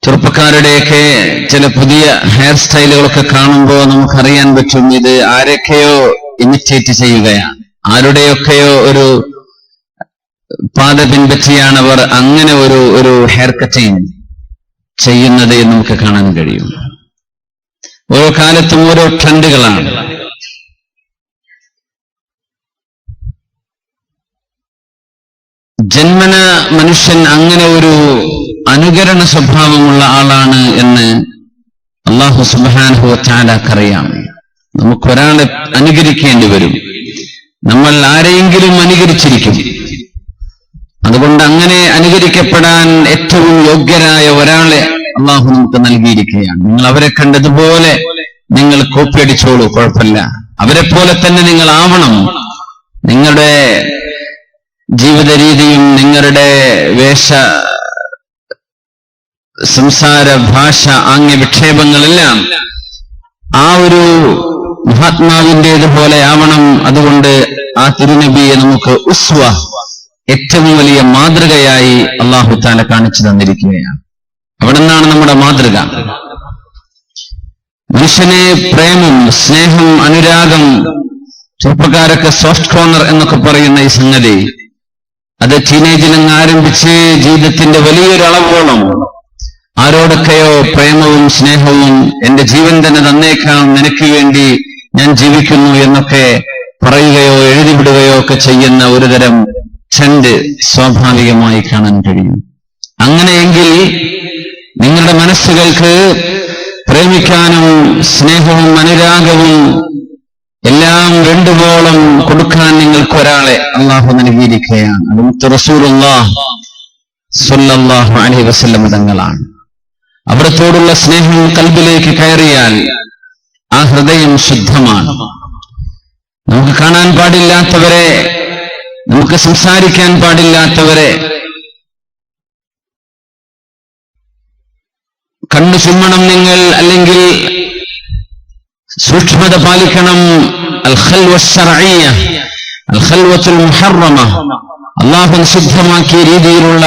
ചെറുപ്പക്കാരുടെയൊക്കെ ചില പുതിയ ഹെയർ സ്റ്റൈലുകളൊക്കെ കാണുമ്പോൾ നമുക്കറിയാൻ പറ്റും ഇത് ആരൊക്കെയോ ഇമിറ്റേറ്റ് ചെയ്യുകയാണ്, ആരുടെയൊക്കെയോ ഒരു പാത പിൻപറ്റിയാണ് അവർ അങ്ങനെ ഒരു ഹെയർ കട്ടിങ് ചെയ്യുന്നത് എന്ന് നമുക്ക് കാണാൻ കഴിയും. ഓരോ കാലത്തും ഓരോ ട്രെൻഡുകളാണ്. ജന്മന മനുഷ്യൻ അങ്ങനെ ഒരു അനുകരണ സ്വഭാവമുള്ള ആളാണ് എന്ന് അല്ലാഹു സുബ്ഹാനഹു വ തആലക്കറിയാം. നമുക്കൊരാളെ അനുകരിക്കേണ്ടി വരും, നമ്മൾ ആരെയെങ്കിലും അനുകരിച്ചിരിക്കും. അതുകൊണ്ട് അങ്ങനെ അനുകരിക്കപ്പെടാൻ ഏറ്റവും യോഗ്യരായ ഒരാളെ അള്ളാഹു നമുക്ക് നൽകിയിരിക്കുകയാണ്. നിങ്ങൾ അവരെ കണ്ടതുപോലെ നിങ്ങൾ കോപ്പി അടിച്ചോളൂ, കുഴപ്പമില്ല. അവരെ പോലെ തന്നെ നിങ്ങൾ ആവണം. നിങ്ങളുടെ ജീവിത രീതിയും നിങ്ങളുടെ സംസാര ഭാഷ ആംഗ്യ വിക്ഷേപങ്ങളെല്ലാം ആ ഒരു മഹാത്മാവിൻ്റേതുപോലെ ആവണം. അതുകൊണ്ട് ആ തിരുനബിയെ നമുക്ക് ഉസ്വ, ഏറ്റവും വലിയ മാതൃകയായി അല്ലാഹു തആല കാണിച്ചു തന്നിരിക്കുകയാണ്. അവിടെ നിന്നാണ് നമ്മുടെ മാതൃക. മനുഷ്യനെ പ്രേമം, സ്നേഹം, അനുരാഗം, ചെറുപ്പക്കാരൊക്കെ സോഫ്റ്റ് കോർണർ എന്നൊക്കെ പറയുന്ന ഈ സംഗതി, അത് ടീനേജിൽ നിന്ന് ആരംഭിച്ച് ജീവിതത്തിന്റെ വലിയൊരു അളവോളം ആരോടൊക്കെയോ പ്രേമവും സ്നേഹവും, എന്റെ ജീവൻ തന്നെ തന്നേക്കാം, നിനക്ക് വേണ്ടി ഞാൻ ജീവിക്കുന്നു എന്നൊക്കെ പറയുകയോ എഴുതിവിടുകയോ ഒക്കെ ചെയ്യുന്ന ഒരുതരം ട്രെൻഡ് സ്വാഭാവികമായി കാണാൻ കഴിയും. അങ്ങനെയെങ്കിൽ നിങ്ങളുടെ മനസ്സുകൾക്ക് പ്രേമിക്കാനും സ്നേഹവും അനുരാഗവും എല്ലാം വേണ്ടുവോളം കൊടുക്കാൻ നിങ്ങൾക്ക് ഒരാളെ അള്ളാഹു നൽകിയിരിക്കുകയാണ്. അത് റസൂലുള്ളാഹി സ്വല്ലല്ലാഹു അലൈഹി വസല്ലം തങ്ങളാണ്. അവിടത്തോടുള്ള സ്നേഹം കൽബിലേക്ക് കയറിയാൽ ആ ഹൃദയം ശുദ്ധമാണ്. നമുക്ക് കാണാൻ പാടില്ലാത്തവരെ, നമുക്ക് സംസാരിക്കാൻ പാടില്ലാത്തവരെ കണ്ണു ചുമ്മണം നിങ്ങൾ, അല്ലെങ്കിൽ സൂക്ഷ്മത പാലിക്കണം. അൽ ഖൽവ ശർഇയ്യ, അൽ ഖൽവത്തുൽ മുഹറമ, അല്ലാഹു നിഷിദ്ധമാക്കിയ രീതിയിലുള്ള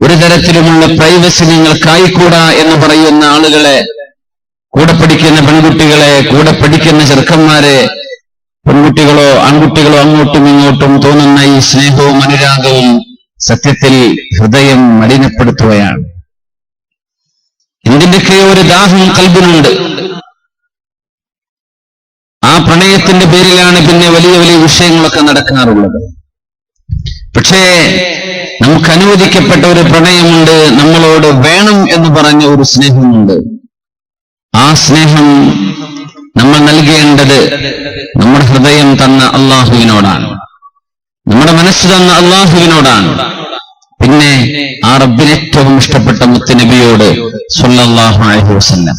ഒരു തരത്തിലുമുള്ള പ്രൈവസി നിങ്ങൾക്കായിക്കൂടാ എന്ന് പറയുന്ന ആളുകളെ, കൂടെ പഠിക്കുന്ന പെൺകുട്ടികളെ, കൂടെ പഠിക്കുന്ന ചെറുക്കന്മാരെ, പെൺകുട്ടികളോ ആൺകുട്ടികളോ അങ്ങോട്ടും ഇങ്ങോട്ടും തോന്നുന്ന ഈ സ്നേഹവും അനുരാഗവും സത്യത്തിൽ ഹൃദയം മലിനപ്പെടുത്തുകയാണ്. എന്തിന്റെയൊക്കെ ഒരു ദാഹം കൽബിനുണ്ട്. ആ പ്രണയത്തിന്റെ പേരിലാണ് പിന്നെ വലിയ വലിയ വിഷയങ്ങളൊക്കെ നടക്കാറുള്ളത്. പക്ഷേ നമുക്ക് അനുവദിക്കപ്പെട്ട ഒരു പ്രണയമുണ്ട്, നമ്മളോട് വേണം എന്ന് പറഞ്ഞ ഒരു സ്നേഹമുണ്ട്. ആ സ്നേഹം നമ്മൾ നൽകേണ്ടത് നമ്മുടെ ഹൃദയം തന്ന അള്ളാഹുവിനോടാണ്, നമ്മുടെ മനസ്സ് തന്ന അള്ളാഹുവിനോടാണ്. പിന്നെ ആ റബ്ബിന് ഏറ്റവും ഇഷ്ടപ്പെട്ട മുത്തുനബിയോട് സ്വല്ലല്ലാഹു അലൈഹി വസല്ലം.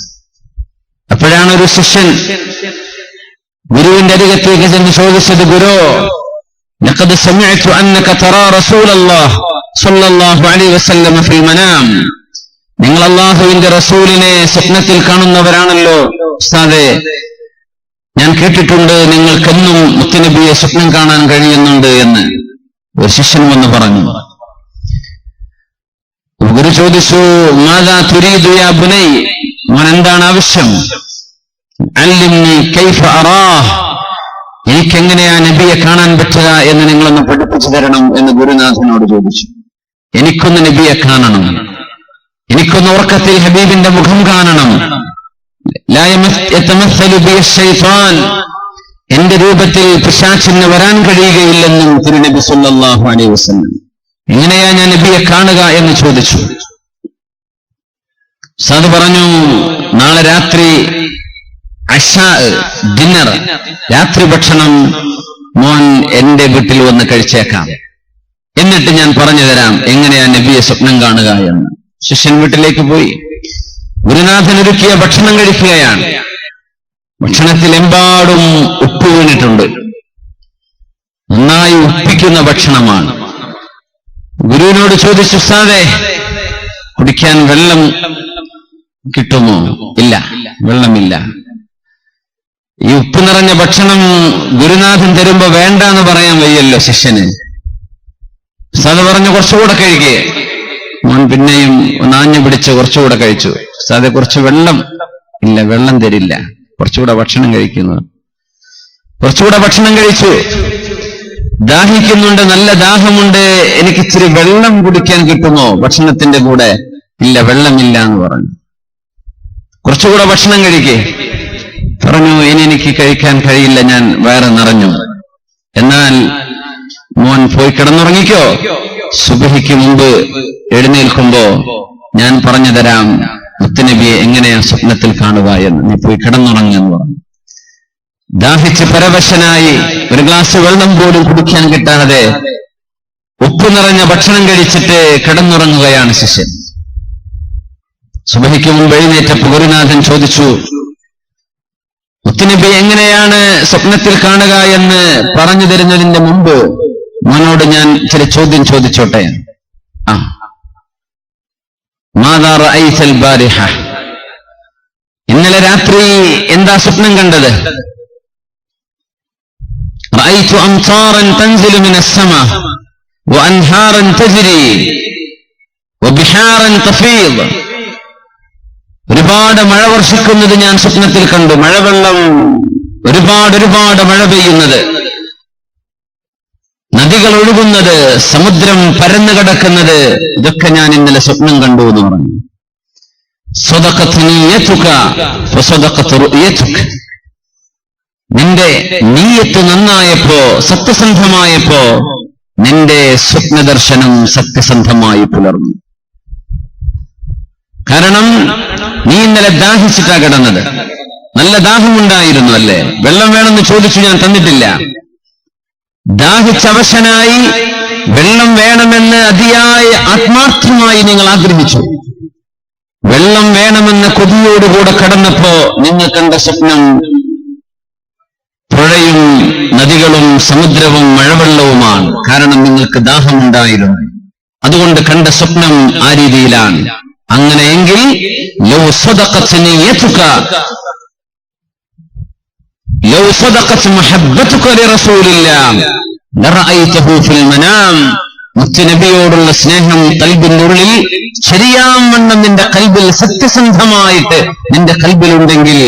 അപ്പോഴാണ് ഒരു ശിഷ്യൻ ഗുരുവിന്റെ അരികത്തേക്ക് ചെന്ന് ചോദിച്ചത്, ഗുരു, ലഖദ് സമിഅ്തു അന്നക തറാ റസൂലല്ലാഹി സ്വല്ലല്ലാഹു അലൈഹി വസല്ലം ഫിൽ മനാം. നിങ്ങൾ അല്ലാഹുവിന്റെ റസൂലിനെ സ്വപ്നത്തിൽ കാണുന്നവരാണല്ലോ ഉസ്താദേ. ഞാൻ കേട്ടിട്ടുണ്ട് നിങ്ങൾക്കെന്നും മുത്തുനബിയെ സ്വപ്നം കാണാൻ കഴിയുന്നുണ്ട് എന്ന് ഒരു ശിഷ്യൻ വന്ന് പറഞ്ഞു. ഗുരു ചോദിച്ചു, മാദാ തുരീദു യാ ബുനൈ, മോൻ എന്താണ് ആവശ്യം? അല്ലിംനി കൈഫ അറാഹ്, എനിക്കെങ്ങനെയാ നബിയെ കാണാൻ പറ്റുക എന്ന് നിങ്ങളൊന്ന് പഠിപ്പിച്ചു തരണം എന്ന് ഗുരുനാഥനോട് ചോദിച്ചു. എനിക്കൊന്ന് നബിയെ കാണണം, എനിക്കൊന്ന് ഉറക്കത്തിൽ ഹബീബിന്റെ മുഖം കാണണം. ലാ യതമസ്സലു ബി ശൈത്താൻ, എന്റെ രൂപത്തിൽ പിശാചിന് വരാൻ കഴിയുകയില്ലെന്നും തിരുനബി സ്വല്ലല്ലാഹു അലൈഹി വസല്ലം. എങ്ങനെയാ ഞാൻ നബിയെ കാണുക എന്ന് ചോദിച്ചു. സാദ് പറഞ്ഞു, നാളെ രാത്രി അശാ, ഡിന്നർ, രാത്രി ഭക്ഷണം മോൻ എന്റെ വീട്ടിൽ വന്ന് കഴിച്ചേക്കാം, എന്നിട്ട് ഞാൻ പറഞ്ഞു തരാം എങ്ങനെയാ നബിയെ സ്വപ്നം കാണുക എന്ന്. ശിഷ്യൻ വീട്ടിലേക്ക് പോയി ഗുരുനാഥൻ ഒരുക്കിയ ഭക്ഷണം കഴിക്കുകയാണ്. ഭക്ഷണത്തിൽ എമ്പാടും ഉപ്പ് വീണിട്ടുണ്ട്, നന്നായി ഉപ്പിക്കുന്ന ഭക്ഷണമാണ്. ഗുരുവിനോട് ചോദിച്ചു, ഉസ്താദേ, കുടിക്കാൻ വെള്ളം കിട്ടുമോ? ഇല്ല, വെള്ളമില്ല. ഈ ഉപ്പ് നിറഞ്ഞ ഭക്ഷണം ഗുരുനാഥൻ തരുമ്പോ വേണ്ട എന്ന് പറയാൻ വയ്യല്ലോ ശിഷ്യന്. ഉസ്താദ് പറഞ്ഞു, കുറച്ചുകൂടെ കഴിക്കേ. മോൻ പിന്നെയും നാഞ്ഞു പിടിച്ച് കുറച്ചുകൂടെ കഴിച്ചു. ഉസ്താദെ കുറച്ച് വെള്ളം. ഇല്ല, വെള്ളം തരില്ല, കുറച്ചുകൂടെ ഭക്ഷണം കഴിക്കുന്നു. കുറച്ചുകൂടെ ഭക്ഷണം കഴിച്ചു. ദാഹിക്കുന്നുണ്ട്, നല്ല ദാഹമുണ്ട്, എനിക്ക് ഇച്ചിരി വെള്ളം കുടിക്കാൻ കിട്ടുമോ ഭക്ഷണത്തിന്റെ കൂടെ? ഇല്ല, വെള്ളമില്ല എന്ന് പറഞ്ഞു. കുറച്ചുകൂടെ ഭക്ഷണം കഴിക്കേ പറഞ്ഞു. ഇനി എനിക്ക് കഴിക്കാൻ കഴിയില്ല, ഞാൻ വയറ് നിറഞ്ഞു. എന്നാൽ മോൻ പോയി കിടന്നുറങ്ങിക്കോ, സുബഹിക്ക് മുമ്പ് എഴുന്നേൽക്കുമ്പോ ഞാൻ പറഞ്ഞു തരാം മുത്തുനബിയെ എങ്ങനെയാ സ്വപ്നത്തിൽ കാണുക എന്ന്. നീ പോയി കിടന്നുറങ്ങുന്നു പറഞ്ഞു. ദാഹിച്ച് പരവശനായി ഒരു ഗ്ലാസ് വെള്ളം പോലും കുടിക്കാൻ കിട്ടാതെ ഉപ്പ് നിറഞ്ഞ ഭക്ഷണം കഴിച്ചിട്ട് കിടന്നുറങ്ങുകയാണ് ശിഷ്യൻ. സുബഹിക്ക് മുമ്പ് എഴുന്നേറ്റപ്പോൾ ഗുരുനാഥൻ ചോദിച്ചു, മുത്തുനബി എങ്ങനെയാണ് സ്വപ്നത്തിൽ കാണുക എന്ന് പറഞ്ഞു തരുന്നതിന്റെ മുമ്പ് മോനോട് ഞാൻ ചില ചോദ്യം ചോദിച്ചോട്ടെ? മാദാ റഅയ്തൽ ബാരിഹ, ഇന്നലെ രാത്രി എന്താ സ്വപ്നം കണ്ടത്? റഅയ്തു അംസാറൻ തൻസിലു മിനസ് സമാ വഅൻഹാറൻ തജ്രി വബിഹാറൻ തഫീദ്, ഒരുപാട് മഴ വർഷിക്കുന്നത് ഞാൻ സ്വപ്നത്തിൽ കണ്ടു. മഴവെള്ളം ഒരുപാട് മഴ പെയ്യുന്നത്, നദികൾ ഒഴുകുന്നത്, സമുദ്രം പരന്നു കിടക്കുന്നത്, ഇതൊക്കെ ഞാൻ ഇന്നലെ സ്വപ്നം കണ്ടു എന്ന് പറഞ്ഞു. സ്വദഖത് നിയ്യതുക ഫസദഖത് റുയതുക, നിന്റെ നീയത്ത് നന്നായപ്പോ, സത്യസന്ധമായപ്പോ നിന്റെ സ്വപ്നദർശനം സത്യസന്ധമായി പുലർന്നു. കാരണം നീ ഇന്നലെ ദാഹിച്ചിട്ടാ കിടന്നത്. നല്ല ദാഹമുണ്ടായിരുന്നു അല്ലേ? വെള്ളം വേണമെന്ന് ചോദിച്ചു, ഞാൻ തന്നിട്ടില്ല. ദാഹിച്ചവശനായി വെള്ളം വേണമെന്ന് അതിയായ ആത്മാർത്ഥമായി നിങ്ങൾ ആഗ്രഹിച്ചു. വെള്ളം വേണമെന്ന കൊതിയോടുകൂടെ കടന്നപ്പോ നിങ്ങൾ കണ്ട സ്വപ്നം പുഴയും നദികളും സമുദ്രവും മഴവെള്ളവുമാണ്. കാരണം നിങ്ങൾക്ക് ദാഹമുണ്ടായിരുന്നു, അതുകൊണ്ട് കണ്ട സ്വപ്നം ആ രീതിയിലാണ്. അങ്ങനെയെങ്കിൽ ലൗ സദഖത് നിയ്യതുക ലൗ സദഖത് മുഹബ്ബതുക ലിറസൂലില്ലാഹ് ലറഅയ്തഹു ഫിൽ മനാം, മുത്തുനബിയോടുള്ള സ്നേഹം ഖൽബിന്റെ ഉള്ളിൽ ശരിയാവണ്ണം നിന്റെ ഖൽബിൽ സത്യസന്ധമായിട്ട് നിന്റെ ഖൽബിലുണ്ടെങ്കിൽ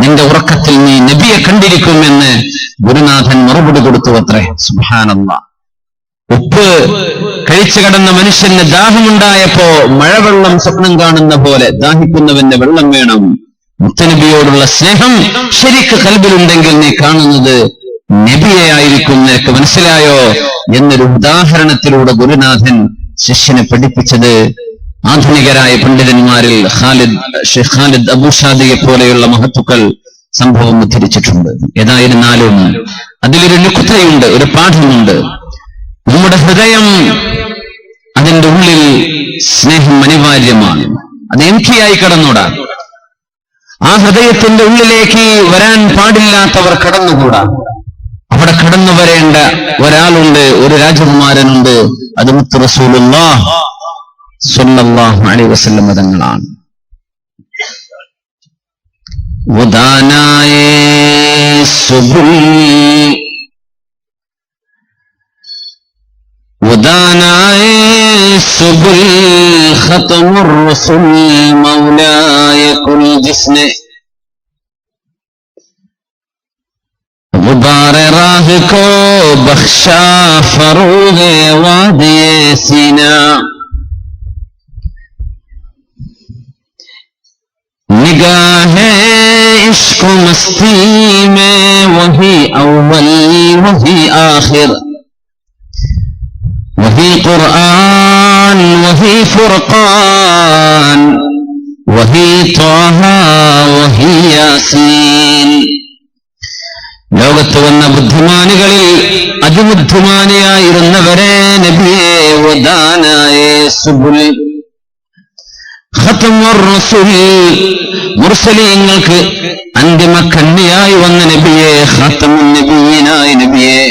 നിന്റെ ഉറക്കത്തിൽ നീ നബിയെ കണ്ടിരിക്കുമെന്ന് ഗുരുനാഥൻ മറുപടി കൊടുത്തു അത്രേ. സുബ്ഹാനല്ലാഹ്. ഉപ്പ് കഴിച്ചു കിടന്ന മനുഷ്യന് ദാഹമുണ്ടായപ്പോ മഴവെള്ളം സ്വപ്നം കാണുന്ന പോലെ ദാഹിക്കുന്നവന്റെ വെള്ളം വേണം. മുത്തുനബിയോടുള്ള സ്നേഹം ശരിക്ക് ഖൽബിലുണ്ടെങ്കിൽ നീ കാണുന്നത് നബിയെ ആയിരിക്കും. നിനക്ക് മനസ്സിലായോ എന്നൊരു ഉദാഹരണത്തിലൂടെ ഗുരുനാഥൻ ശിഷ്യനെ പഠിപ്പിച്ചത് ആധുനികരായ പണ്ഡിതന്മാരിൽ ഷെയ്ഖ് ഖാലിദ് അബൂഷാദിയെ പോലെയുള്ള മഹത്തുക്കൾ സംഭവം ഉദ്ധരിച്ചിട്ടുണ്ട്. ഏതായിരുന്നാലും അതിലൊരു നുക്തയുണ്ട്, ഒരു പാഠമുണ്ട്. നമ്മുടെ ഹൃദയം, അതിന്റെ ഉള്ളിൽ സ്നേഹം അനിവാര്യമാണ്. അത് എംപ്റ്റിയായി കടന്നൂടാ. ആ ഹൃദയത്തിന്റെ ഉള്ളിലേക്ക് വരാൻ പാടില്ലാത്തവർ കടന്നുകൂടാ. അവിടെ കടന്നു വരേണ്ട ഒരാളുണ്ട്, ഒരു രാജകുമാരനുണ്ട്. അത് മുത്ത് റസൂലുള്ളാഹി സ്വല്ലല്ലാഹു അലൈഹി വസല്ലം തങ്ങളാണ്. വദാനായേ സുബുൽ ഖതമുർ റസൂൽ മൗലായ കുൽ ജിസ്നെ गुबार राह को बख्शा फरोगे वादिए सीना, निगाहे इश्क मस्ती में वही अव्वल वही आखिर, वही कुरान वही फुरकान वही त्वाहा वही यासीन. ലോകത്ത് വന്ന ബുദ്ധിമാനികളിൽ അതിബുദ്ധിമാനിയായിരുന്നവരെ നബിയെ വദാനായേ സുബുൽ ഖതമുർ റസൂൽ, മുർസലീങ്ങൾക്ക് അന്തിമ കണ്ണിയായി വന്ന നബിയെ, ഖതമുൻ നബിയീനായ നബിയെ,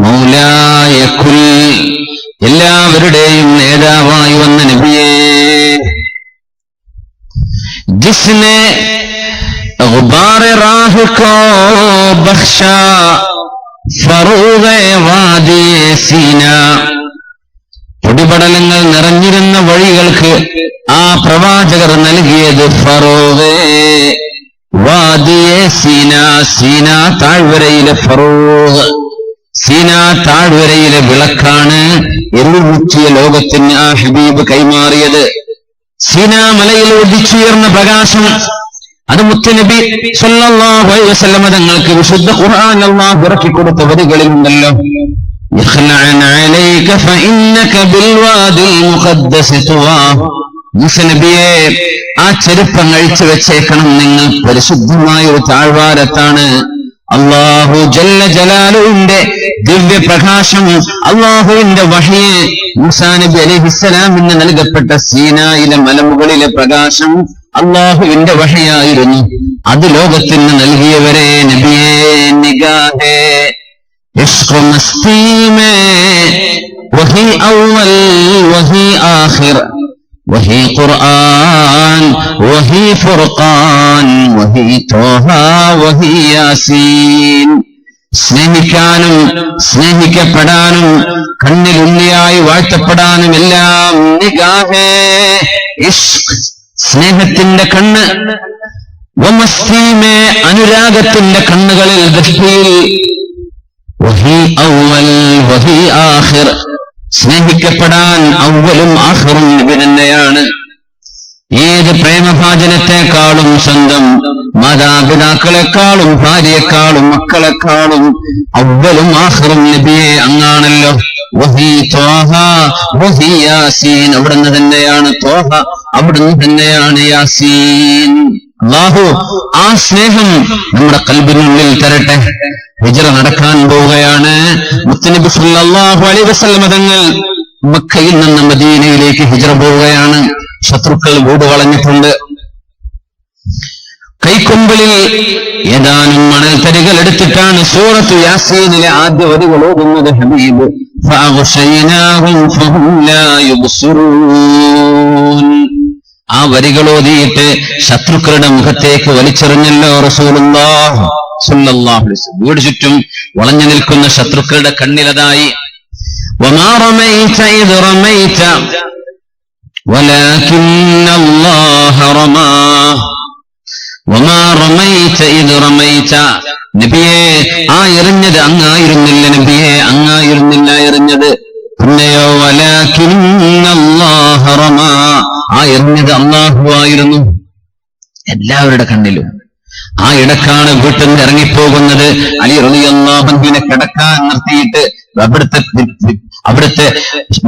മൗലായ കുൽ, എല്ലാവരുടെയും നേതാവായി വന്ന നബിയെ, ജിസ്നെ गुबार राह को बख्शा फरोग वादी सीना, പൊടിപട പടലങ്ങൾ നിറഞ്ഞിരുന്ന വഴികൾക്ക് ആ പ്രവാചകർ നൽകിയത് ഫറോവേ വാദിയെ സീന താഴ്വരയിലെ ഫറോവ്, സീന താഴ്വരയിലെ വിളക്കാണ് എല്ലുമുറ്റിയ ലോകത്തിന് ആ ഹബീബ് കൈമാറിയത്. സീന മലയിൽ ഉദിച്ചുയർന്ന പ്രകാശം, അത് മുത്തുനബി സല്ലല്ലാഹു അലൈഹി വസല്ലം തങ്ങൾക്ക് വിശുദ്ധ ഖുർആൻ അല്ലാഹു ഇറക്കി കൊടുത്ത വരികളിൽ ഉണ്ടല്ലോ, ഇഖ്ലഅൻ അലൈക ഫഇന്നക ബിൽവാദിൽ മുഖദ്ദസ് തുവാ. മൂസ നബിയെ, ആ ചെരുപ്പം അഴിച്ചു വെച്ചേക്കണം, നിങ്ങൾ പരിശുദ്ധമായ ഒരു താഴ്വാരത്താണ്. അല്ലാഹു ജല്ല ജലാലുവിന്റെ ദിവ്യപ്രകാശം, അല്ലാഹുവിന്റെ വഹ്യ് മൂസാ നബി അലൈഹിസ്സലാമിന് നൽകപ്പെട്ട സീനായിലെ മലമുകളിലെ പ്രകാശം അല്ലാഹുവിന്റെ വഹ്യായിരുന്നു. അത് ലോകത്തിന് നൽകിയവരെ നബിയെ നിഗാഹേ ഇശ്ഖ് മസ്തി മേ വഹി അവൽ വഹി ആഖിർ വഹി ഖുർആൻ വഹി ഫുർഖാൻ വഹി തോഹ വഹി യാസീൻ. സ്നേഹിക്കാനും സ്നേഹിക്കപ്പെടാനും കണ്ണിലുണ്ണിയായി വാഴ്ത്തപ്പെടാനും എല്ലാം നിഗാഹേ ഇശ്ഖ്, സ്നേഹത്തിന്റെ കണ്ണ്, വമസ്തീമേ അനുരാഗത്തിന്റെ കണ്ണുകളിൽ ദൃഷ്ടിയിൽ, വഹി അവൽ വഹി ആഖിർ സ്നേഹിക്കപ്പെടാൻ അവലും ആഖിറും നബി തന്നെയാണ്. ഏത് പ്രേമഭാജനത്തെക്കാളും സ്വന്തം മാതാപിതാക്കളെക്കാളും ഭാര്യയെക്കാളും മക്കളെക്കാളും അവലും ആഖിറും നബിയെ അങ്ങാണല്ലോ. വഹി ത്വാഹ വഹി യാസീൻ, അവിടുന്ന് തന്നെയാണ് ത്വാഹ, അവിടുന്ന് തന്നെയാണ് യാസീൻ. അല്ലാഹു ആ സ്നേഹം നമ്മുടെ ഖൽബിനുള്ളിൽ തരട്ടെ. ഹിജ്റ നടക്കാൻ പോവുകയാണ്. മുത്തുനബി സല്ലല്ലാഹു അലൈഹി വസല്ലം തങ്ങൾ മക്കയിൽ നിന്ന് മദീനയിലേക്ക് ഹിജ്റ പോവുകയാണ്. ശത്രുക്കൾ വീട് വളഞ്ഞിട്ടുണ്ട്. കൈക്കൊമ്പിളിൽ ഏതാനും മണൽത്തരികൾ എടുത്തിട്ടാണ് സൂറത്തു യാസീനിലെ ആദ്യ വരികൾ ഓതുന്നത് ഹബീബ്. ഫഅഗ്ശൈനാഹും ഫഹും ലാ യുബ്സിറൂൻ. ആ വരികൾ ഓതിയിട്ട് ശത്രുക്കളുടെ മുഖത്തേക്ക് വലിച്ചെറിഞ്ഞല്ലോ റസൂലുള്ളാഹി സ്വല്ലല്ലാഹു അലൈഹി വസല്ലം. വീട് ചുറ്റും വളഞ്ഞു നിൽക്കുന്ന ശത്രുക്കളുടെ കണ്ണിലതായി വമാ റമൈത ഇദ് റമൈത വലാകിന്ന അല്ലാഹ റമാ വമാ റമൈത ഇദ് റമൈത. നബിയെ, ആ എറിഞ്ഞത് അങ്ങായിരുന്നില്ല നബിയെ, അങ്ങായിരുന്നില്ല എറിഞ്ഞത്. പിന്നെയോ വലാകിന്ന അല്ലാഹ റമാ, ആ എറിഞ്ഞത് അല്ലാഹുവായിരുന്നു. എല്ലാവരുടെ കണ്ണിലും ആ ഇടക്കാണ് വീട്ടിൽ നിന്ന് ഇറങ്ങിപ്പോകുന്നത്. അലി റളിയല്ലാഹു അൻഹുവിനെ കിടക്കാൻ നിർത്തിയിട്ട് അവിടുത്തെ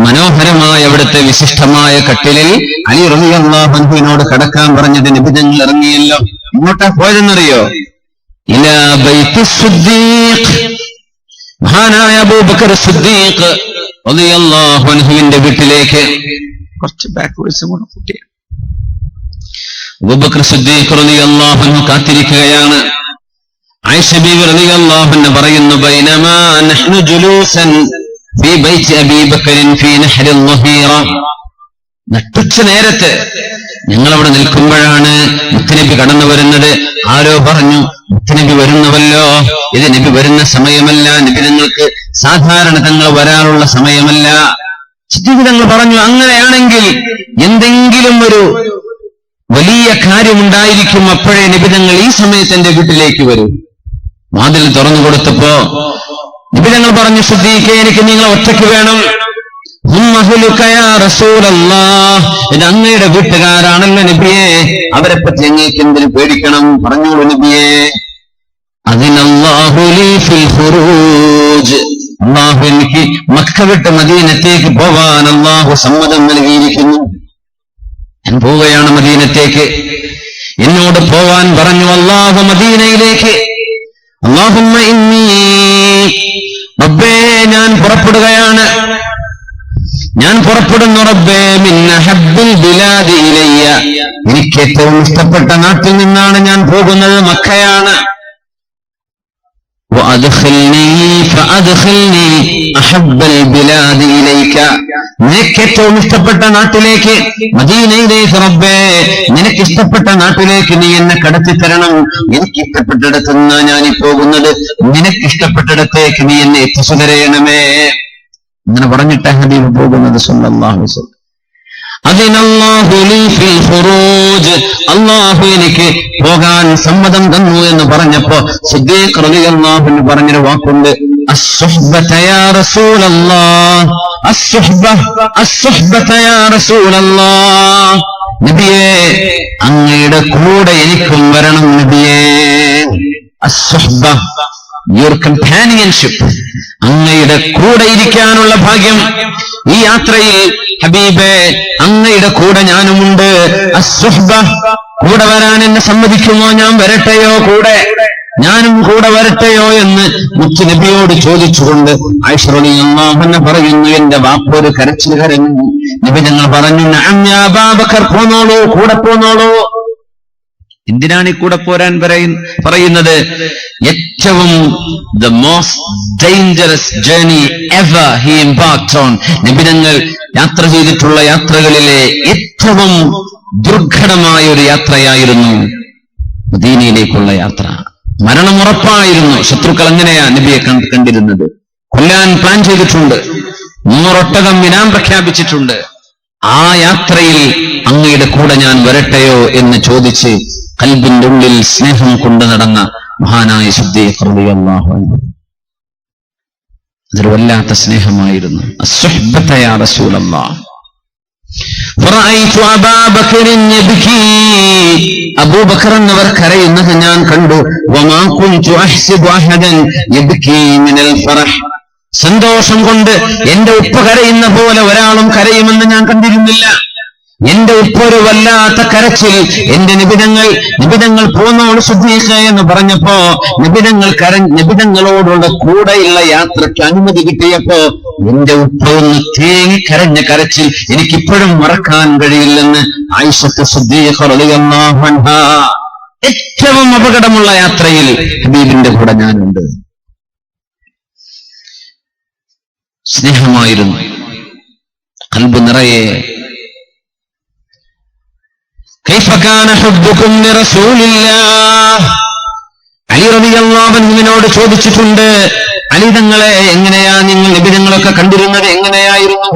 മനോഹരമായ അവിടുത്തെ വിശിഷ്ടമായ കട്ടിലിൽ അലി റളിയല്ലാഹു അൻഹുവിനോട് കിടക്കാൻ പറഞ്ഞത് നബി തങ്ങൾ ഇറങ്ങിയല്ലോ. ഇങ്ങോട്ടാ പോയതെന്നറിയോ? ഇലാ ബൈത്തി സിദ്ദീഖ്, മഹാനായ അബൂബക്കർ സിദ്ദീഖ് റളിയല്ലാഹു അൻഹുവിന്റെ വീട്ടിലേക്ക്. കുറച്ച് ബാക്ക്വേഴ്സ് കൂടെ കൂട്ടിയ അബൂബക്കർ സിദ്ദീഖ് റളിയല്ലാഹു അൻഹു കാത്തിരിക്കുകയാണ്. ആയിഷ ബീവി റളിയല്ലാഹു അൻഹ പറയുന്നു, ബൈനമാ നഹ്നു ജുലൂസൻ ഫീ ബൈത്തി അബീ ബക്കറിൻ ഫീ നഹ്രിൽ ളഹീറ. നട്ടുച്ച നേരത്ത് ഞങ്ങൾ അവിടെ നിൽക്കുമ്പോഴാണ് മുത്തുനബി കടന്നു വരുന്നത്. ആരോ പറഞ്ഞു, മുത്തുനബി വരുന്നുവല്ലോ, ഇത് നബി വരുന്ന സമയമല്ല, നബി തങ്ങൾക്ക് സാധാരണ തങ്ങൾ വരാനുള്ള സമയമല്ല. സിദ്ദീഖ് തങ്ങൾ പറഞ്ഞു, അങ്ങനെയാണെങ്കിൽ എന്തെങ്കിലും ഒരു വലിയ കാര്യമുണ്ടായിരിക്കും, അപ്പോഴേ നബി തങ്ങൾ ഈ സമയത്ത് എന്റെ വീട്ടിലേക്ക് വരും. വാതിൽ തുറന്നു കൊടുത്തപ്പോ നബി തങ്ങൾ പറഞ്ഞു, സിദ്ദീഖേ, എനിക്ക് നിങ്ങൾ ഒറ്റയ്ക്ക് വേണം. ഇത് അങ്ങയുടെ വീട്ടുകാരാണല്ലോ നബിയെ, അവരെ പറ്റി അങ്ങേക്ക് എന്തിനു പേടിക്കണം? പറഞ്ഞോളൂ നബിയെ. അള്ളാഹു എനിക്ക് മക്ക വിട്ട് മദീനത്തേക്ക് പോവാൻ അള്ളാഹു സമ്മതം നൽകിയിരിക്കുന്നു. ഞാൻ പോവുകയാണ് മദീനത്തേക്ക്. എന്നോട് പോവാൻ പറഞ്ഞു അള്ളാഹു മദീനയിലേക്ക്. അല്ലാഹുമ്മ ഇന്നി, റബ്ബേ, ഞാൻ പുറപ്പെടുകയാണ്, ഞാൻ പുറപ്പെടുന്നു. റബ്ബേ, മിൻ അഹബ്ബിൽ ബിലാദി ഇലയ്യ, എനിക്ക് ഏറ്റവും ഇഷ്ടപ്പെട്ട നാട്ടിൽ നിന്നാണ് ഞാൻ പോകുന്നത്, മക്കയാണ്. വഅദ്ഖിൽനി ഫഅദ്ഖിൽനി അഹബ്ബൽ ബിലാദി ഇലൈക, നിനക്ക് ഏറ്റവും ഇഷ്ടപ്പെട്ട നാട്ടിലേക്ക്, മദീനയിലേക്ക് റബ്ബേ, നിനക്ക് ഇഷ്ടപ്പെട്ട നാട്ടിലേക്ക് നീ എന്നെ കടത്തിത്തരണം. എനിക്ക് ഇഷ്ടപ്പെട്ടിടത്തു നിന്നാണ് ഞാൻ ഈ പോകുന്നത്, നിനക്ക് ഇഷ്ടപ്പെട്ടിടത്തേക്ക് നീ എന്നെ എത്തിച്ചു തരയണമേ. അങ്ങനെ പറഞ്ഞിട്ട് ഹബീബ് പോകുന്നത് സല്ലല്ലാഹു അലൈഹി വസല്ലം. അതിനല്ലാഹു ലീ ഫിൽ ഖുറൂജ്, അല്ലാഹു എനിക്ക് പോകാൻ സമ്മതം തന്നു എന്ന് പറഞ്ഞപ്പോ സിദ്ദീഖ് റളിയല്ലാഹു അൻഹു പറഞ്ഞൊരു വാക്കുണ്ട്, അസ്സുഹ്ബത യാ റസൂലല്ലാഹ്, അസ്സുഹ്ബത യാ റസൂലല്ലാഹ്, നബിയേ അങ്ങയുടെ കൂടെ എനിക്കും വരണം നബിയേ. അസ്സുഹ്ബ, യുവർ കമ്പാനിയൻഷിപ്പ്, അങ്ങയുടെ കൂടെ ഇരിക്കാനുള്ള ഭാഗ്യം. ഈ യാത്രയിൽ ഹബീബേ അങ്ങയുടെ കൂടെ ഞാനുമുണ്ട്. അസ്സുഹ്ബ, കൂടെ വരാൻ എന്നെ സമ്മതിക്കുമോ? ഞാൻ വരട്ടെയോ കൂടെ? ഞാനും കൂടെ വരട്ടെയോ എന്ന് മുത്ത് നബിയോട് ചോദിച്ചുകൊണ്ട് ആയിഷ റളിയല്ലാഹു അൻഹ പറയുന്നു, എന്റെ വാപ്പ ഒരു കരച്ചിൽ കരഞ്ഞു. നബി ഞങ്ങൾ പറഞ്ഞു, നഅം യാ അബൂബക്കർ, പോന്നോളൂ, കൂടെ പോന്നോളൂ. എന്തിനാണ് ഈ കൂടെ പോരാൻ പറയുന്നത്? ഏറ്റവും the most dangerous journey ever he embarked on, നബിതങ്ങൾ യാത്ര ചെയ്തിട്ടുള്ള യാത്രകളിലെ ഏറ്റവും ദുർഘടമായ ഒരു യാത്രയായിരുന്നു മദീനയിലേക്കുള്ള യാത്ര. മരണം ഉറപ്പായിരുന്നു. ശത്രുക്കൾ അങ്ങനെയാ നബിയെ കണ്ടിരുന്നത്. കൊല്ലാൻ പ്ലാൻ ചെയ്തിട്ടുണ്ട്. 100 ഒട്ടകം ഇനാം പ്രഖ്യാപിച്ചിട്ടുണ്ട്. ആ യാത്രയിൽ അങ്ങയുടെ കൂടെ ഞാൻ വരട്ടെയോ എന്ന് ചോദിച്ച് ഖൽബിന്റെ ഉള്ളിൽ സ്നേഹം കൊണ്ടു നടന്ന മഹാനായ സിദ്ദീഖ് റളിയല്ലാഹു അൻഹു. അതൊരു വല്ലാത്ത സ്നേഹമായിരുന്നു. അസ്സുഹ്ബത യാ റസൂലല്ലാഹ്. ഫറഅയ്തു അബൂബക്കറിൻ യബ്കി, അബൂബക്കർ എന്നവർ കരയുന്നത് ഞാൻ കണ്ടു. വമാ കുൻതു അഹ്സിബു അഹദൻ യബ്കി മിനൽ ഫറഹ്, സന്തോഷം കൊണ്ട് എന്റെ ഉപ്പ കരയുന്ന പോലെ ഒരാളും കരയുമെന്ന് ഞാൻ കണ്ടിരുന്നില്ല. എന്റെ ഉപ്പ ഒരു വല്ലാത്ത കരച്ചിൽ. എന്റെ നിബിതങ്ങൾ പോന്നോളൂ സിദ്ദീഖേ എന്ന് പറഞ്ഞപ്പോ നിബിതങ്ങളോടുള്ള കൂടെയുള്ള യാത്രയ്ക്ക് അനുമതി കിട്ടിയപ്പോ എന്റെ ഉപ്പ ഒന്ന് തേങ്ങി കരഞ്ഞ കരച്ചിൽ എനിക്കിപ്പോഴും മറക്കാൻ കഴിയില്ലെന്ന് ആയിഷത്ത് സിദ്ദീഖ റളിയല്ലാഹു അൻഹ. ഏറ്റവും അപകടമുള്ള യാത്രയിൽ ഹബീബിന്റെ കൂടെ ഞാനുണ്ട്. സ്നേഹമായിരുന്നു, ഖൽബ് നിറയെ. കൈഫ കാന ഹുബ്ബുകും ലിറസൂലില്ലാഹ്, അലി റളിയല്ലാഹു അൻഹുവിനോട് ചോദിച്ചിട്ടുണ്ട്, അലി തങ്ങളെ എങ്ങനെയാ നിങ്ങൾ നബിതങ്ങളൊക്കെ കണ്ടിരുന്നത്, എങ്ങനെയായിരുന്നു?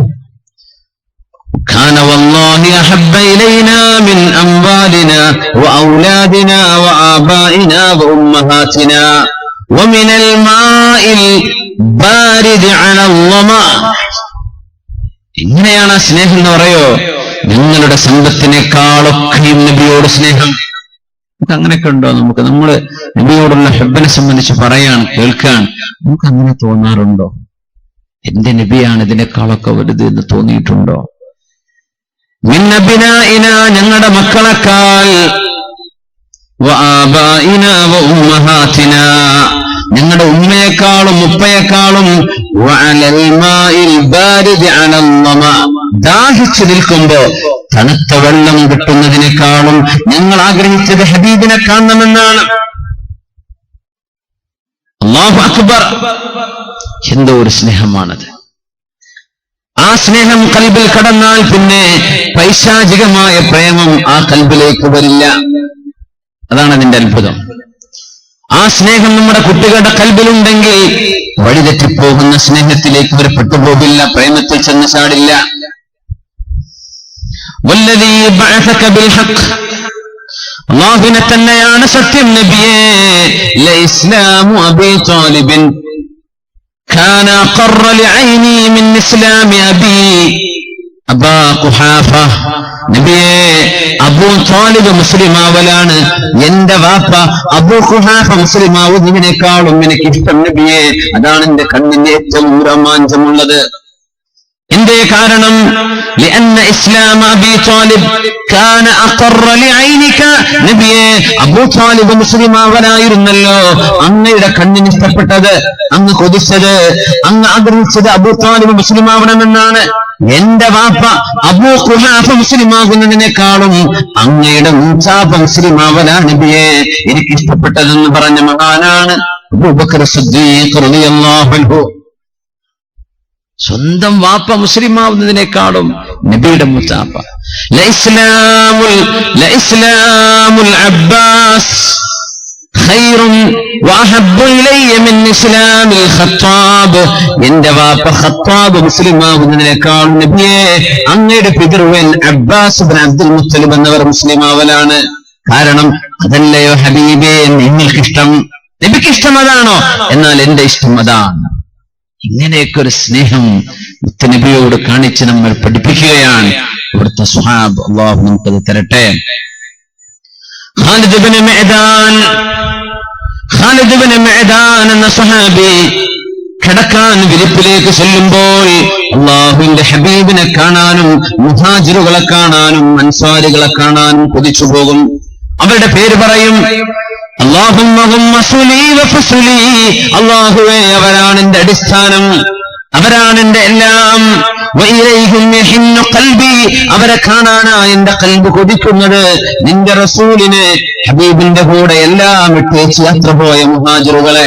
കാന വല്ലാഹി അഹബ്ബ ഇലൈനാ മിൻ അംവാലിനാ വഔലാദിനാ വആബാഇനാ വഉമ്മഹാതിനാ വമിനൽ മാഇൽ ബാരിദ് അലൽ ളമാ. എങ്ങനെയാണ് ആ സ്നേഹം എന്ന് പറയോ? നിങ്ങളുടെ സമ്പത്തിനേക്കാളൊക്കെയും നബിയോട് സ്നേഹം. നമുക്ക് അങ്ങനെയൊക്കെ ഉണ്ടോ? നമ്മള് നബിയോടുള്ള ഹബ്ബിനെ സംബന്ധിച്ച് പറയാൻ കേൾക്കാൻ നമുക്ക് അങ്ങനെ തോന്നാറുണ്ടോ? എന്റെ നബിയാണ് ഇതിനേക്കാളൊക്കെ വലുത് എന്ന് തോന്നിയിട്ടുണ്ടോ? മിൻ അബ്നാഇനാ, ഞങ്ങളുടെ മക്കളെക്കാൾ, വആബാഇനാ വഉമ്മഹാതിനാ, ഞങ്ങളുടെ ഉമ്മയെക്കാളും ഉപ്പയെക്കാളും, വഅലൽ മാഇൽ ബാരിദ് അലൽ ളമാ, ദാഹിച്ചു നിൽക്കുമ്പോ തണുത്ത വെള്ളം കിട്ടുന്നതിനേക്കാളും ഞങ്ങൾ ആഗ്രഹിച്ചത് ഹബീബിനെ കാണണമെന്നാണ്. അല്ലാഹു അക്ബർ! എന്തോ ഒരു സ്നേഹമാണത്. ആ സ്നേഹം കൽബിൽ കടന്നാൽ പിന്നെ പൈശാചികമായ പ്രേമം ആ കൽബിലേക്ക് വരില്ല. അതാണ് അതിന്റെ അത്ഭുതം. ആ സ്നേഹം നമ്മുടെ കുട്ടികളുടെ കൽബിലുണ്ടെങ്കിൽ വഴിതെറ്റിപ്പോകുന്ന സ്നേഹത്തിലേക്ക് അവർ പെട്ടുപോകില്ല, പ്രേമത്തിൽ ചെന്ന് ചാടില്ല. വല്ലദീ ബഅസക ബിൽ ഹഖ്, അല്ലാഹുവിനെ തന്നെയാണ് സത്യം നബിയേ. ലഇസ്ലാമു അബീ ത്വാലിബിൻ കാന ഖറ ലഐനി മിൻ ഇസ്ലാമി അബീ അബാ ഖുഹാഫ. നബിയേ, അബൂ ത്വാലിബ് മുസ്ലിമാവലാണ് എന്റെ വാപ്പ അബൂ ഖുഹാഫ മുസ്ലിമാവുന്നതിനേക്കാളും എനിക്ക് ഇഷ്ടം നബിയേ. അതാണ് എന്റെ കണ്ണിന്റെ ഏറ്റവും രോമാഞ്ചമുള്ളത്. എന്തേ കാരണം? لأن إسلام أبي طالب كان أقر لعينك. നബിയേ, അബൂ ത്വാലിബ് മുസ്ലിമാവനായിരുന്നല്ലോ. അങ്ങയുടെ കണ്ണിന് ഇഷ്ടപ്പെട്ടത്, അങ്ങ് കൊതിച്ചത്, അങ്ങ് ആഗ്രഹിച്ചത് അബൂ ത്വാലിബ് മുസ്ലിമാവണമെന്നാണ്. എന്റെ വാപ്പ അബൂ ഖുഹാഫ മുസ്ലിമാകുന്നതിനേക്കാളും അങ്ങയുടെ മൂസാഫ മുസ്ലിമാവനാ നബിയേ എനിക്കിഷ്ടപ്പെട്ടതെന്ന് പറഞ്ഞ മഹാനാണ് അബൂബക്കർ സിദ്ദീഖ് റളിയല്ലാഹു അൻഹു. സ്വന്തം വാപ്പ മുസ്ലിമാവുന്നതിനേക്കാളും നബിയുടെ മുത്താപ്പ. ലഇസ്ലാമുൽ അബ്ബാസ് ഖൈറുൻ വഅഹബ്ബു ഇലയ്യ മിൻ ഇസ്ലാമിൽ ഖത്താബ്. എന്റെ വാപ്പ ഖത്താബ് മുസ്ലിമാവുന്നതിനേക്കാൾ നബിയെ അങ്ങയുടെ പിതൃവൻ അബ്ബാസ് ഇബ്നു അബ്ദുൽ മുത്തലിബ് എന്നവർ മുസ്ലിമാവലാണ്. കാരണം അതല്ലയോ ഹബീബേ നിങ്ങൾക്കിഷ്ടം, നബിക്കിഷ്ടം അതാണോ? എന്നാൽ എന്റെ ഇഷ്ടം അതാണ്. ഇങ്ങനെയൊക്കെ ഒരു സ്നേഹം മുത്തനബിയോട് കാണിച്ച് നമ്മൾ പഠിപ്പിക്കുകയാണ് ഇവിടുത്തെ സ്വഹാബ്. അല്ലാഹു നമുക്കത് തരട്ടെ. ഖാലിദ് ഇബ്നു മഅദാൻ എന്ന സ്വഹാബി കിടക്കാൻ വിരിപ്പിലേക്ക് ചെല്ലുമ്പോൾ അല്ലാഹുവിന്റെ ഹബീബിനെ കാണാനും മുഹാജിറുകളെ കാണാനും അൻസാരികളെ കാണാനും കൊതിച്ചു പോകും. അവരുടെ പേര് പറയും, അല്ലാഹുവേ അവരാണ് എന്റെ അടിസ്ഥാനം, അവരാണ് എന്റെ എല്ലാം. അവരെ കാണാനാ എന്റെ ഖൽബ് കൊതിക്കുന്നത്. നിന്റെ റസൂലിനെ ഹബീബിന്റെ കൂടെ എല്ലാം ഇട്ടേച്ച് യാത്ര പോയ മുഹാജിറുകളെ,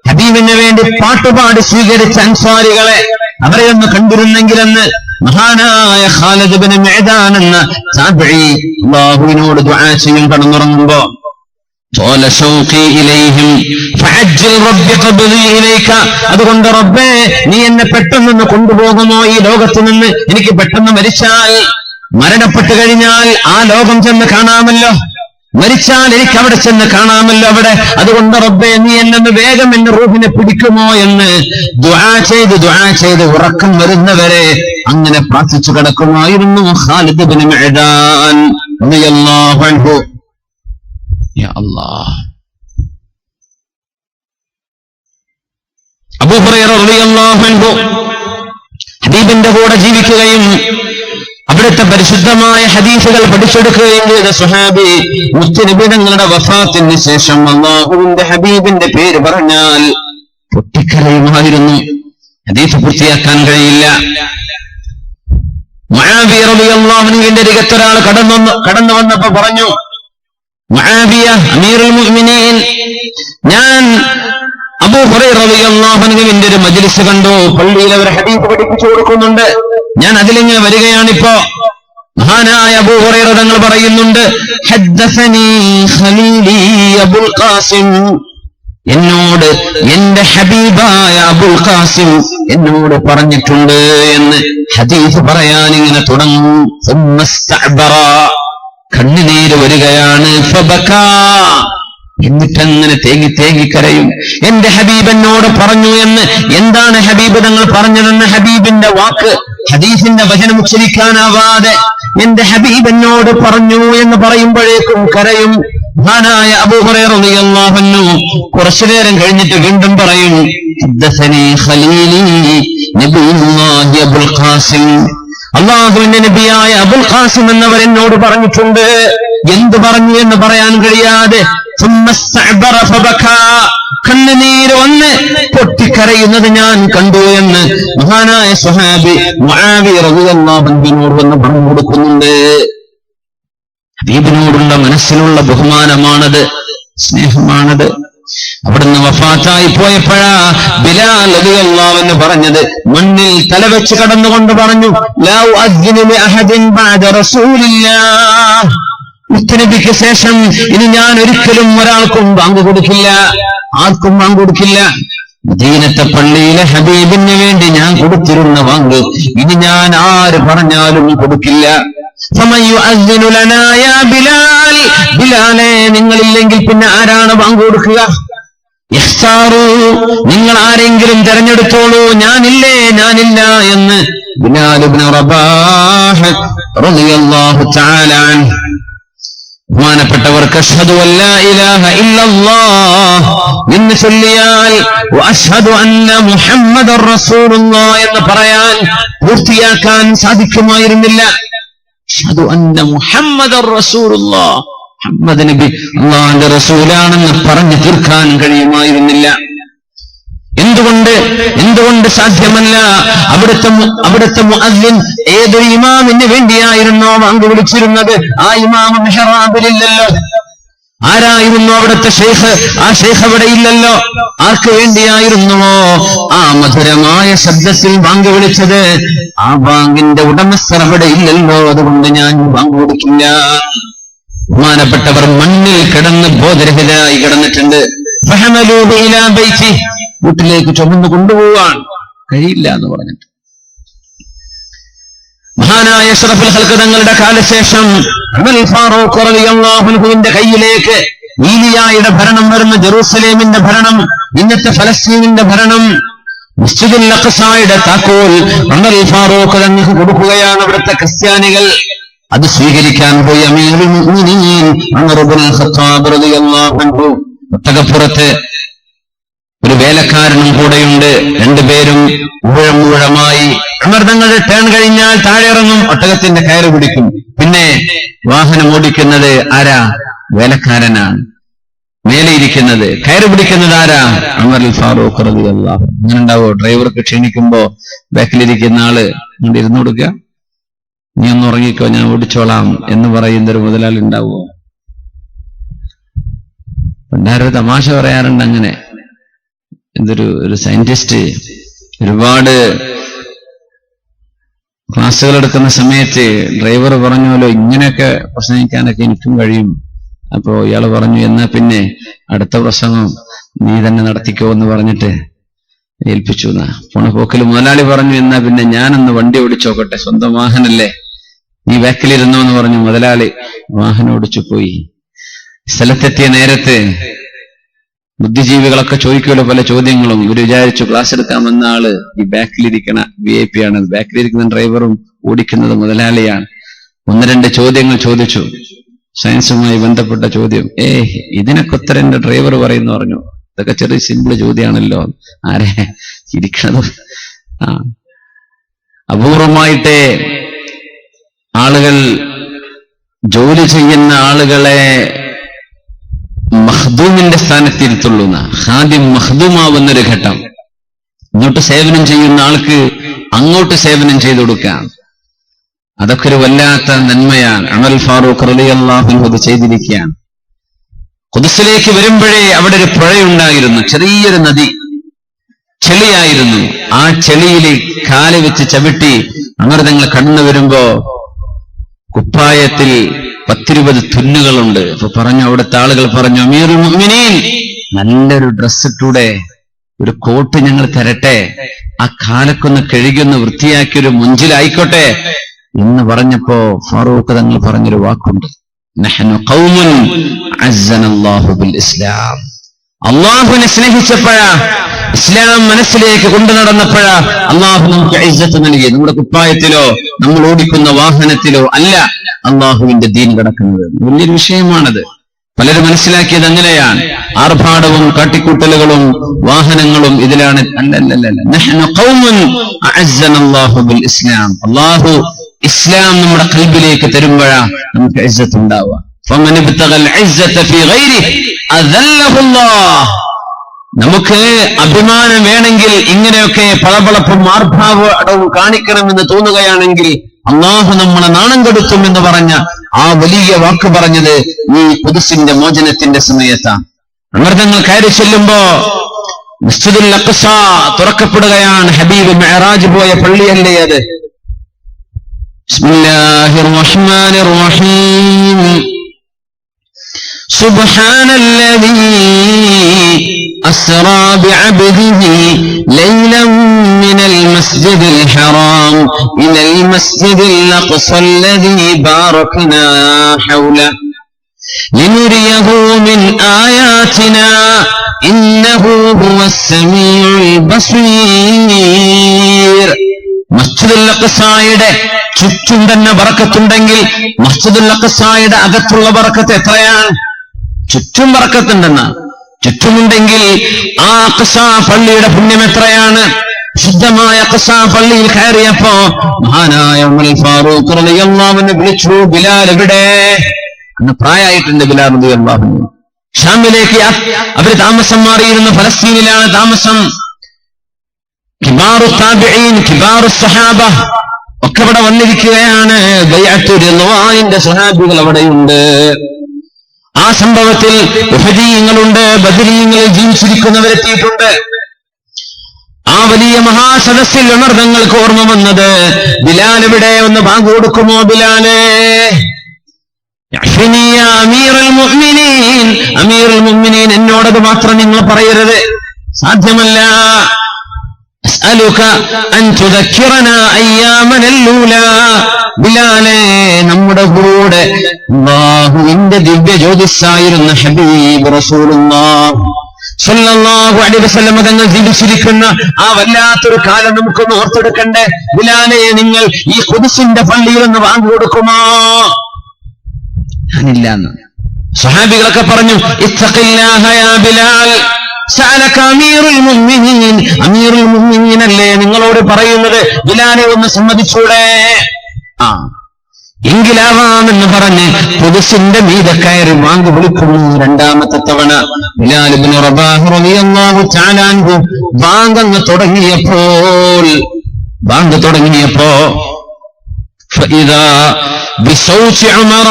ഹബീബിന് വേണ്ടി പാട്ടുപാടി സ്വീകരിച്ച അൻസാരികളെ അവരെയൊന്ന് കണ്ടിരുന്നെങ്കിലെന്ന് മഹാനായ ഖാലിദ് ഇബ്നു മഅദാൻ എന്ന താബിഈ അല്ലാഹുവിനോട് ദുആ ചെയ്യും കടന്നുറങ്ങുമ്പോ. അതുകൊണ്ട് റബ്ബേ നീ എന്നെ പെട്ടെന്നൊന്ന് കൊണ്ടുപോകുമോ ഈ ലോകത്ത് നിന്ന്? എനിക്ക് പെട്ടെന്ന് മരിച്ചാൽ, മരണപ്പെട്ടു കഴിഞ്ഞാൽ ആ ലോകം ചെന്ന് കാണാമല്ലോ, മരിച്ചാൽ എനിക്ക് അവിടെ ചെന്ന് കാണാമല്ലോ അവിടെ. അതുകൊണ്ട് റബ്ബേ നീ എന്നെ വേഗം എന്റെ റൂഹിനെ പിടിക്കുമോ എന്ന് ദുആ ചെയ്ത് ഉറക്കം വരുന്നവരെ അങ്ങനെ പ്രാർത്ഥിച്ചു കിടക്കുമായിരുന്നു ഖാലിദ് ഇബ്നു മഅദാൻ റളിയല്ലാഹു അൻഹു. യാ അല്ലാഹ്. അബൂ ഹുറൈറ റളിയല്ലാഹു അൻഹു ഹബീബിന്റെ കൂടെ ജീവിക്കുകയും അവിടുത്തെ പരിശുദ്ധമായ ഹദീസുകൾ പഠിച്ചെടുക്കുകയും ചെയ്ത സ്വഹാബി. മുത്തുനബി തങ്ങളുടെ വഫാത്തിന് ശേഷം അല്ലാഹുവിന്റെ ഹബീബിന്റെ പേര് പറഞ്ഞാൽ പൊട്ടിക്കരയുമായിരുന്നു. ഹദീസ് പൂർത്തിയാക്കാൻ കഴിയില്ല. മുആവിയ റളിയല്ലാഹു അൻഹുവിന്റെ അരികത്തൊരാൾ കടന്നു വന്നപ്പോ പറഞ്ഞു, മുആവിയ അമീറുൽ മുഅ്മിനീൻ, ഞാൻ അബൂ ഹുറൈറ റളിയല്ലാഹു അൻഹുവിന്റെ ഒരു മജ്ലിസ് കണ്ടു. പള്ളിയിൽ അവർ ഹദീസ് പഠിപ്പിച്ചു കൊടുക്കുന്നുണ്ട്. ഞാൻ അതിലിങ്ങനെ വരികയാണിപ്പോ. മഹാനായ അബൂ ഹുറൈറ തങ്ങൾ പറയുന്നുണ്ട്, ഹദ്ദസനി ഖലീലി അബുൽ ഖാസിം, എന്നോട് എന്റെ ഹബീബായ അബുൽ ഖാസിം എന്നോട് പറഞ്ഞിട്ടുണ്ട് എന്ന് ഹദീസ് പറയാൻ ഇങ്ങനെ തുടങ്ങും. കണ്ണുനീര് വരികയാണ്. എന്നിട്ടങ്ങനെ തേങ്ങി കരയും. എന്റെ ഹബീബ് എന്നോട് പറഞ്ഞു എന്ന്. എന്താണ് ഹബീബ് തങ്ങൾ പറഞ്ഞതെന്ന് ഹബീബിന്റെ വാക്ക്, ഹദീസിന്റെ വചനം ഉച്ചരിക്കാനാവാതെ എന്റെ ഹബീബ് എന്നോട് പറഞ്ഞു എന്ന് പറയുമ്പോഴേക്കും കരയും. മഹാനായ അബൂ ഹുറൈറ റളിയല്ലാഹു അൻഹു കുറച്ചു നേരം കഴിഞ്ഞിട്ട് വീണ്ടും പറയും, ഹദ്ദസനി ഖലീലി നബിയുല്ലാഹി അബുൽ ഖാസിം, അല്ലാഹുവിന്റെ നബിയായ അബുൽ ഖാസിം എന്നവർ എന്നോട് പറഞ്ഞിട്ടുണ്ട്. എന്ത് പറഞ്ഞു എന്ന് പറയാൻ കഴിയാതെ കണ്ണുനീര് വന്ന് പൊട്ടിക്കരയുന്നത് ഞാൻ കണ്ടു എന്ന് മഹാനായ സ്വഹാബി മുആവിയ റളിയല്ലാഹു അൻഹുവിനോട് വന്ന് പറഞ്ഞു കൊടുക്കുന്നുണ്ട്. ഹബീബിനോടുള്ള മനസ്സിലുള്ള ബഹുമാനമാണത്, സ്നേഹമാണത്. അവിടുന്ന് വഫാത്തായി പോയപ്പോഴാ ബിലാൽ റളിയല്ലാഹു അൻഹു പറഞ്ഞത്, മണ്ണിൽ തലവെച്ച് കടന്നുകൊണ്ട് പറഞ്ഞു, ലാ ഉഅദ്ദിനു ലിഅഹദിൻ ബഅദ റസൂലില്ലാഹ്, മുത്തനബിക്ക് ശേഷം ഇനി ഞാൻ ഒരിക്കലും ഒരാൾക്കും ബാങ്ക് കൊടുക്കില്ല, ആർക്കും ബാങ്ക് കൊടുക്കില്ല. മദീനത്തെ പള്ളിയിലെ ഹബീബിന് വേണ്ടി ഞാൻ കൊടുത്തിരുന്ന ബാങ്ക് ഇനി ഞാൻ ആര് പറഞ്ഞാലും കൊടുക്കില്ല. ബിലാലെ നിങ്ങളില്ലെങ്കിൽ പിന്നെ ആരാണ് ബാങ്ക് കൊടുക്കുക? നിങ്ങൾ ആരെങ്കിലും തെരഞ്ഞെടുത്തോളൂ, ഞാനില്ല എന്ന് ബിലാൽ ഇബ്നു റബാഹ് റളിയല്ലാഹു തആല അൻഹു. ബഹുമാനപ്പെട്ടവർക്ക് അഷ്ഹദു അല്ലാ ഇലാഹ ഇല്ലല്ലാഹ് എന്ന് ചൊല്ലിയാൽ വഅഷ്ഹദു അന്ന മുഹമ്മദർ റസൂലുള്ളാഹ് എന്ന് പറയാൻ പൂർത്തിയാക്കാൻ സാധിക്കുമായിരുന്നില്ല. അഷ്ഹദു അന്ന മുഹമ്മദർ റസൂലുള്ളാഹ്, മുഹമ്മദ് നബി അല്ലാഹുവിന്റെ റസൂലാണെന്ന് പറഞ്ഞു തീർക്കാൻ കഴിയുമായിരുന്നില്ല. എന്തുകൊണ്ട് സാധ്യമല്ല? അവിടുത്തെ മുഅദ്ദിൻ ഏതൊരു ഇമാമിന് വേണ്ടിയായിരുന്നോ ബാങ്ക് വിളിച്ചിരുന്നത്, ആ ഇമാം മിഹ്റാബിലില്ലല്ലോ. ആരായിരുന്നു അവിടുത്തെ ഷെയ്ഖ്? ആ ഷെയ്ഖ് അവിടെ ഇല്ലല്ലോ. ആർക്ക് വേണ്ടിയായിരുന്നുവോ ആ മധുരമായ ശബ്ദത്തിൽ ബാങ്ക് വിളിച്ചത്, ആ ബാങ്കിന്റെ ഉടമസ്ഥർ അവിടെ ഇല്ലല്ലോ. അതുകൊണ്ട് ഞാൻ ബാങ്ക് കൊടുക്കില്ല. ബഹുമാനപ്പെട്ടവർ മണ്ണിൽ കിടന്ന് ബോധരഹിതരായി കിടന്നിട്ടുണ്ട്. വീട്ടിലേക്ക് ചുമന്നു കൊണ്ടുപോവാൻ കഴിയില്ല എന്ന് പറഞ്ഞിട്ട് മഹാനായ അഷ്റഫുൽ ഖൽഖ് തങ്ങളുടെ കാലശേഷം ഉമർ ഫാറൂഖ് റളിയല്ലാഹു അൻഹുവിന്റെ കയ്യിലേക്ക് ഈലിയായുടെ ഭരണം വരുന്ന ജെറൂസലേമിന്റെ ഭരണം, ഇന്നത്തെ ഫലസ്തീനിന്റെ ഭരണം, മസ്ജിദുൽ അഖ്സായുടെ താക്കോൽ ഉമർ ഫാറൂഖ് തങ്ങൾക്ക് കൊടുക്കുകയാണ് അവിടുത്തെ ക്രിസ്ത്യാനികൾ. അത് സ്വീകരിക്കാൻ പോയി അമീറുൽ മുഅ്മിനീൻ ഉമർ ഇബ്നുൽ ഖത്താബ് റളിയല്ലാഹു അൻഹു. ഒട്ടകപ്പുറത്ത് ഒരു വേലക്കാരനും കൂടെയുണ്ട്. രണ്ടുപേരും ഊഴമായി ഉമർ തങ്ങളുടെ ടേൺ കഴിഞ്ഞാൽ താഴെ ഇറങ്ങും, ഒട്ടകത്തിന്റെ കയറ് പിടിക്കും. പിന്നെ വാഹനം ഓടിക്കുന്നത് ആരാ? വേലക്കാരനാണ്. മേലെ ഇരിക്കുന്നത് കയറ് പിടിക്കുന്നത് ആരാ? ഉമർ ഫാറൂഖ് റളിയല്ലാഹു അൻഹു. അങ്ങനെ ഉണ്ടാവോ? ഡ്രൈവർക്ക് ക്ഷീണിക്കുമ്പോ ബാക്കിലിരിക്കുന്ന ആള് ഇങ്ങോട്ട് ഇരുന്നു കൊടുക്കുക, നീ ഒന്ന് ഉറങ്ങിക്കോ ഞാൻ ഓടിച്ചോളാം എന്ന് പറയുന്ന ഒരു മുതലാളി ഉണ്ടാവുമോ? പണ്ടാരൊരു തമാശ പറയാറുണ്ട് അങ്ങനെ. ഒരു സയന്റിസ്റ്റ് ഒരുപാട് ക്ലാസ്സുകൾ എടുക്കുന്ന സമയത്ത് ഡ്രൈവർ പറഞ്ഞല്ലോ ഇങ്ങനെയൊക്കെ പ്രസംഗിക്കാനൊക്കെ എനിക്കും കഴിയും. അപ്പോ ഇയാള് പറഞ്ഞു എന്നാ പിന്നെ അടുത്ത പ്രസംഗം നീ തന്നെ നടത്തിക്കോ എന്ന് പറഞ്ഞിട്ട് ഏൽപ്പിച്ചു. പോണ പോക്കിൽ മുതലാളി പറഞ്ഞു എന്നാ പിന്നെ ഞാനൊന്ന് വണ്ടി ഓടിച്ചോക്കട്ടെ, സ്വന്തം വാഹനല്ലേ, നീ ബാക്കിലിരുന്നോ എന്ന് പറഞ്ഞു. മുതലാളി വാഹനം ഓടിച്ചു പോയി. സ്ഥലത്തെത്തിയ നേരത്ത് ബുദ്ധിജീവികളൊക്കെ ചോദിക്കുമല്ലോ പല ചോദ്യങ്ങളും. ഇവര് വിചാരിച്ചു ക്ലാസ് എടുക്കാൻ വന്ന ആള് ഈ ബാക്കിലിരിക്കണ VIP ആണ്, ബാക്കിലിരിക്കുന്ന ഡ്രൈവറും ഓടിക്കുന്നത് മുതലാളിയാണ്. ഒന്ന് രണ്ട് ചോദ്യങ്ങൾ ചോദിച്ചു, സയൻസുമായി ബന്ധപ്പെട്ട ചോദ്യം. ഇതിനൊക്കെ ഉത്തരം എന്റെ ഡ്രൈവർ പറയുന്നു പറഞ്ഞു. ഇതൊക്കെ ചെറിയ സിമ്പിൾ ചോദ്യമാണല്ലോ, ആരെ ഇരിക്കണത്? അപൂർവമായിട്ടേ ആളുകൾ ജോലി ചെയ്യുന്ന ആളുകളെ മഖ്ദൂമിന്റെ സ്ഥാനത്തിരുത്തുള്ളൂ. ഖാദിം മഖ്ദൂമാവുന്നൊരു ഘട്ടം. ഇങ്ങോട്ട് സേവനം ചെയ്യുന്ന ആൾക്ക് അങ്ങോട്ട് സേവനം ചെയ്തു കൊടുക്കാം. അതൊക്കെ ഒരു വല്ലാത്ത നന്മയാണ്. ഉമർ ഫാറൂഖ് റളിയല്ലാഹു അൻഹു അത് ചെയ്തിരിക്കുകയാണ്. ഖുദ്സിലേക്ക് വരുമ്പോഴേ അവിടെ ഒരു പുഴയുണ്ടായിരുന്നു, ചെറിയൊരു നദി, ചെളിയായിരുന്നു. ആ ചെളിയിൽ കാല് വെച്ച് ചവിട്ടി ഉമർ തങ്ങൾ കടന്നു വരുമ്പോ കുപ്പായത്തിൽ 10-20 തുന്നുകളുണ്ട്. അപ്പൊ പറഞ്ഞു, അവിടുത്തെ ആളുകൾ പറഞ്ഞു, അമീറുൽ മുഅ്മിനീൻ നല്ലൊരു ഡ്രസ് ഇട്ടൂടെ, ഒരു കോട്ട് ഞങ്ങൾ തരട്ടെ, ആ കാലക്കൊന്ന് കഴുകിയൊന്ന് വൃത്തിയാക്കിയൊരു മുഞ്ചിലായിക്കോട്ടെ എന്ന് പറഞ്ഞപ്പോ ഫാറൂഖ് തങ്ങൾ പറഞ്ഞൊരു വാക്കുണ്ട്, നഹ്നു ഖൗമുൻ അസ്സനല്ലാഹു ബിൽ ഇസ്ലാം. അള്ളാഹുവിനെ സ്നേഹിച്ചപ്പോഴാ, ഇസ്ലാം മനസ്സിലേക്ക് കൊണ്ടു നടന്നപ്പോഴാ അള്ളാഹു നമുക്ക് ഇസ്സത്ത് നൽകി. നമ്മുടെ കുപ്പായത്തിലോ നമ്മൾ ഓടിക്കുന്ന വാഹനത്തിലോ അല്ല അള്ളാഹുവിന്റെ ദീൻ കിടക്കുന്നത്. വലിയൊരു വിഷയമാണത്. പലരും മനസ്സിലാക്കിയത് അങ്ങനെയാണ്. ആർഭാടവും കാട്ടിക്കൂട്ടലുകളും വാഹനങ്ങളും ഇതിലാണ്. നഹ്നു ഖൗമുൻ അഅസ്സനല്ലാഹു ബിൽ ഇസ്ലാം. അള്ളാഹു ഇസ്ലാം നമ്മുടെ ഖൽബിലേക്ക് തരുമ്പോഴാ നമുക്ക് ഇസ്സത്ത് ഉണ്ടാവുക. ഫമൻ ഇബ്തഗൽ ഇസ്സത ഫീ ഗൈരിഹി അദല്ലഹു അല്ലാഹ്. നമുക്ക് അഭിമാനം വേണമെങ്കിൽ ഇങ്ങനെയൊക്കെ പളപളപ്പും ആർഭാവവും കാണിക്കണമെന്ന് തോന്നുകയാണെങ്കിൽ അള്ളാഹു നമ്മളെ നാണം കെടുത്തും എന്ന് പറഞ്ഞ ആ വലിയ വാക്ക് പറഞ്ഞത് ഈ ഖുദ്സിന്റെ മോചനത്തിന്റെ സമയത്താണ്. ഉമർ തങ്ങൾ കയറി ചെല്ലുമ്പോ മസ്ജിദുൽ അഖ്സ തുറക്കപ്പെടുകയാണ്. ഹബീബ് മിഅ്റാജ് പോയ പള്ളിയല്ലേ അത്. ബിസ്മില്ലാഹിർ റഹ്മാനിർ റഹീം. സുബ്ഹാനല്ലദീ أسرى بعبده ليلا من المسجد الحرام إلى المسجد الأقصى الذي باركنا حوله لنريه من آياتنا إنه هو السميع البصير. മസ്ജിദുൽ അഖ്സായുടെ ചുറ്റും തന്നെ ബറക്കത്തുണ്ടെങ്കിൽ മസ്ജിദുൽ അഖ്സായുടെ അകത്തുള്ള ബറക്കത്ത് എത്രയാണ്? ചുറ്റും ബറക്കത്തുണ്ടെന്നാ. ചുറ്റുമുണ്ടെങ്കിൽ ആ അഖ്സാ പള്ളിയുടെ പുണ്യം എത്രയാണ്? ശുദ്ധമായ അഖ്സാ പള്ളിയിൽ കയറിയപ്പോ മഹാനായ ഉമർ ഫാറൂഖ് റളിയല്ലാഹു അൻഹു വിളിച്ചു, ബിലാൽ എവിടെ? അന്ന് പ്രായമായിട്ടുണ്ട് ബിലാൽ റളിയല്ലാഹു അൻഹു. ഷാമിലേക്ക് അവർ താമസം മാറിയിരുന്ന ഫലസ്തീനിലാണ് താമസം. കിബാറു താബിഈൻ, കിബാറു സഹാബ ഒക്കെ അവിടെ വന്നിരിക്കുകയാണ്. ബൈഅത്തു റിദ്വാനിന്റെ സഹാബികൾ അവിടെയുണ്ട്. ആ സംഭവത്തിൽ ഉഹദീങ്ങളുണ്ട്, ബദരീങ്ങളിൽ ജീവിച്ചിരിക്കുന്നവരെത്തിയിട്ടുണ്ട്. ആ വലിയ മഹാസദസ്സിൽ ഉമർ തങ്ങൾക്ക് ഓർമ്മ വന്നത്, ബിലാൽ ഇവിടെ ഒന്ന് ബാങ്ക് കൊടുക്കുമോ? ബിലാലേ യഅ്ഫിനി യാ അമീറുൽ മുഅ്മിനീൻ, അമീറുൽ മുഅ്മിനീൻ എന്നോടത് മാത്രം നിങ്ങൾ പറയരുത്, സാധ്യമല്ല. അസ്അലുക അൻ തുദക്കിറനാ അയ്യാമനൽ ഊലാ, ബിലാലേ നമ്മുടെ കൂടെ അല്ലാഹുവിന്റെ ദിവ്യ ജ്യോതിസ്സായിരുന്ന ഹബീബ് റസൂലുള്ളാഹ് സ്വല്ലല്ലാഹു അലൈഹി വസല്ലം തങ്ങൾ ജീവിച്ചിരിക്കുന്ന ആ വല്ലാത്തൊരു കാലം നമുക്കൊന്ന് ഓർത്തെടുക്കണ്ടേ. ബിലാലെ, നിങ്ങൾ ഈ ഖുദ്സിന്റെ പള്ളിയിൽ ഒന്ന് വാങ്ങി കൊടുക്കുമോ? ഞാനില്ലാന്ന് സ്വഹാബികളൊക്കെ പറഞ്ഞു. ഇത്തഖില്ലാഹ യാ ബിലാൽ, സഅലക അമീറുൽ മുഅ്മിനീൻ, അമീറുൽ മുഅ്മിനീൻ അല്ലേ നിങ്ങളോട് പറയുന്നത്, ബിലാലെ ഒന്ന് സമ്മതിച്ചൂടെ? എങ്കിലാവാമെന്ന് പറഞ്ഞ് ഖുദ്സിന്റെ മീതെ കയറി വാങ്ങി വിളിക്കുന്നു. രണ്ടാമത്തെ തവണ ബിലാൽ ഇബ്നു റബാഹ് റളിയല്ലാഹു തആല അൻഹു ബാങ്ക് തുടങ്ങിയപ്പോ ഫഇദാ ബിസൗതി ഉമറ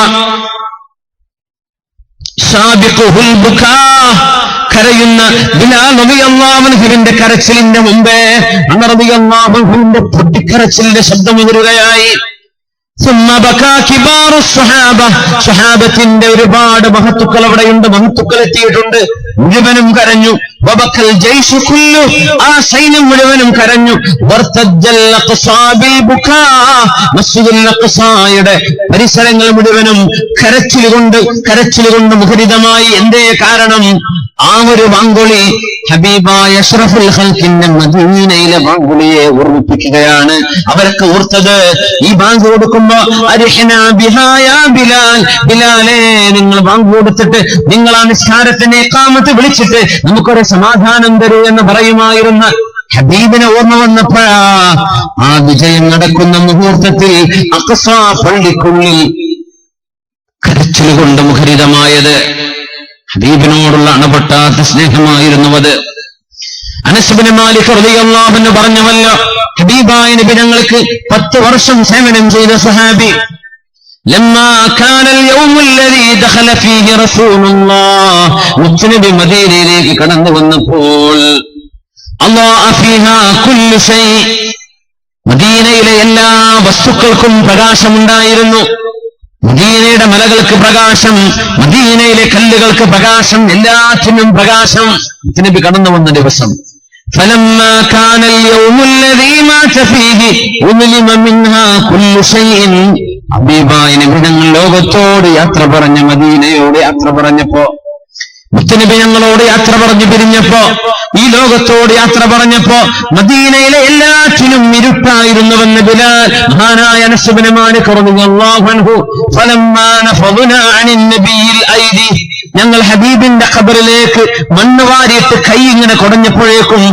സാബിഖുൽ ബുകാ, കരയുന്ന ബിലാൽ റളിയല്ലാഹു അൻഹുവിന്റെ കരച്ചിലിന്റെ മുമ്പേ ഉമർ റളിയല്ലാഹു അൻഹുവിന്റെ പൊട്ടിക്കരച്ചിലിന്റെ ശബ്ദം ഉയരുകയായി. സ്വഹാബത്തിന്റെ ഒരുപാട് മഹത്തുക്കൾ അവിടെയുണ്ട്, മഹത്തുക്കൾ എത്തിയിട്ടുണ്ട്, മുഴുവനും കരഞ്ഞു. ആ സൈന്യം മുഴുവനും കരഞ്ഞു. മസ്ജിദുൽ അഖ്സായുടെ പരിസരങ്ങൾ മുഴുവനും കരച്ചിലുകൊണ്ട് മുഖരിതമായി. എന്തേ കാരണം? ആ ഒരു ബാങ്കുളി ഹബീബായ അഷ്റഫുൽ ഖൽഖിന്റെ മദീനയിലെ ബാങ്കുളിയെ ഓർമ്മിപ്പിക്കുകയാണ്. അവരൊക്കെ ഓർത്തത് ഈ ബാങ്ക് കൊടുക്കുമ്പോ അരിഹ്നാ ബിഹാ യാ ബിലാൽ, ബിലാലേ നിങ്ങൾ ബാങ്ക് കൊടുത്തിട്ട് നിങ്ങൾ ആ നിസ്കാരത്തിന്റെ ഇഖാമത്ത് വിളിച്ചിട്ട് നമുക്കൊരു സമാധാനം തരൂ എന്ന് പറയുമായിരുന്ന ഹബീബിനെ ഓർമ്മ വന്നപ്പോഴാ ആ വിജയം നടക്കുന്ന മുഹൂർത്തത്തിൽ അഖ്സാ പള്ളിക്കുള്ളിൽ കരച്ചിലുകൊണ്ട് മുഖരിതമായത്. ഹബീബിനോടുള്ള അണപൊട്ടാത്ത സ്നേഹമായിരുന്നു അത്. അനസ് ഇബ്നു മാലിക് റളിയല്ലാഹു അൻഹു പറഞ്ഞവല്ലോ, ഹബീബായ നബി ഞങ്ങൾക്ക് 10 വർഷം സേവനം ചെയ്ത സ്വഹാബി. ലമ്മാ കാനൽ യൗമുൽ ലദീ ദഖല ഫീഹി റസൂലുള്ളാഹ്, മുത്തനബി മദീനയിലേക്ക് കടന്നു വന്നപ്പോൾ അല്ലാഹ ഫീഹാ കുല്ലു ഷൈ, മദീനയിലെ എല്ലാ വസ്തുക്കൾക്കും പ്രകാശമുണ്ടായിരുന്നു. മദീനയുടെ മലകൾക്ക് പ്രകാശം, മദീനയിലെ കല്ലുകൾക്ക് പ്രകാശം, എല്ലാറ്റിനും പ്രകാശം. നബി കടന്നു വന്ന ദിവസം فلما كان اليوم الذي مات فيه أظلم منها كل شيء, ഹബീബായ നബി ഞങ്ങൾ ലോകത്തോട് യാത്ര പറഞ്ഞ, മദീനയോട് യാത്ര പറഞ്ഞപ്പോ, മുത്തനബി ഞങ്ങളോട് യാത്ര പറഞ്ഞു പിരിഞ്ഞപ്പോ, ഈ ലോകത്തോട് യാത്ര പറഞ്ഞപ്പോ മദീനയിലെ എല്ലാറ്റിനും ഇരുട്ടായിരുന്നുവെന്ന് ബിലാൽ മഹാനായ അനസ് ഇബ്നു മാലിക് റളിയല്ലാഹു അൻഹു ഫലമ്മാ നഫദനാ അനിൻ നബിയിൽ ഐദി, ഞങ്ങൾ ഹബീബിന്റെ ഖബറിലേക്ക് മണ്ണ് വാരിയിട്ട് കൈ ഇങ്ങനെ കുടഞ്ഞപ്പോഴേക്കും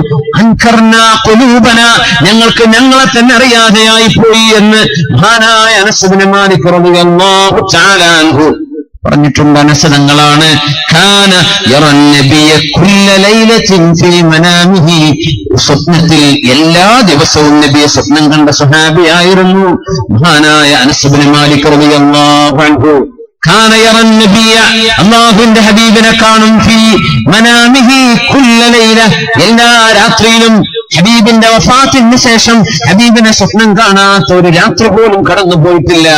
അൻകർനാ ഖുലൂബനാ, ഞങ്ങൾക്ക് ഞങ്ങളെ തന്നെ അറിയാതെയായി പോയി എന്ന് മഹാനായ അനസ് ഇബ്നു മാലിക് റളിയല്ലാഹു തആല അൻഹു പറഞ്ഞിട്ടുണ്ട്. അനസതങ്ങളാണ് കാന യറൻ നബിയ കുല്ല ലൈലത്തിൻ ഫീ മനാമിഹി, സ്വപ്നത്തിൽ എല്ലാ ദിവസവും നബിയെ സ്വപ്നം കണ്ട സ്വഹാബിയായിരുന്നു മഹാനായ അനസ് ഇബ്നു മാലിക് റളിയല്ലാഹു അൻഹു. കാന യറൻ നബിയ, അല്ലാഹുവിന്റെ ഹബീബിനെ കാണും, ഫീ മനാമിഹി കുല്ല ലൈല, എല്ലാ രാത്രിയിലും. ഹബീബിന്റെ വഫാത്തിന് ശേഷം ഹബീബിനെ സ്വപ്നം കാണാത്ത ഒരു രാത്രി പോലും കടന്നു പോയിട്ടില്ല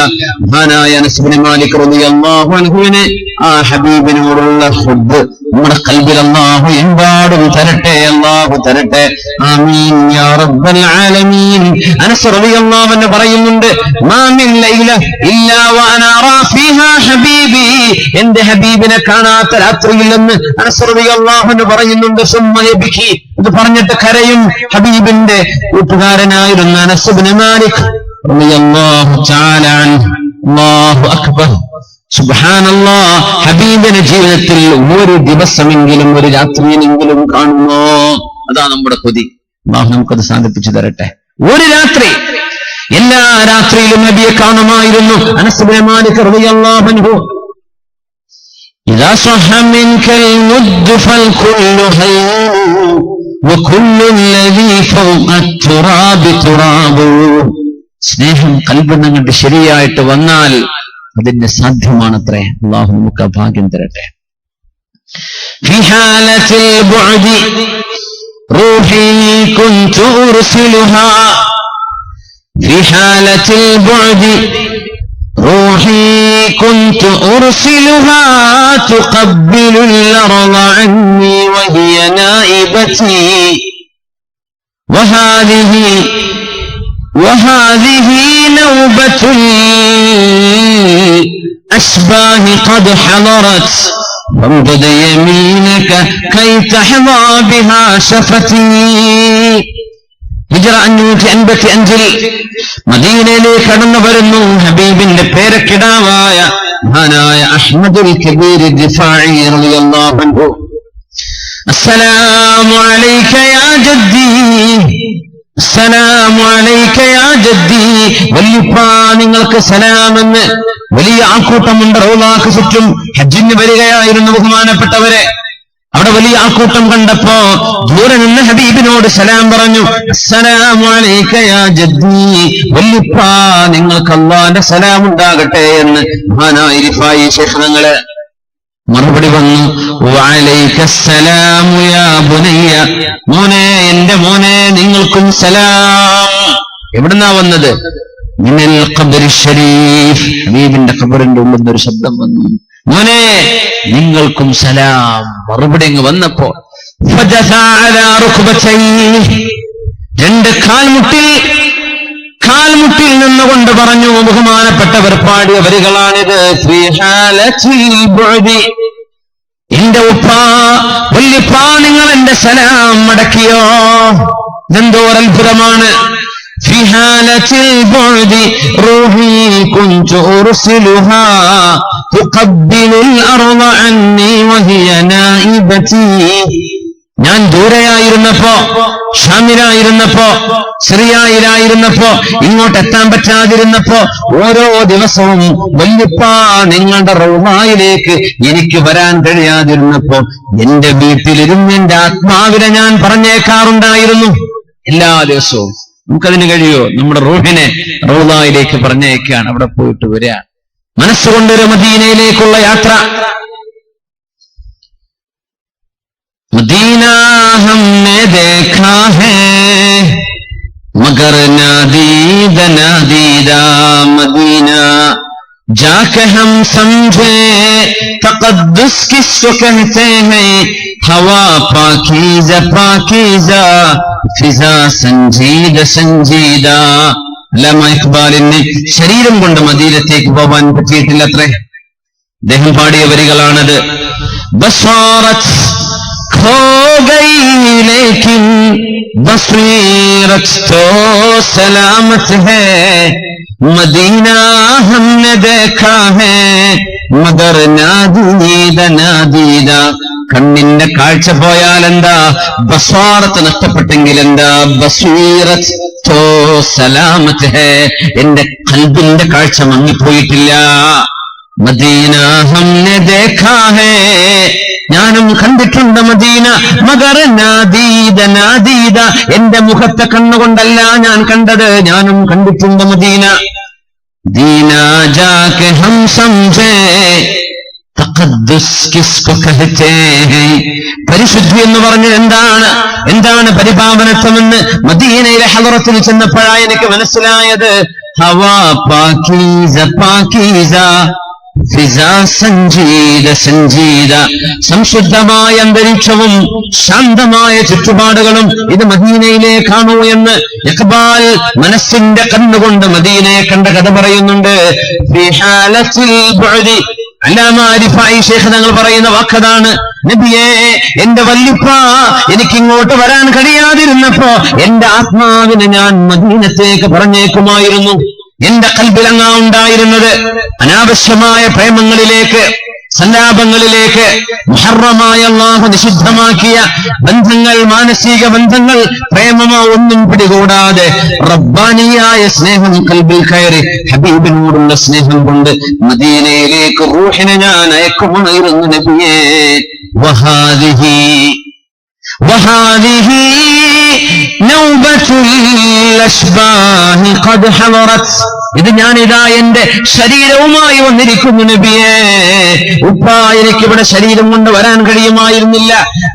മഹാനായ അനസ് ഇബ്നു മാലിക് റളിയല്ലാഹു അൻഹുവിനെ. ആ ഹബീബിനോടുള്ള ഹുബ്ബ് നമ്മുടെ ഖൽബിൽ അല്ലാഹു എമ്പാടും തരട്ടെ, അല്ലാഹു തരട്ടെ. ആമീൻ യാ റബ്ബൽ ആലമീൻ. അനസ് റളിയല്ലാഹു അൻഹു പറയുന്നുണ്ട്, മാ മിൻ ലൈല ഇല്ലാ വഅനാ അറാ ഫീഹാ ഹബീബി, എന്റെ ഹബീബിനെ കാണാത്ത രാത്രിയില്ലെന്ന് അനസ് റളിയല്ലാഹു അൻഹു പറയുന്നുണ്ട്. സുമ്മ യബ്കി, ഇത് പറഞ്ഞിട്ട് കരയും. ഹബീബിന്റെ കൂട്ടുകാരനായിരുന്ന അനസ് ഇബ്നു മാലിക് റളിയല്ലാഹു തആല അൻഹു. അല്ലാഹു അക്ബർ, സുബ്ഹാനല്ലാഹ്. ഹബീബിന്റെ ജീവിതത്തിൽ ഒരു ദിവസമെങ്കിലും ഒരു രാത്രിയിലെങ്കിലും കാണുമോ? അതാ നമ്മുടെ കൊതി. അല്ലാഹു നമുക്കത് സാധിപ്പിച്ചു തരട്ടെ. ഒരു രാത്രി, എല്ലാ രാത്രിയിലും നബിയെ കാണുമായിരുന്നു അനസ് ഇബ്നു മാലിക് റളിയല്ലാഹു അൻഹു. ഇദാ സഹ മിൻകൽ മുദ്ദു ഫൽകുല്ലു ഹയ്യൻ വകുല്ലു അല്ലദീ ഫൗഖ തുറാബി തുറാബു. സ്നേഹം ഖൽബിൽ നിന്ന് ശരിയായിട്ട് വന്നാൽ അതിന്റെ സാധ്യമാണത്രേ. അല്ലാഹു നമുക്ക് ആ ഭാഗ്യം തരട്ടെ. ഫീ ഹാലത്തിൽ ബുഅദി റൂഹി കുൻതു ഉർസിലുഹാ, ഫീ ഹാലത്തിൽ ബുഅദി റൂഹി കുൻതു كنت أرسلها تقبل الأرض عني وهي نائبتي وهذه نوبة الأشباه قد حضرت فامدد يمينك كي تحظى بها شفتي. ഹിജ്റ 555 മദീനയിലേക്ക് കടന്നു വരുന്നു ഹബീബിന്റെ പേരക്കിടാവായ മഹാനായ അഹ്മദുൽ കബീർ റിഫാഇ റളിയല്ലാഹു അൻഹു. അസ്സലാമു അലൈക യാ ജദ്ദി, അസ്സലാമു അലൈക യാ ജദ്ദി. വല്ലിപ്പാ നിങ്ങൾക്ക് സലാമെന്ന് വലിയ ആൾക്കൂട്ടമുണ്ട് റൗളാക്ക് ചുറ്റും. ഹജ്ജിന് വരികയായിരുന്നു ബഹുമാനപ്പെട്ടവരെ. അവിടെ വലിയ ആൾക്കൂട്ടം കണ്ടപ്പോ ദൂരെ നിന്ന് ഹബീബിനോട് സലാം പറഞ്ഞു. അസ്സലാമു അലൈക യാ ജദ്ദി, വല്ലിപ്പാ നിങ്ങൾക്ക് അല്ലാഹുവിന്റെ സലാം ഉണ്ടാകട്ടെ എന്ന് മഹാനായ റിഫായി ശൈഖ് തങ്ങളെ മറുപടി വന്നു. വഅലൈക്കസ്സലാമു യാ ബുനയ്യ, മോനെ എന്റെ മോനെ നിങ്ങൾക്കും സലാം. എവിടുന്നാ വന്നത്? മിനൽ ഖബ്രി ശരീഫ്, ഹബീബിന്റെ ഖബറിന്റെ ഉള്ളിൽ നിന്ന് ഒരു ശബ്ദം വന്നു, മോനെ നിങ്ങൾക്കും സലാം. മറുപടി അങ്ങ് വന്നപ്പോ രണ്ട് കാൽമുട്ടിൽ നിന്നുകൊണ്ട് പറഞ്ഞു. ബഹുമാനപ്പെട്ടവർ പാടിയ വരികളാണിത്. എന്റെ ഉപ്പാ വല്യപ്പാ നിങ്ങൾ എന്റെ സലാം മടക്കിയോ? എന്തോ അത്ഭുതമാണ്. في حالة البعد روحي كنت أرسلها تقبل الأرض عني وهي نائبتي. ഞാൻ ദൂരെയായിരുന്നപ്പോ, ഷാമിലായിരുന്നപ്പോ, സിറിയയിലായിരുന്നപ്പോ, ഇങ്ങോട്ട് എത്താൻ പറ്റാതിരുന്നപ്പോ ഓരോ ദിവസവും വല്യപ്പാ നിങ്ങളുടെ റൗളയിലേക്ക് എനിക്ക് വരാൻ കഴിയാതിരുന്നപ്പോ എന്റെ വീട്ടിലിരുന്ന് എന്റെ ആത്മാവിനെ ഞാൻ പറഞ്ഞേക്കാറുണ്ടായിരുന്നു. എല്ലാ ദിവസവും നമുക്കതിന് കഴിയോ? നമ്മുടെ റൂഹിനെ റൗളയിലേക്ക് പറഞ്ഞേക്കാണ്, അവിടെ പോയിട്ട് വരിക. മനസ്സുകൊണ്ടൊരു മദീനയിലേക്കുള്ള യാത്ര. മദീന ഹംനെ ദേഖാ ഹൈ മഗർ നാദീദ നാദീദ, മദീന जाके हम समझे तक़द्दुस किसको कहते हैं, हवा पाकीज़ा पाकीज़ा फिजा संजीदा संजीदा. അല്ലാമ ഇഖ്ബാലിന് ശരീരം കൊണ്ട് മദീനത്തേക്ക് പോവാൻ പറ്റിയിട്ടില്ലത്രേ. അദ്ദേഹം പാടിയ വരികളാണത്. ബസ്വാറത്ത് खो गई लेकिन बसीरत तो सलामत है, मदीना हमने देखा है मगर नादीद नादीद. കണ്ണിന്റെ കാഴ്ച പോയാലെന്താ, ബസ്വാറത്ത് നഷ്ടപ്പെട്ടെങ്കിൽ എന്താ, ബസീറത്ത് തോ സലാമത്ത് ഹേ, എന്റെ ഖൽബിന്റെ കാഴ്ച മങ്ങിപ്പോയിട്ടില്ല. മദീന ഹംനെ ദേഖാ ഹേ, ഞാനും കണ്ടിട്ടുണ്ട് മദീന. മഗർ നാദീദ നാദീദ, എന്റെ മുഖത്തെ കണ്ണുകൊണ്ടല്ല ഞാൻ കണ്ടത്, ഞാനും കണ്ടിട്ടുണ്ട് മദീന. ദീന ജാകെ ഹം സംജേ തഖദ്ദുസ് കിസ്കോ കഹത്തെ ഹൈ. പരിശുദ്ധി എന്ന് പറഞ്ഞത് എന്താണ് പരിപാവനത്വമെന്ന് മദീനയിലെ ഹളറത്തിൽ ചെന്നപ്പോഴാണ് എനിക്ക് മനസ്സിലായത്. ഹവാ പാകീസ പാകീസ ഫിസാ സഞ്ജീദ സഞ്ജീദ, സംശുദ്ധമായ അന്തരീക്ഷവും ശാന്തമായ ചുറ്റുപാടുകളും ഇത് മദീനയിലേക്കാണോ എന്ന് ഇഖ്ബാൽ മനസ്സിന്റെ കണ്ണുകൊണ്ട് മദീനയെ കണ്ട കഥ പറയുന്നുണ്ട്. ഫി ഹാലത്തിൽ ബുഅദി, അല്ലാമ റിഫായി ശൈഖ് തങ്ങൾ പറയുന്ന വാക്കതാണ്. നബിയേ എന്റെ വല്ലിപ്പ എനിക്കിങ്ങോട്ട് വരാൻ കഴിയാതിരുന്നപ്പോ എന്റെ ആത്മാവിനെ ഞാൻ മദീനത്തേക്ക് പറഞ്ഞേക്കുമായിരുന്നു. എന്റെ കൽബിലങ്ങാ ഉണ്ടായിരുന്നത് അനാവശ്യമായ പ്രേമങ്ങളിലേക്ക്, സല്ലാപങ്ങളിലേക്ക്, മുഹറമായ അല്ലാഹു നിഷിദ്ധമാക്കിയ ബന്ധങ്ങൾ, മാനസിക ബന്ധങ്ങൾ, പ്രേമമോ ഒന്നും പിടികൂടാതെ റബ്ബാനിയായ സ്നേഹം കൽബിൽ കയറി ഹബീബിനോടുള്ള സ്നേഹം കൊണ്ട് മദീനയിലേക്ക് റൂഹിനെ ഞാൻ അയക്കുമായിരുന്നു നബിയേ. വഹാദിഹി നൗബത്തുൽ അശ്ബാഹി ഖദ് ഹളറത്, ഇത് ഞാനിതാ എന്റെ ശരീരവുമായി വന്നിരിക്കുന്നു നബിയേ. ഉപ്പ, എനിക്കിവിടെ ശരീരം കൊണ്ട് വരാൻ കഴിയുമായിരുന്നില്ല,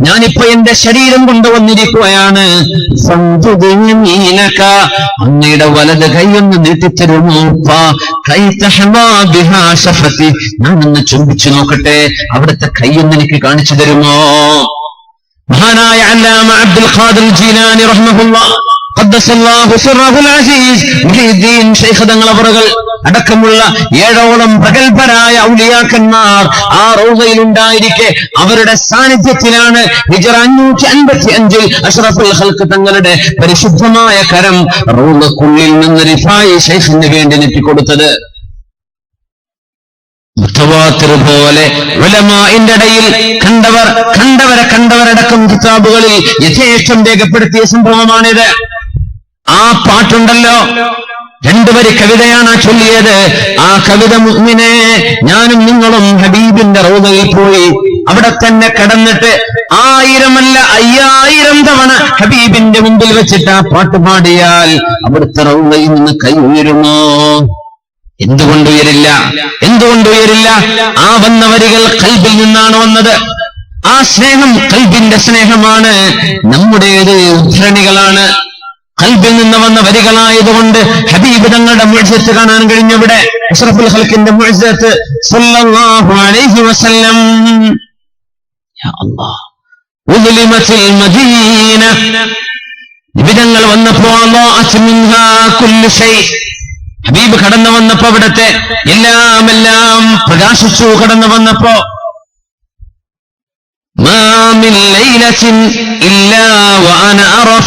ഞാനിപ്പോ എന്റെ ശരീരം കൊണ്ട് വന്നിരിക്കുകയാണ്. അങ്ങയുടെ വലത് കൈയൊന്ന് നീട്ടിത്തരുമോ ഉപ്പ? ഞാനൊന്ന് ചുംബിച്ചു നോക്കട്ടെ, അവിടുത്തെ കൈയൊന്ന് എനിക്ക് കാണിച്ചു തരുമോ? മഹാനായ അല്ലാമ അബ്ദുൽ ഖാദിർ ജീലാനി റഹ്മഹുല്ലാഹ് ഖദ്ദസല്ലാഹു സിർറഹുൽ അസീസ് മുഹീദ്ദീൻ ശൈഖ് തങ്ങൾ അവറുകൾ അടക്കമുള്ള 7ഓളം പ്രഗൽഭരായ ഔലിയാക്കന്മാർ ആ റൗളയിൽ ഉണ്ടായിരിക്കെ അവരുടെ സാന്നിധ്യത്തിലാണ് ഹിജ്റ 555 അഷ്റഫുൽ ഖൽഖ് തങ്ങളുടെ പരിശുദ്ധമായ കരം റൗളക്കുള്ളിൽ നിന്ന് റിഫായി ശൈഖിന് വേണ്ടി നീട്ടിക്കൊടുത്തത്. മുത്തവാത്തിർ പോലെ ഉലമാഇന്റെ ഇടയിൽ കണ്ടവരടക്കം കിതാബുകളിൽ യഥേഷ്ടം രേഖപ്പെടുത്തിയ സംഭവമാണിത്. ആ പാട്ടുണ്ടല്ലോ, 2 വരി കവിതയാണ് ചൊല്ലിയത്. ആ കവിത മുഅ്മിനെ, ഞാനും നിങ്ങളും ഹബീബിന്റെ റൗദയിൽ പോയി അവിടെ തന്നെ കടന്നിട്ട് 1000 അല്ല 5000 തവണ ഹബീബിന്റെ മുമ്പിൽ വെച്ചിട്ട് ആ പാട്ട് പാടിയാൽ അവിടുത്തെ റൗദയിൽ നിന്ന് കൈ ഉയരുമോ? എന്തുകൊണ്ടുയരില്ല? ആ വന്ന വരികൾ ഖൽബിൽ നിന്നാണ് വന്നത്. ആ സ്നേഹം ഖൽബിന്റെ സ്നേഹമാണ്, നമ്മുടേത് ഉദ്ധരണികളാണ്. ഖൽബിൽ നിന്ന് വന്ന വരികളായതുകൊണ്ട് ഹബീബ് തങ്ങളുടെ മുഅ്ജിസത്ത് കാണാൻ കഴിഞ്ഞവിടെ. അഷ്റഫുൽ ഖൽഖിന്റെ മുഅ്ജിസത്ത് സല്ലല്ലാഹു അലൈഹി വസല്ലം. യാ അല്ലാഹ്, ഉദ്ലിമത്തിൽ മദീന, നിബിതങ്ങൾ വന്നപ്പോൾ അല്ലാഹു മിൻഹാ കുല്ലു ഷൈ, ഹബീബ് കടന്നു വന്നപ്പോ അവിടത്തെ എല്ലാം പ്രകാശിച്ചു. കടന്നു വന്നപ്പോ മാ മിൻ ലൈലത്തിൻ ഇല്ലാ വഅന അറാ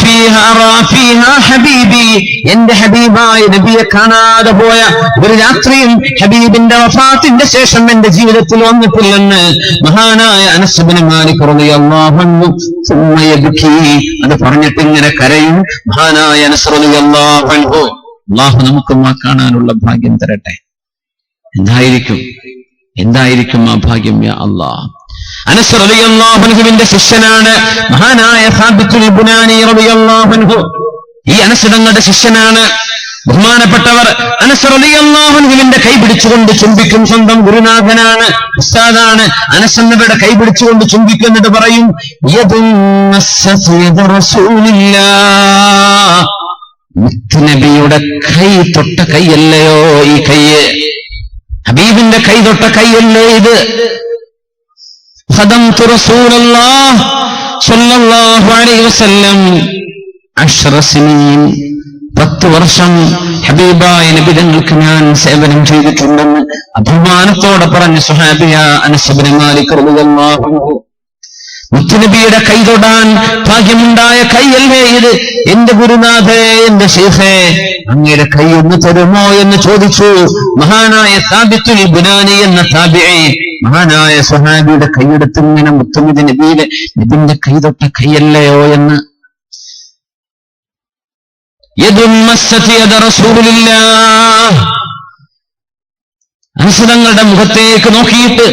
ഫീഹാ ഹബീബി, എന്റെ ഹബീബായ നബിയെ കാണാതെ പോയ ഒരു രാത്രിയും ഹബീബിന്റെ വഫാത്തിന്റെ ശേഷം എന്റെ ജീവിതത്തിൽ വന്നിട്ടില്ലെന്ന് മഹാനായ അനസ് ഇബ്നു മാലിക് റളിയല്ലാഹു അൻഹു സുമ്മ യബ്കി, അത് പറഞ്ഞിട്ട് ഇങ്ങനെ കരയും മഹാനായ അനസ് റളിയല്ലാഹു അൻഹു. അല്ലാഹു നമുക്കും ആ കാണാനുള്ള ഭാഗ്യം തരട്ടെ. എന്തായിരിക്കും ആ ഭാഗ്യം? യാ അല്ലാഹ്. അനസ് റളിയല്ലാഹു അൻഹുവിന്റെ ശിഷ്യനാണ് മഹാനായ സാബിത്തുൽ ബുനാനി റളിയല്ലാഹു അൻഹു. ഈ അനസ് തങ്ങളുടെ ശിഷ്യനാണ്. ബഹുമാനപ്പെട്ടവർ അനസ് റളിയല്ലാഹു അൻഹുവിന്റെ കൈ പിടിച്ചുകൊണ്ട് ചുംബിക്കും. സ്വന്തം ഗുരുനാഥനാണ്, ഉസ്താദാണ്. അനസ് എന്നിവരുടെ കൈ പിടിച്ചുകൊണ്ട് ചുംബിക്കും. എന്നിട്ട് പറയും, നബിയുടെ കൈ തൊട്ട കൈയല്ലയോ ഈ കൈയ്യ്? ഹബീബിന്റെ കൈ തൊട്ട കൈയല്ലേ ഇത്? ഖദംതു റസൂലല്ലാഹ് സ്വല്ലല്ലാഹു അലൈഹി വസല്ലം 10 സിനീൻ, 10 വർഷം ഹബീബായ നബി തങ്ങൾക്ക് ഞാൻ സേവനം ചെയ്തിട്ടുണ്ടെന്ന് അഭിമാനത്തോടെ പറഞ്ഞ സ്വഹാബിയ അനസ് ഇബ്നു മാലിക് റളിയല്ലാഹു അൻഹു. മുത്തുനബിയുടെ കൈ തൊടാൻ ഭാഗ്യമുണ്ടായ കൈയല്ലേ ഇത്? എന്റെ ഗുരുനാഥേ, എന്റെ ശൈഖേ, അങ്ങയുടെ കൈ ഒന്ന് തരുമോ എന്ന് ചോദിച്ചു മഹാനായ സാബിത്തുൽ ബുനാനി എന്ന താബിഈ. മഹാനായ സ്വഹാബിയുടെ കൈയെടുത്ത് ഇങ്ങനെ മുത്തുനബി നബിന്റെ കൈ തൊട്ട കൈയല്ലയോ എന്ന്. അനുസൃതങ്ങളുടെ മുഖത്തേക്ക് നോക്കിയിട്ട്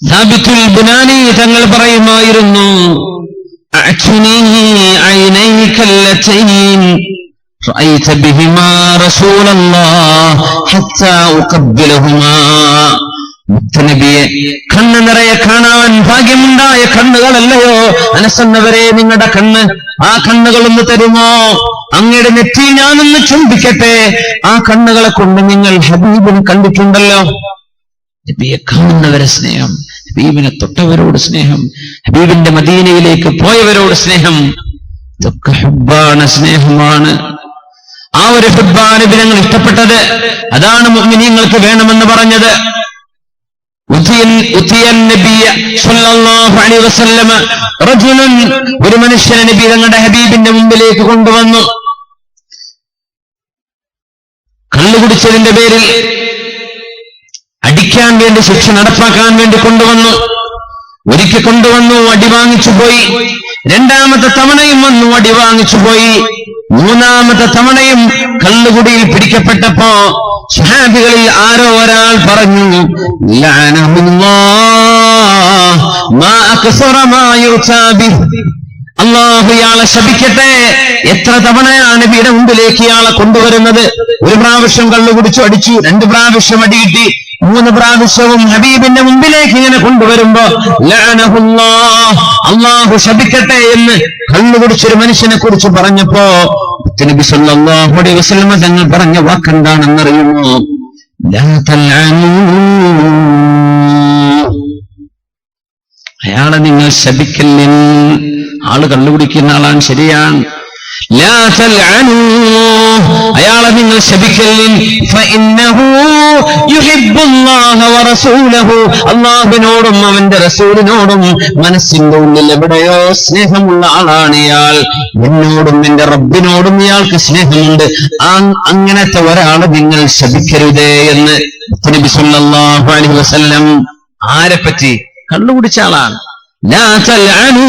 സാബിത്തുൽ ബുനാനി തങ്ങൾ പറയുമായിരുന്നു, റഅയ്ത ബിഹിമാ റസൂലല്ലാഹ് ഹത്താ ഉഖബ്ബിലഹുമാ. മുത്തുനബിയെ കണ്ണ് നിറയെ കാണാൻ ഭാഗ്യമുണ്ടായ കണ്ണുകളല്ലയോ അനസന്നവരെ നിങ്ങളുടെ കണ്ണ്? ആ കണ്ണുകളൊന്ന് തരുമോ? അങ്ങയുടെ നെറ്റി ഞാനൊന്ന് ചുംബിക്കട്ടെ. ആ കണ്ണുകളെ കൊണ്ട് നിങ്ങൾ ഹബീബിനെ കണ്ടിട്ടുണ്ടല്ലോ. നബിയെ കാണുന്നവരെ സ്നേഹം, ഹബീബിനെ തൊട്ടവരോട് സ്നേഹം, ഹബീബിന്റെ മദീനയിലേക്ക് പോയവരോട് സ്നേഹം, ഇതൊക്കെ ഹുബ്ബാണ്, സ്നേഹമാണ്. ആ ഒരു ഹുബ്ബാണ് ഞങ്ങൾ ഇഷ്ടപ്പെട്ടത്. അതാണ് മുഅ്മിനീങ്ങൾക്ക് വേണമെന്ന് പറഞ്ഞത്. ഒരു മനുഷ്യനെ നബി തങ്ങളുടെ ഹബീബിന്റെ മുമ്പിലേക്ക് കൊണ്ടുവന്നു. കള്ളുകുടിച്ചതിന്റെ പേരിൽ അടിക്കാൻ വേണ്ടി, ശിക്ഷ നടപ്പാക്കാൻ വേണ്ടി കൊണ്ടുവന്നു. ഒരിക്കൽ കൊണ്ടുവന്നു, അടി വാങ്ങിച്ചു പോയി. 2ാമത്തെ തവണയും വന്നു, അടി വാങ്ങിച്ചു പോയി. 3ാമത്തെ തവണയും കള്ളുകുടിയിൽ പിടിക്കപ്പെട്ടപ്പോ സ്വഹാബികളിൽ ആരോ ഒരാൾ പറഞ്ഞു, അള്ളാഹു ഇയാളെ ശപിക്കട്ടെ. എത്ര തവണയാണ് നബിയുടെ മുമ്പിലേക്ക് ഇയാളെ കൊണ്ടുവരുന്നത്? ഒരു പ്രാവശ്യം കള്ളു കുടിച്ചു അടിച്ചു, 2 പ്രാവശ്യം അടികിട്ടി, 3 പ്രാവശ്യവും ഹബീബിന്റെ മുമ്പിലേക്ക് ഇങ്ങനെ കൊണ്ടുവരുമ്പോ അള്ളാഹു ശപിക്കട്ടെ എന്ന് കള്ളു കുടിച്ചൊരു മനുഷ്യനെ കുറിച്ച് പറഞ്ഞപ്പോ നബി സല്ലല്ലാഹു അലൈഹി വസല്ലം തങ്ങൾ പറഞ്ഞ വാക്കെന്താണെന്നറിയുമോ? ലാ തൽഅനൂ, അയാളെ നിങ്ങൾ ശപിക്കല്ലിൻ. ആള് കള്ളുകുടിക്കുന്ന ആളാണ്, ശരിയാണ്. ലാ തൽഅനൂ, അയാളെ നിങ്ങൾ ശപിക്കല്ലിൻ. ഫഇന്നഹു യുഹിബ്ബുല്ലാഹ വറസൂലഹു, അല്ലാഹുവിനോടും അവന്റെ റസൂലിനോടും മനസ്സിന്റെ ഉള്ളിൽ എവിടെയോ സ്നേഹമുള്ള ആളാണ് ഇയാൾ. എന്നോടും എന്റെ റബ്ബിനോടും ഇയാൾക്ക് സ്നേഹമുണ്ട്. അങ്ങനത്തെ ഒരാളെ നിങ്ങൾ ശപിക്കരുതേ എന്ന് നബി സല്ലല്ലാഹു അലൈഹി വസല്ലം ആരെപ്പറ്റി? കള്ളുകുടിച്ച ആളാണ്. ലാ തൽഅനൂ,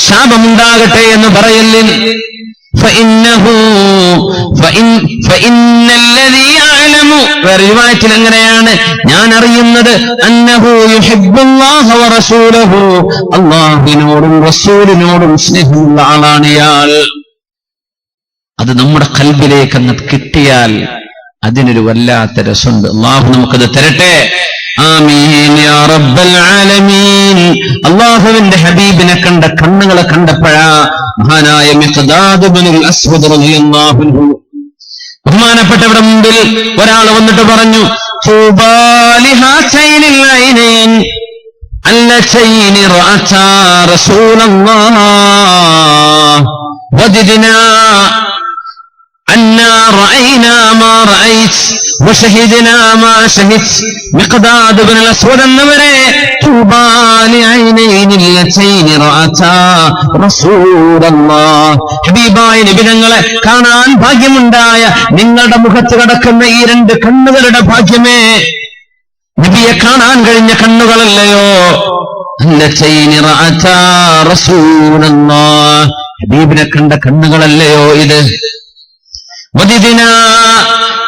ശാപമുണ്ടാകട്ടെ എന്ന് പറയല്ലിൻ. വേറെ റിവായത്തിൽ എങ്ങനെയാണ്? ഞാൻ അറിയുന്നത് അന്നഹു യുഹിബ്ബുല്ലാഹ വറസൂലഹു, അല്ലാഹുവിനോടും റസൂലിനോടും സ്നേഹമുള്ള ആളാണ് ഇയാൾ. അത് നമ്മുടെ ഖൽബിലേക്ക് അങ്ങ് കിട്ടിയാൽ അതിനൊരു വല്ലാത്ത രസമുണ്ട്. അല്ലാഹു നമുക്കത് തരട്ടെ. ആമീൻ യാ റബ്ബൽ ആലമീൻ. അല്ലാഹുവിന്റെ ഹബീബിനെ കണ്ട കണ്ണുകളെ കണ്ടപ്പോഴാ മഹാനായ മിഖ്ദാദ് ഇബ്നുൽ അസ്വദ് റളിയല്ലാഹു അൻഹു, ബഹുമാനപ്പെട്ടവരുടെ മുമ്പിൽ ഒരാൾ വന്നിട്ട് പറഞ്ഞു, തൂബാ ലിഹാസൈനിൽ ഐനൈൻ അല്ലതൈനി റഅതാ റസൂലല്ലാഹ് വദിദ്നാ അന്നാ റഅയ്നാ മാ റഅയ്ത് വശഹിദ്നാ മാ ശഹിദ്. മിഖ്ദാദ് ഇബ്നുൽ അസ്വദ് എന്നവരെ തൂബാ ലിഐനൈനി അല്ലതൈനി റഅതാ റസൂലല്ലാഹ്, ഹബീബായ നബി തങ്ങളെ കാണാൻ ഭാഗ്യമുണ്ടായ നിങ്ങളുടെ മുഖത്ത് കിടക്കുന്ന ഈ 2 കണ്ണുകളുടെ ഭാഗ്യമേ, നബിയെ കാണാൻ കഴിഞ്ഞ കണ്ണുകളല്ലയോ. അല്ലതൈനി റഅതാ റസൂലല്ലാഹ്, ഹബീബിനെ കണ്ട കണ്ണുകളല്ലയോ ഇത്. വദിദ്നാ,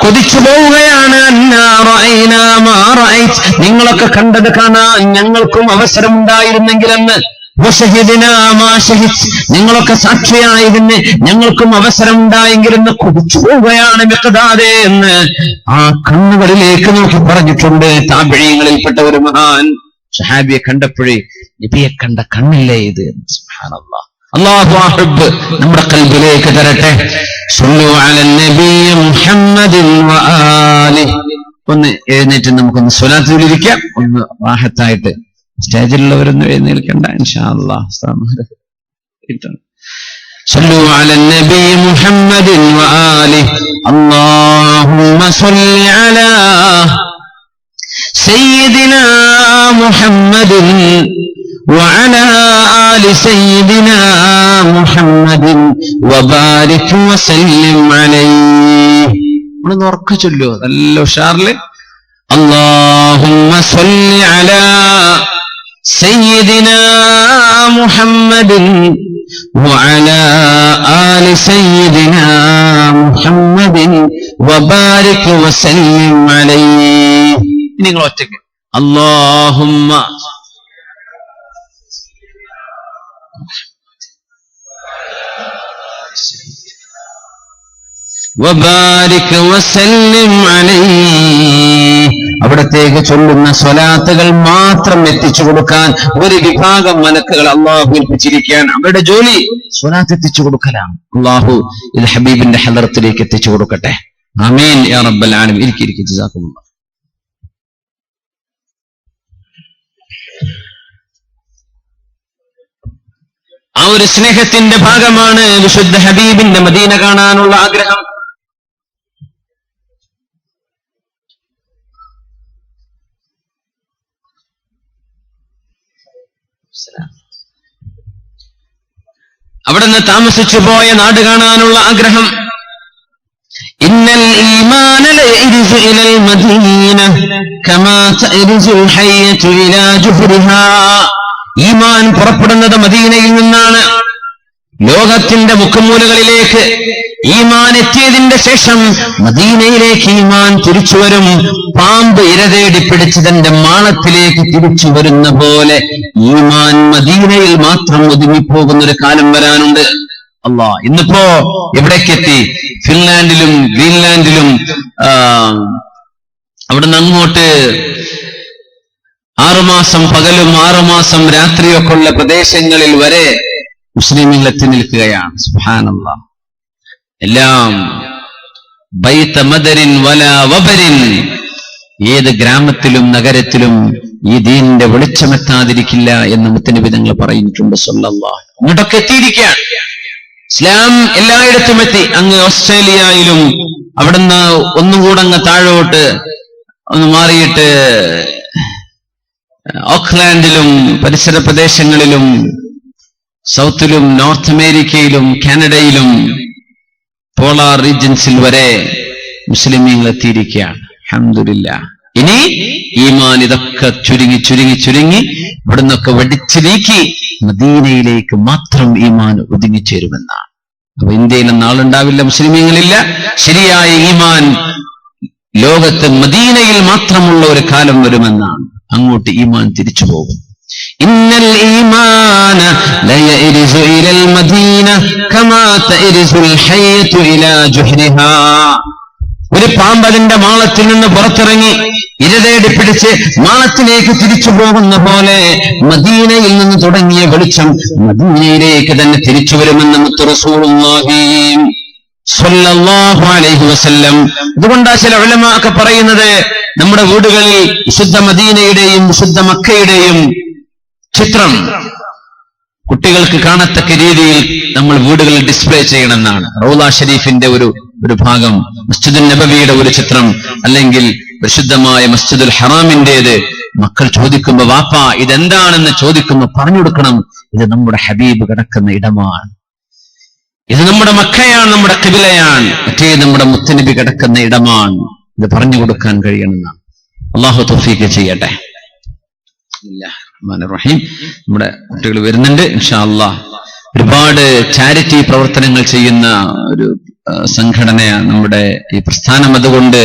കൊതിച്ചു പോവുകയാണ്. അന്നാ റഅയ്നാ മാ റഅയ്ത്, നിങ്ങളൊക്കെ കണ്ടത് കാണാൻ ഞങ്ങൾക്കും അവസരമുണ്ടായിരുന്നെങ്കിലെന്ന്. വശഹിദ്നാ മാ ശഹിദ്, നിങ്ങളൊക്കെ സാക്ഷിയായതിന് ഞങ്ങൾക്കും അവസരമുണ്ടായെങ്കിലെന്ന് കൊതിച്ചു പോവുകയാണ് മിഖ്ദാദേ എന്ന് ആ കണ്ണുകളിലേക്ക് നോക്കി പറഞ്ഞിട്ടുണ്ട് താബിഈങ്ങളിൽപ്പെട്ട ഒരു മഹാൻ. സഹാബിയെ കണ്ടപ്പോഴേ നബിയെ കണ്ട കണ്ണില്ലേ ഇത്. സുബ്ഹാനല്ലാഹ്. അല്ലാഹു ആ ഹുബ്ബ് നമ്മുടെ ഖൽബിലേക്ക് തരട്ടെ. സ്വല്ലു അലൻ നബി മുഹമ്മദിൻ വആലിഹി. ഒന്ന് എഴുന്നേറ്റ് നമുക്കൊന്ന് സ്വലാത്ത് ചൊല്ലിയിരിക്കാം, ഒന്ന് റാഹത്തായിട്ട്. സ്റ്റേജിലുള്ളവരൊന്നും എഴുന്നേൽക്കണ്ട ഇൻഷാ അല്ലാഹ്. സ്വല്ലു അലൻ നബി മുഹമ്മദിൻ വആലിഹി. അല്ലാഹുമ്മ സ്വല്ലി അലാ സയ്യിദിനാ മുഹമ്മദിൻ وعلى آل سيدنا محمد وبارك وسلم عليه. ഒന്ന് ഉറക്കെ ചൊല്ലുക നല്ല ഉഷാറില്. اللهم صل على سيدنا محمد وعلى آل سيدنا محمد وبارك وسلم عليه. നിങ്ങൾ ഒറ്റയ്ക്ക് اللهم വബാരിക് വസല്ലിം അലൈഹി. അവിടത്തേക്ക് ചൊല്ലുന്ന സ്വലാത്തുകൾ മാത്രം എത്തിച്ചു കൊടുക്കാൻ ഒരു വിഭാഗം മലക്കുകൾ അള്ളാഹു ഏൽപ്പിച്ചിരിക്കാൻ. അവരുടെ ജോലി സ്വലാത്ത് എത്തിച്ചു കൊടുക്കലാണ്. അള്ളാഹു ഇത് ഹബീബിന്റെ ഹദറത്തിലേക്ക് എത്തിച്ചു കൊടുക്കട്ടെ. ആമീൻ യാ റബ്ബൽ ആലമീൻ. ഇരിക്കും ജസാക്കുമുല്ലാഹ്. ആ ഒരു സ്നേഹത്തിന്റെ ഭാഗമാണ് വിശുദ്ധ ഹബീബിന്റെ മദീന കാണാനുള്ള ആഗ്രഹം. അവിടുന്ന് താമസിച്ചു പോയ നാട് കാണാനുള്ള ആഗ്രഹം. ഇന്നൽ ഈമാന ലയരിസു ഇലൽ മദീന കമാ തഅരിസുൽ ഹയ്യതു ഇലാ ജുഹ്രിഹാ. ഈമാൻ പുറപ്പെടുന്നത് മദീനയിൽ നിന്നാണ്. ലോകത്തിന്റെ മുക്കുമൂലകളിലേക്ക് ഈമാൻ എത്തിയതിന്റെ ശേഷം മദീനയിലേക്ക് ഈമാൻ തിരിച്ചു വരും. പാമ്പ് ഇരതേടി പിടിച്ച് തന്റെ മാളത്തിലേക്ക് തിരിച്ചു വരുന്ന പോലെ ഈമാൻ മദീനയിൽ മാത്രം ഒതുങ്ങിപ്പോകുന്ന ഒരു കാലം വരാനുണ്ട്. അല്ലാ, ഇന്നിപ്പോ എവിടേക്കെത്തി? ഫിൻലാൻഡിലും ഗ്രീൻലാൻഡിലും അവിടുന്ന് അങ്ങോട്ട് 6 മാസം പകലും 6 മാസം രാത്രിയൊക്കെ ഉള്ള പ്രദേശങ്ങളിൽ വരെ മുസ്ലിമീങ്ങൾ എത്തി നിൽക്കുകയാണ്. സുബ്ഹാനല്ലാഹ്. എല്ലാം ബൈത മദരിൻ വലാ വബരിൻ. ഏത് ഗ്രാമത്തിലും നഗരത്തിലും ഈ ദീനിന്റെ വെളിച്ചമെത്താതിരിക്കില്ല എന്ന് മുത്തനബി തങ്ങൾ പറഞ്ഞിട്ടുണ്ട് സല്ലല്ലാഹു. അങ്ങോട്ടൊക്കെ എത്തിയിരിക്കുകയാണ്. ഇസ്ലാം എല്ലായിടത്തും എത്തി. അങ്ങ് ഓസ്ട്രേലിയയിലും അവിടുന്ന് ഒന്നുകൂടെ അങ്ങ് താഴോട്ട് ഒന്ന് മാറിയിട്ട് ഓക്ലാൻഡിലും പരിസര പ്രദേശങ്ങളിലും സൗത്തിലും നോർത്ത് അമേരിക്കയിലും കാനഡയിലും പോളാർ റീജൻസിൽ വരെ മുസ്ലിമീങ്ങൾ എത്തിയിരിക്കുകയാണ്. അൽഹംദുലില്ലാഹ്. ഇനി ഈമാൻ ഇതൊക്കെ ചുരുങ്ങി ചുരുങ്ങി ചുരുങ്ങി ഇവിടുന്നൊക്കെ വടിച്ചു നീക്കി മദീനയിലേക്ക് മാത്രം ഈമാൻ ഒതുങ്ങിച്ചേരുമെന്നാണ്. അപ്പൊ ഇന്ത്യയിൽ നാളുണ്ടാവില്ല, മുസ്ലിമീങ്ങളില്ല. ശരിയായ ഈമാൻ ലോകത്ത് മദീനയിൽ മാത്രമുള്ള ഒരു കാലം വരുമെന്നാണ്. അങ്ങോട്ട് ഈമാൻ തിരിച്ചു പോകും. ഇന്നൽ ഈമാന ലയരിസു ഇലൽ മദീന കമാ തരിസുൽ ഹയ്യതു ഇലാ ജുഹ്രിഹാ. ഒരു പാമ്പ് അതിന്റെ മാളത്തിൽ നിന്ന് പുറത്തിറങ്ങി ഇരതേടി പിടിച്ച് മാളത്തിലേക്ക് തിരിച്ചു പോകുന്ന പോലെ മദീനയിൽ നിന്ന് തുടങ്ങിയ വെളിച്ചം മദീനയിലേക്ക് തന്നെ തിരിച്ചു വരുമെന്ന് മുത്ത് റസൂലുള്ളാഹി സ്വല്ലല്ലാഹു അലൈഹി വസല്ലം. അതുകൊണ്ടാ ചില ഉലമാ ഒക്കെ പറയുന്നത്, നമ്മുടെ വീടുകളിൽ വിശുദ്ധ മദീനയുടെയും വിശുദ്ധ മക്കയുടെയും ചിത്രം കുട്ടികൾക്ക് കാണത്തക്ക രീതിയിൽ നമ്മൾ വീടുകളിൽ ഡിസ്പ്ലേ ചെയ്യണമെന്നാണ്. റൗള ഷരീഫിന്റെ ഒരു ഭാഗം, മസ്ജിദുൽ നബവിയുടെ ഒരു ചിത്രം, അല്ലെങ്കിൽ പരിശുദ്ധമായ മസ്ജിദുൽ ഹറാമിന്റേത്. മക്കൾ ചോദിക്കുമ്പോ വാപ്പ ഇതെന്താണെന്ന് ചോദിക്കുമ്പോ പറഞ്ഞു കൊടുക്കണം, ഇത് നമ്മുടെ ഹബീബ് കിടക്കുന്ന ഇടമാണ്, ഇത് നമ്മുടെ മക്കയാണ്, നമ്മുടെ ഖിബിലയാണ്, മറ്റേ നമ്മുടെ മുത്തനബി കിടക്കുന്ന ഇടമാണ്. ഇത് പറഞ്ഞു കൊടുക്കാൻ കഴിയണമെന്നാണ്. അല്ലാഹു തൗഫീഖ് ചെയ്യട്ടെ. റഹീം. നമ്മുടെ കുട്ടികൾ വരുന്നുണ്ട് ഇൻഷാ അല്ലാഹ്. ഒരുപാട് ചാരിറ്റി പ്രവർത്തനങ്ങൾ ചെയ്യുന്ന ഒരു സംഘടനയാണ് നമ്മുടെ ഈ പ്രസ്ഥാനം. അതുകൊണ്ട്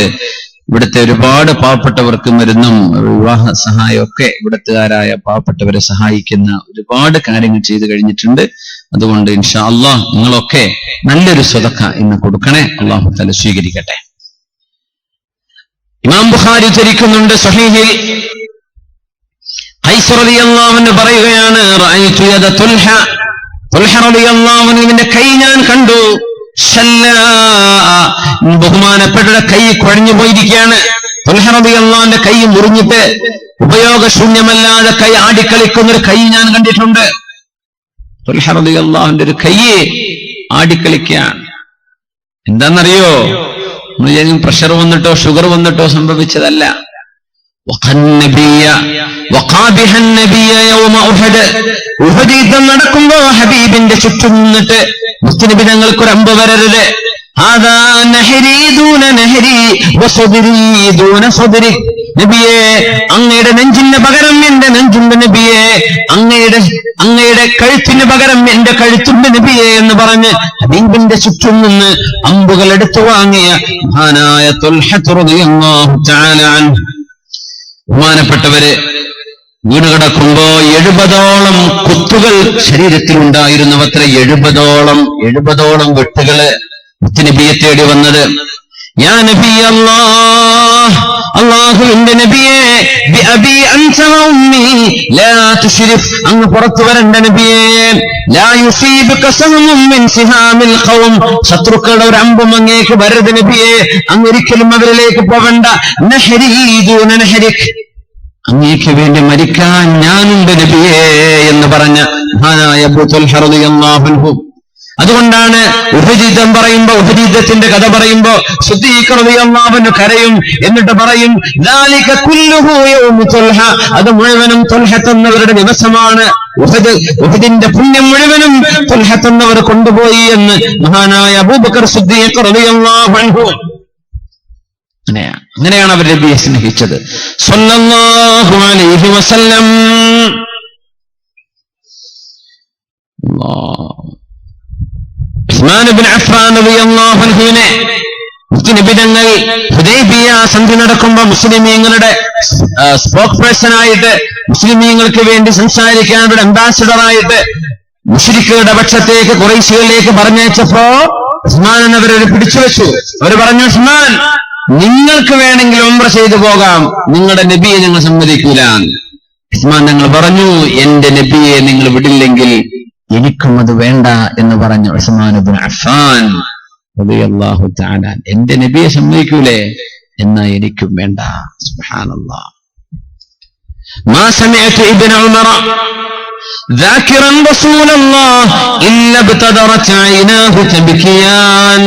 ഇവിടുത്തെ ഒരുപാട് പാവപ്പെട്ടവർക്ക് മരുന്നും വിവാഹ സഹായമൊക്കെ ഇവിടുത്തുകാരായ പാവപ്പെട്ടവരെ സഹായിക്കുന്ന ഒരുപാട് കാര്യങ്ങൾ ചെയ്തു കഴിഞ്ഞിട്ടുണ്ട്. അതുകൊണ്ട് ഇൻഷാ അല്ലാഹ് നിങ്ങളൊക്കെ നല്ലൊരു സ്വതക്ക ഇന്ന് കൊടുക്കണേ. അല്ലാഹു തആല സ്വീകരിക്കട്ടെ. ഇമാം ബുഖാരി ഉദ്ധരിക്കുന്നുണ്ട് സ്വഹീഹിൽ, ഖൈസ് റളിയല്ലാഹു അൻഹു പറയുകയാണ്, റഅയ്തു യദ തുൽഹ റളിയല്ലാഹു അൻഹുവിന്റെ കൈ ഞാൻ കണ്ടു. ബഹുമാനപ്പെട്ട കൈ കുഴഞ്ഞു പോയിരിക്കുകയാണ്. തുൽഹ റളിയല്ലാഹുവിന്റെ കൈ മുറിഞ്ഞിട്ട് ഉപയോഗശൂന്യമല്ലാതെ കൈ ആടിക്കളിക്കുന്ന ഒരു കൈ ഞാൻ കണ്ടിട്ടുണ്ട്. തുൽഹ റളിയല്ലാഹുവിന്റെ ഒരു കൈ ആടിക്കളിക്കുകയാണ്. എന്താണെന്നറിയോ? പ്രഷർ വന്നിട്ടോ ഷുഗർ വന്നിട്ടോ സംഭവിച്ചതല്ല. നടക്കുമ്പോ ഹബീബിന്റെ ചുറ്റും നിന്നിട്ട് മുസ്ലിം ഞങ്ങൾക്കൊരു അമ്പ് വരരുത്, നബിയെ അങ്ങയുടെ നെഞ്ചിന് പകരം എന്റെ നെഞ്ചുണ്ട്, നബിയെ അങ്ങയുടെ കഴുത്തിന് പകരം എന്റെ കഴുത്തുണ്ട് നബിയെ എന്ന് പറഞ്ഞ് ഹബീബിന്റെ ചുറ്റും നിന്ന് അമ്പുകൾ എടുത്തു വാങ്ങിയ മഹാനായ തുൽഹ റളിയല്ലാഹു തആല അൻഹു. ബഹുമാനപ്പെട്ടവര് വീണ് കിടക്കുമ്പോ 70ഓളം കുത്തുകൾ ശരീരത്തിൽ ഉണ്ടായിരുന്നവത്ര 70ഓളം വെട്ടുകള് മുത്തുനബിയെ തേടി വന്നത്. യാ നബി അല്ലാഹ്, അല്ലാഹുവിന്റെ നബിയെ, ബിഅബി അൻത വഉമ്മി ലാ തുശ്രിഫ്, അങ്ങ് പുറത്തു വരണ്ട നബിയെ. ലാ യുസീബുക സഹമും മിൻ സിഹാമിൽ ഖൗം, ശത്രുക്കളുടെ ഒരു അമ്പും അങ്ങേക്ക് വരരുത് നബിയെ, അങ്ങ് ഒരിക്കലും അവരിലേക്ക് പോവണ്ട. നഹരി ദൂന നഹരിക്, അങ്ങേക്ക് വേണ്ടി മരിക്കാൻ ഞാനുണ്ട് നബിയെ എന്ന് പറഞ്ഞ മഹാനായ അബൂ തുൽഹ റളിയല്ലാഹു അൻഹു. അതുകൊണ്ടാണ് ഉഹദ് യുദ്ധം പറയുമ്പോ, ഉഹദ് യുദ്ധത്തിന്റെ കഥ പറയുമ്പോ സിദ്ദീഖ് റളിയല്ലാഹു അൻഹു കരയും. എന്നിട്ട് പറയും, ദാലിക കുല്ലുഹു യൗമു തുൽഹ, അത് മുഴുവനും തുൽഹ എന്നവരുടെ ദിവസമാണ്. ഉഹദിന്റെ പുണ്യം മുഴുവനും തുൽഹ എന്നവർ കൊണ്ടുപോയി എന്ന് മഹാനായ അബൂബക്കർ സിദ്ദീഖ് റളിയല്ലാഹു അൻഹു. അങ്ങനെയാണ് അവർ നബിയെ സ്നേഹിച്ചത് സ്വല്ലല്ലാഹു അലൈഹി വസല്ലം. ഉസ്മാൻ ഇബ്നു അഫ്ഫാൻ റളിയല്ലാഹു അൻഹുവിനെ മുസ്ലിമിനങ്ങൾ ഹുദൈബിയ സന്ധി നടക്കുമ്പോൾ മുസ്ലിമീങ്ങളുടെ സ്പോക്ക് പേഴ്സണായിട്ട് മുസ്ലിമീങ്ങൾക്ക് വേണ്ടി സംസാരിക്കാനുള്ള അംബാസിഡറായിട്ട് മുശ്രിക്കുകളുടെ പക്ഷത്തേക്ക് ഖുറൈശികളിലേക്ക് പറഞ്ഞയച്ചപ്പോ ഉസ്മാൻ അവരെ പിടിച്ചു വെച്ചു. അവർ പറഞ്ഞു, ഉസ്മാൻ, നിങ്ങൾക്ക് വേണമെങ്കിൽ ഉംറ ചെയ്തു പോകാം, നിങ്ങളുടെ നബിയെ ഞങ്ങൾ സമ്മതിക്കൂല. ഉസ്മാൻ ഞങ്ങൾ പറഞ്ഞു, എന്റെ നബിയെ നിങ്ങൾ വിടില്ലെങ്കിൽ എനിക്കും അത് വേണ്ട എന്ന് പറഞ്ഞു ഉസ്മാൻ ഇബ്നു അഫ്ഫാൻ റളിയല്ലാഹു തആല. എന്റെ നബിയെ സമ്മതിക്കൂലേ, എന്നാ എനിക്കും വേണ്ട. സുബ്ഹാനല്ലാഹ്. മാ സമിഅതു ഇബ്നു ഉമറ ذاكرا رسول الله إلا ابتدرت عيناه تبكيان.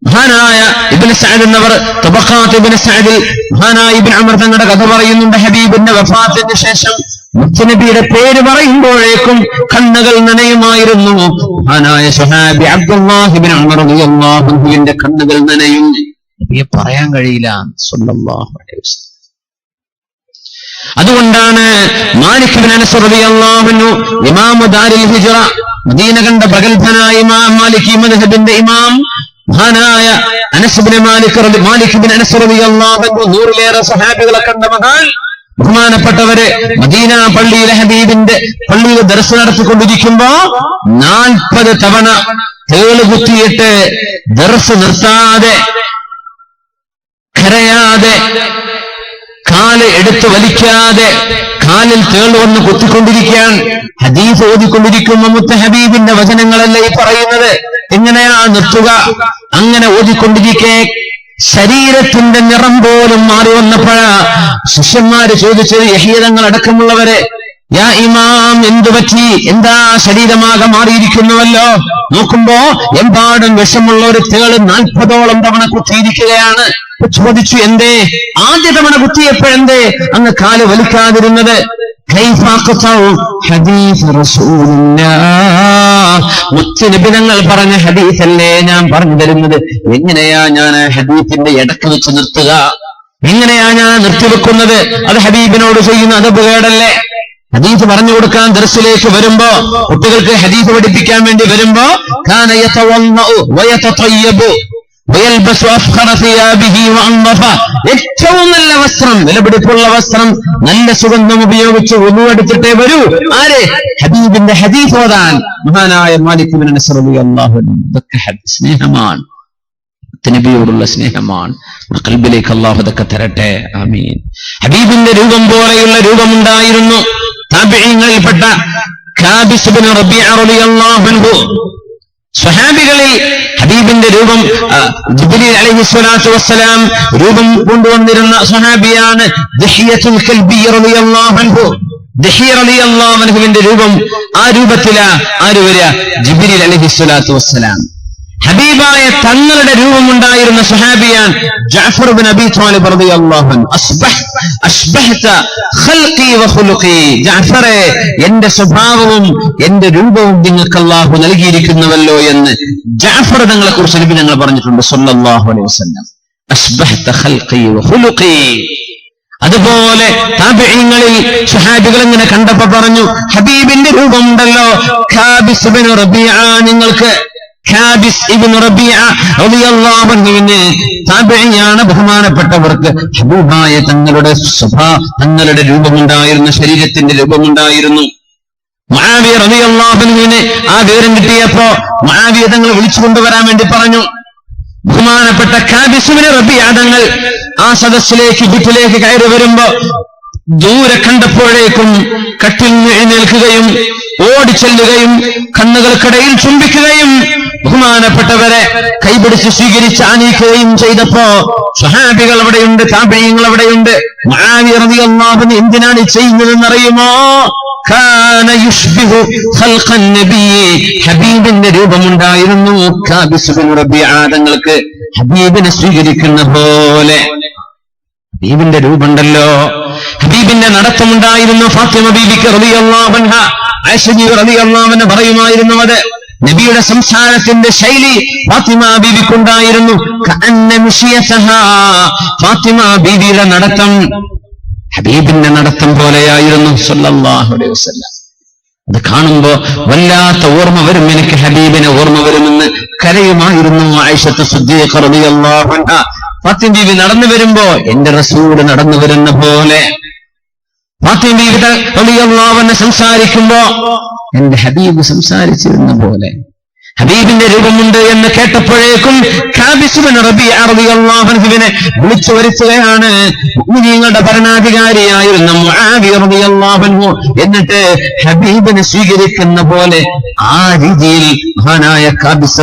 മഹാനായ ഇബ്നു സഅദ് എന്നവർ തബഖാത്ത് ഇബ്നു സഅദിൽ മഹാനായ ഇബ്നു ഉമർ തങ്ങളുടെ കഥ പറയുന്നുണ്ട്. ഹബീബിന്റെ വഫാത്തിന് ശേഷം മുത്തുനബിയുടെ പേര് പറയുമ്പോഴേക്കും കണ്ണുകൾ നനയുമായിരുന്നു. മഹാനായ സ്വഹാബി അബ്ദുല്ലാഹി ഇബ്നു ഉമർ റളിയല്ലാഹു അൻഹുവിന്റെ കണ്ണുകൾ നനയും. നബിയെ പറയാൻ കഴിയില്ല സ്വല്ലല്ലാഹു അലൈഹി വസല്ലം. അതുകൊണ്ടാണ് മാലിക് ഇബ്നു അനസ് റളിയല്ലാഹു അൻഹു ഇമാമു ദാരിൽ ഹിജ്റ, മദീന കണ്ട പ്രഗൽഭനായ ഇമാം മാലികി മദ്ഹബിന്റെ ഇമാം മഹാനായ അനസ് ഇബ്നു മാലിക് ഇബ്നു അനസ് റളിയല്ലാഹു അൻഹു 100-ലേറെ സ്വഹാബികളെ കണ്ട മഹാൻ. ബഹുമാനപ്പെട്ടവരെ, മദീന പള്ളിയിലെ ഹബീബിന്റെ പള്ളിയിൽ ദർസ് നടത്തിക്കൊണ്ടിരിക്കുമ്പോ 40 തവണ തേള് കുത്തിയിട്ട് ദർസ് നിർത്താതെ കരയാതെ കാല് എടുത്തു വലിക്കാതെ കാലിൽ തേള് വന്ന് കുത്തിക്കൊണ്ടിരിക്കാൻ ഹദീസ് ഓതിക്കൊണ്ടിരിക്കുമ്പോ മുത്ത ഹബീബിന്റെ വചനങ്ങളല്ലേ ഈ പറയുന്നത്. എങ്ങനെയാ നിർത്തുക? അങ്ങനെ ഓതിക്കൊണ്ടിരിക്കെ ശരീരത്തിന്റെ നിറം പോലും മാറി വന്നപ്പോഴാ ശിഷ്യന്മാര് ചോദിച്ചത്, യഹ്യ തങ്ങൾ അടക്കമുള്ളവരെ, യാ ഇമാം, എന്തു പറ്റി? എന്താ ശരീരമാകെ മാറിയിരിക്കുന്നുവല്ലോ? നോക്കുമ്പോ എമ്പാടും വിഷമുള്ള ഒരു തേള് 40ഓളം തവണ കുത്തിയിരിക്കുകയാണ്. ചോദിച്ചു, എന്തേ? ആദ്യ തവണ കുത്തിയപ്പോഴെന്തേ അങ്ങ് കാല് വലിക്കാതിരുന്നത്? മുത്തുനബിതങ്ങൾ പറഞ്ഞ ഹദീസല്ലേ ഞാൻ പറഞ്ഞു തരുന്നത്. എങ്ങനെയാ ഞാൻ ഹദീസിന്റെ ഇടക്ക് വെച്ച് നിർത്തുക? എങ്ങനെയാ ഞാൻ നിർത്തിവെക്കുന്നത്? അത് ഹബീബിനോട് ചെയ്യുന്ന അദബുകേടല്ലേ? ഹദീസ് പറഞ്ഞു കൊടുക്കാൻ ദർസിലേക്ക് വരുമ്പോ, കുട്ടികൾക്ക് ഹദീസ് പഠിപ്പിക്കാൻ വേണ്ടി വരുമ്പോ, കാന യതവല്ലഉ വയതതയ്യബു വയൽബസു അഫ്ഖറ സിയാബിഹി വഅൻദഫ, ഏറ്റവും നല്ല വസ്ത്രം, വിലപിടിപ്പുള്ള വസ്ത്രം, നല്ല സുഗന്ധം ഉപയോഗിച്ച് വുളു എടുത്തിട്ടേ വരൂ. ആര്? ഹബീബിന്റെ ഹദീസ് ഓതാൻ. മഹാനായ മാലിക് ഇബ്നു അനസ് റളിയല്ലാഹു അൻഹു. ഇതൊക്കെ സ്നേഹമാണ്, നബിയോടുള്ള സ്നേഹമാണ്. ഖൽബിലേക്ക് അല്ലാഹു അതൊക്കെ തരട്ടെ, ആമീൻ. ഹബീബിന്റെ രൂപം പോലെയുള്ള രൂപമുണ്ടായിരുന്നു താബിഈങ്ങളിൽപ്പെട്ട കാബിസ് ഇബ്നു റബീഅ റളിയല്ലാഹു അൻഹു. സ്വഹാബികളിൽ ഹബീബിന്റെ രൂപം ജിബ്രീൽ അലൈഹിസ്സലാത്തു വസ്സലാം രൂപം കൊണ്ടുവന്നിരുന്ന സ്വഹാബിയാണ് ദിഹ്യത്തുൽ കൽബി റളിയല്ലാഹു അൻഹു. ദിഹ്യ റളിയല്ലാഹു അൻഹുവിന്റെ രൂപം ആ രൂപത്തിലാ ആര് വരിക? ജിബ്രീൽ അലൈഹിസ്സലാത്തു വസ്സലാം. ഹബീബായ തങ്ങളുടെ രൂപമുണ്ടായിരുന്ന സ്വഹാബിയാൻ ജഅഫർ ഇബ്നു അബീ ത്വാലിബ് റളിയല്ലാഹു അൻഹു. അസ്ബഹത ഖൽഖി വഖുലുഖി, ജഅഫറെ, എന്റെ സ്വഭാവവും എന്റെ രൂപവും നിങ്ങൾക്ക് അല്ലാഹു നൽകിയിരിക്കുന്നുവല്ലോ എന്ന് ജഅഫർ തങ്ങളെ കുറിച്ച് നബി ഞങ്ങൾ പറഞ്ഞിട്ടുണ്ട് സല്ലല്ലാഹു അലൈഹി വസല്ലം. അസ്ബഹത ഖൽഖി വഖുലുഖി. അതുപോലെ താബിഈങ്ങളിൽ സ്വഹാബികൾ ഇങ്ങനെ കണ്ടപ്പോ പറഞ്ഞു, ഹബീബിന്റെ രൂപമുണ്ടല്ലോ കാബിസ് ഇബ്നു റബീഅ, നിങ്ങൾക്ക് കാബിസ് ഇബ്നു റബീഅ റളിയല്ലാഹു അൻഹുവിന് താബിഈയാണ്, ബഹുമാനപ്പെട്ടവർക്ക് ഹബീബായ തങ്ങളുടെ രൂപമുണ്ടായിരുന്നു, ശരീരത്തിന്റെ രൂപമുണ്ടായിരുന്നു. മുആവിയ റളിയല്ലാഹു അൻഹുവിന് ആ വിവരം കിട്ടിയപ്പോ മുആവിയ തങ്ങൾ വിളിച്ചു കൊണ്ടുവരാൻ വേണ്ടി പറഞ്ഞു. ബഹുമാനപ്പെട്ട കാബിസ് ഇബ്നു റബീഅ തങ്ങൾ ആ സദസ്സിലേക്ക് വീട്ടിലേക്ക് കയറി വരുമ്പോ ദൂരെ കണ്ടപ്പോഴേക്കും കട്ടിൽ നിന്ന് എഴുന്നേൽക്കുകയും ഓടിച്ചെല്ലുകയും കണ്ണുകൾക്കിടയിൽ ചുംബിക്കുകയും ബഹുമാനപ്പെട്ടവരെ കൈപിടിച്ച് സ്വീകരിച്ച് ആനയിക്കുകയും ചെയ്തപ്പോ സ്വഹാബികൾ അവിടെയുണ്ട്, താബിഈങ്ങൾ അവിടെയുണ്ട്. മുആവിയ റളിയല്ലാഹു അൻഹു എന്തിനാണ് ചെയ്യുന്നതെന്നറിയുമോ? കാന യുഷ്ബിഹു ഖൽഖൻ നബി, ഹബീബിന്റെ രൂപമുണ്ടായിരുന്നു കാബിസ് ഇബ്നു റബീഅ തങ്ങൾക്ക്. ഹബീബിനെ സ്വീകരിക്കുന്ന പോലെ ഹബീബിന്റെ രൂപമുണ്ടല്ലോ. ഹബീബിന്റെ നടത്തമുണ്ടായിരുന്നു ഫാത്തിമ ബീവിക്ക് റളിയല്ലാഹു അൻഹ. ആയിഷ ബീവി റളിയല്ലാഹു അൻഹ പറയുമായിരുന്നു, അത് നബിയുടെ സംസാരത്തിന്റെ ശൈലി ഫാത്തിമ ബീവിക്കുണ്ടായിരുന്നു. കഅന്ന മിശിയതഹാ, ഫാത്തിമ ബീവിയുടെ നടത്തം ഹബീബിന്റെ നടത്തം പോലെയായിരുന്നു സല്ലല്ലാഹു അലൈഹി വസല്ലം. അത് കാണുമ്പോ വല്ലാത്ത ഓർമ്മ വരും, എനിക്ക് ഹബീബിനെ ഓർമ്മ വരുമെന്ന് കരയുമായിരുന്നു ആയിഷത്ത് സിദ്ദീഖ റളിയല്ലാഹു അൻഹ. ഫാത്തിമ ബീവി നടന്നു വരുമ്പോ എന്റെ റസൂൽ നടന്നു വരുന്ന പോലെ, ഫാത്തിമ ബീവി റളിയല്ലാഹു അൻഹ സംസാരിക്കുമ്പോ എന്റെ ഹബീബ് സംസാരിച്ചിരുന്ന പോലെ. ഹബീബിന്റെ രൂപമുണ്ട് എന്ന് കേട്ടപ്പോഴേക്കും ഖാബിസ് ഇബ്നു റബീഅ റളിയല്ലാഹു അൻഹുവിനെ വിളിച്ചു വരുത്തുകയാണ് മുഅ്മിനീങ്ങളുടെ ഭരണാധികാരിയായിരുന്ന മുആവിയ റളിയല്ലാഹു അൻഹു. എന്നിട്ട് ഹബീബിനെ സ്വീകരിക്കുന്ന പോലെ ആ രീതിയിൽ മഹാനായ ഖാബിസ്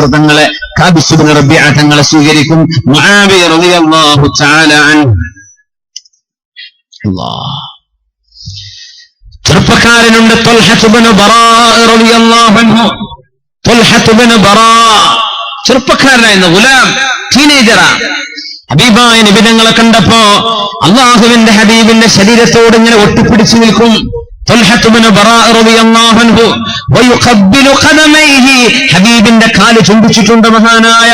ഇബ്നു റബീഅ തങ്ങളെ സ്വീകരിക്കും മുആവിയ റളിയല്ലാഹു തആല അൻഹു. അല്ലാഹ്. ചെറുപ്പക്കാരനുണ്ട് ത്വൽഹത്ത് ഇബ്നു ബറാഅ റളിയല്ലാഹു അൻഹു. ചെറുപ്പക്കാരനായിരുന്ന ഗുലാം, ടീനേജറാ. ഹബീബായ നബി തങ്ങളെ കണ്ടപ്പോ അല്ലാഹുവിന്റെ ഹബീബിന്റെ ശരീരത്തോട് ഇങ്ങനെ ഒട്ടിപ്പിടിച്ചു നിൽക്കും. ഹബീബിന്റെ കാല് ചുംബിച്ചിട്ടുണ്ട് മഹാനായ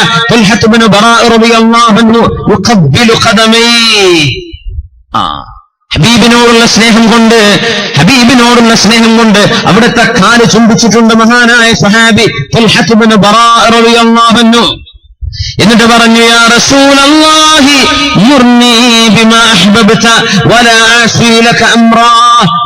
ഹബീബിനോടുള്ള സ്നേഹം കൊണ്ട് അവിടുത്തെ കാല് ചുംബിച്ചിട്ടുണ്ട് മഹാനായ സ്വഹാബി ത്വൽഹത്ത് ഇബ്നു ബറാഅ റളിയല്ലാഹു അൻഹു. എന്നിട്ട് പറഞ്ഞു, യാ റസൂലല്ലാഹി മുർനി ബിമാ അഹ്ബബ്ത വലാ അസീ ലക അംറാ.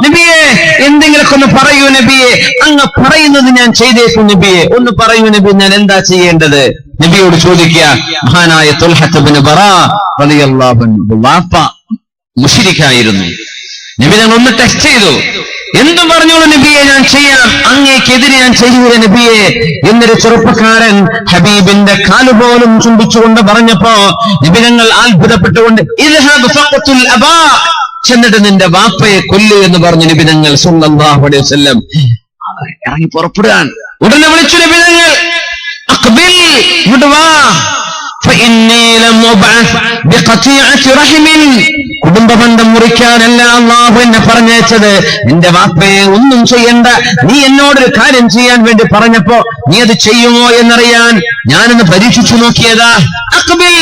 നബിയേ, എന്തെങ്കിലുമൊക്കെ ഒന്ന് പറയൂ നബിയേ, അങ്ങ് പറയുന്നത് ഞാൻ ചെയ്തേക്കും നബിയേ, ഒന്ന് പറയൂ നബി, ഞാൻ എന്താ ചെയ്യേണ്ടത്? നബിയോട് ചോദിക്കുക. മഹാനായ ത്വൽഹത്ത് ഇബ്നു ബറാഅ റളിയല്ലാഹു അൻഹു വാപ്പ മുശ്രിക്കായിരുന്നു. നബി ഞങ്ങൾ ഒന്ന് ടെസ്റ്റ് ചെയ്തു. എന്തും പറഞ്ഞോളൂ നബിയെ, ഞാൻ ചെയ്യാം, അങ്ങേക്കെതിരെ ഞാൻ ചെയ്യൂല നബിയെ. എന്നൊരു ചെറുപ്പക്കാരൻ ഹബീബിന്റെ കാലുപോലും ചുംബിച്ചുകൊണ്ട് പറഞ്ഞപ്പോ നബി ഞങ്ങൾ അത്ഭുതപ്പെട്ടുകൊണ്ട് ചെന്നിട്ട് നിന്റെ വാപ്പയെ കൊല്ലു എന്ന് പറഞ്ഞു നബി ഞങ്ങൾ സല്ലല്ലാഹു അലൈഹി വസല്ലം. ഇറങ്ങി പുറപ്പെടുകയാൻ. ഉടനെ വിളിച്ചു നബി ഞങ്ങൾ, അഖ്ബിൽ, ഇങ്ങോട്ട് വാ, കുടുംബബന്ധം മുറിക്കാനല്ല അല്ലാഹു എന്നെ പറഞ്ഞയച്ചത്. നിന്റെ വാപ്പയെ ഒന്നും ചെയ്യണ്ട, നീ എന്നോടൊരു കാര്യം ചെയ്യാൻ വേണ്ടി പറഞ്ഞപ്പോ നീ അത് ചെയ്യുമോ എന്നറിയാൻ ഞാനൊന്ന് പരീക്ഷിച്ചു നോക്കിയതാ. അഖ്ബിൽ,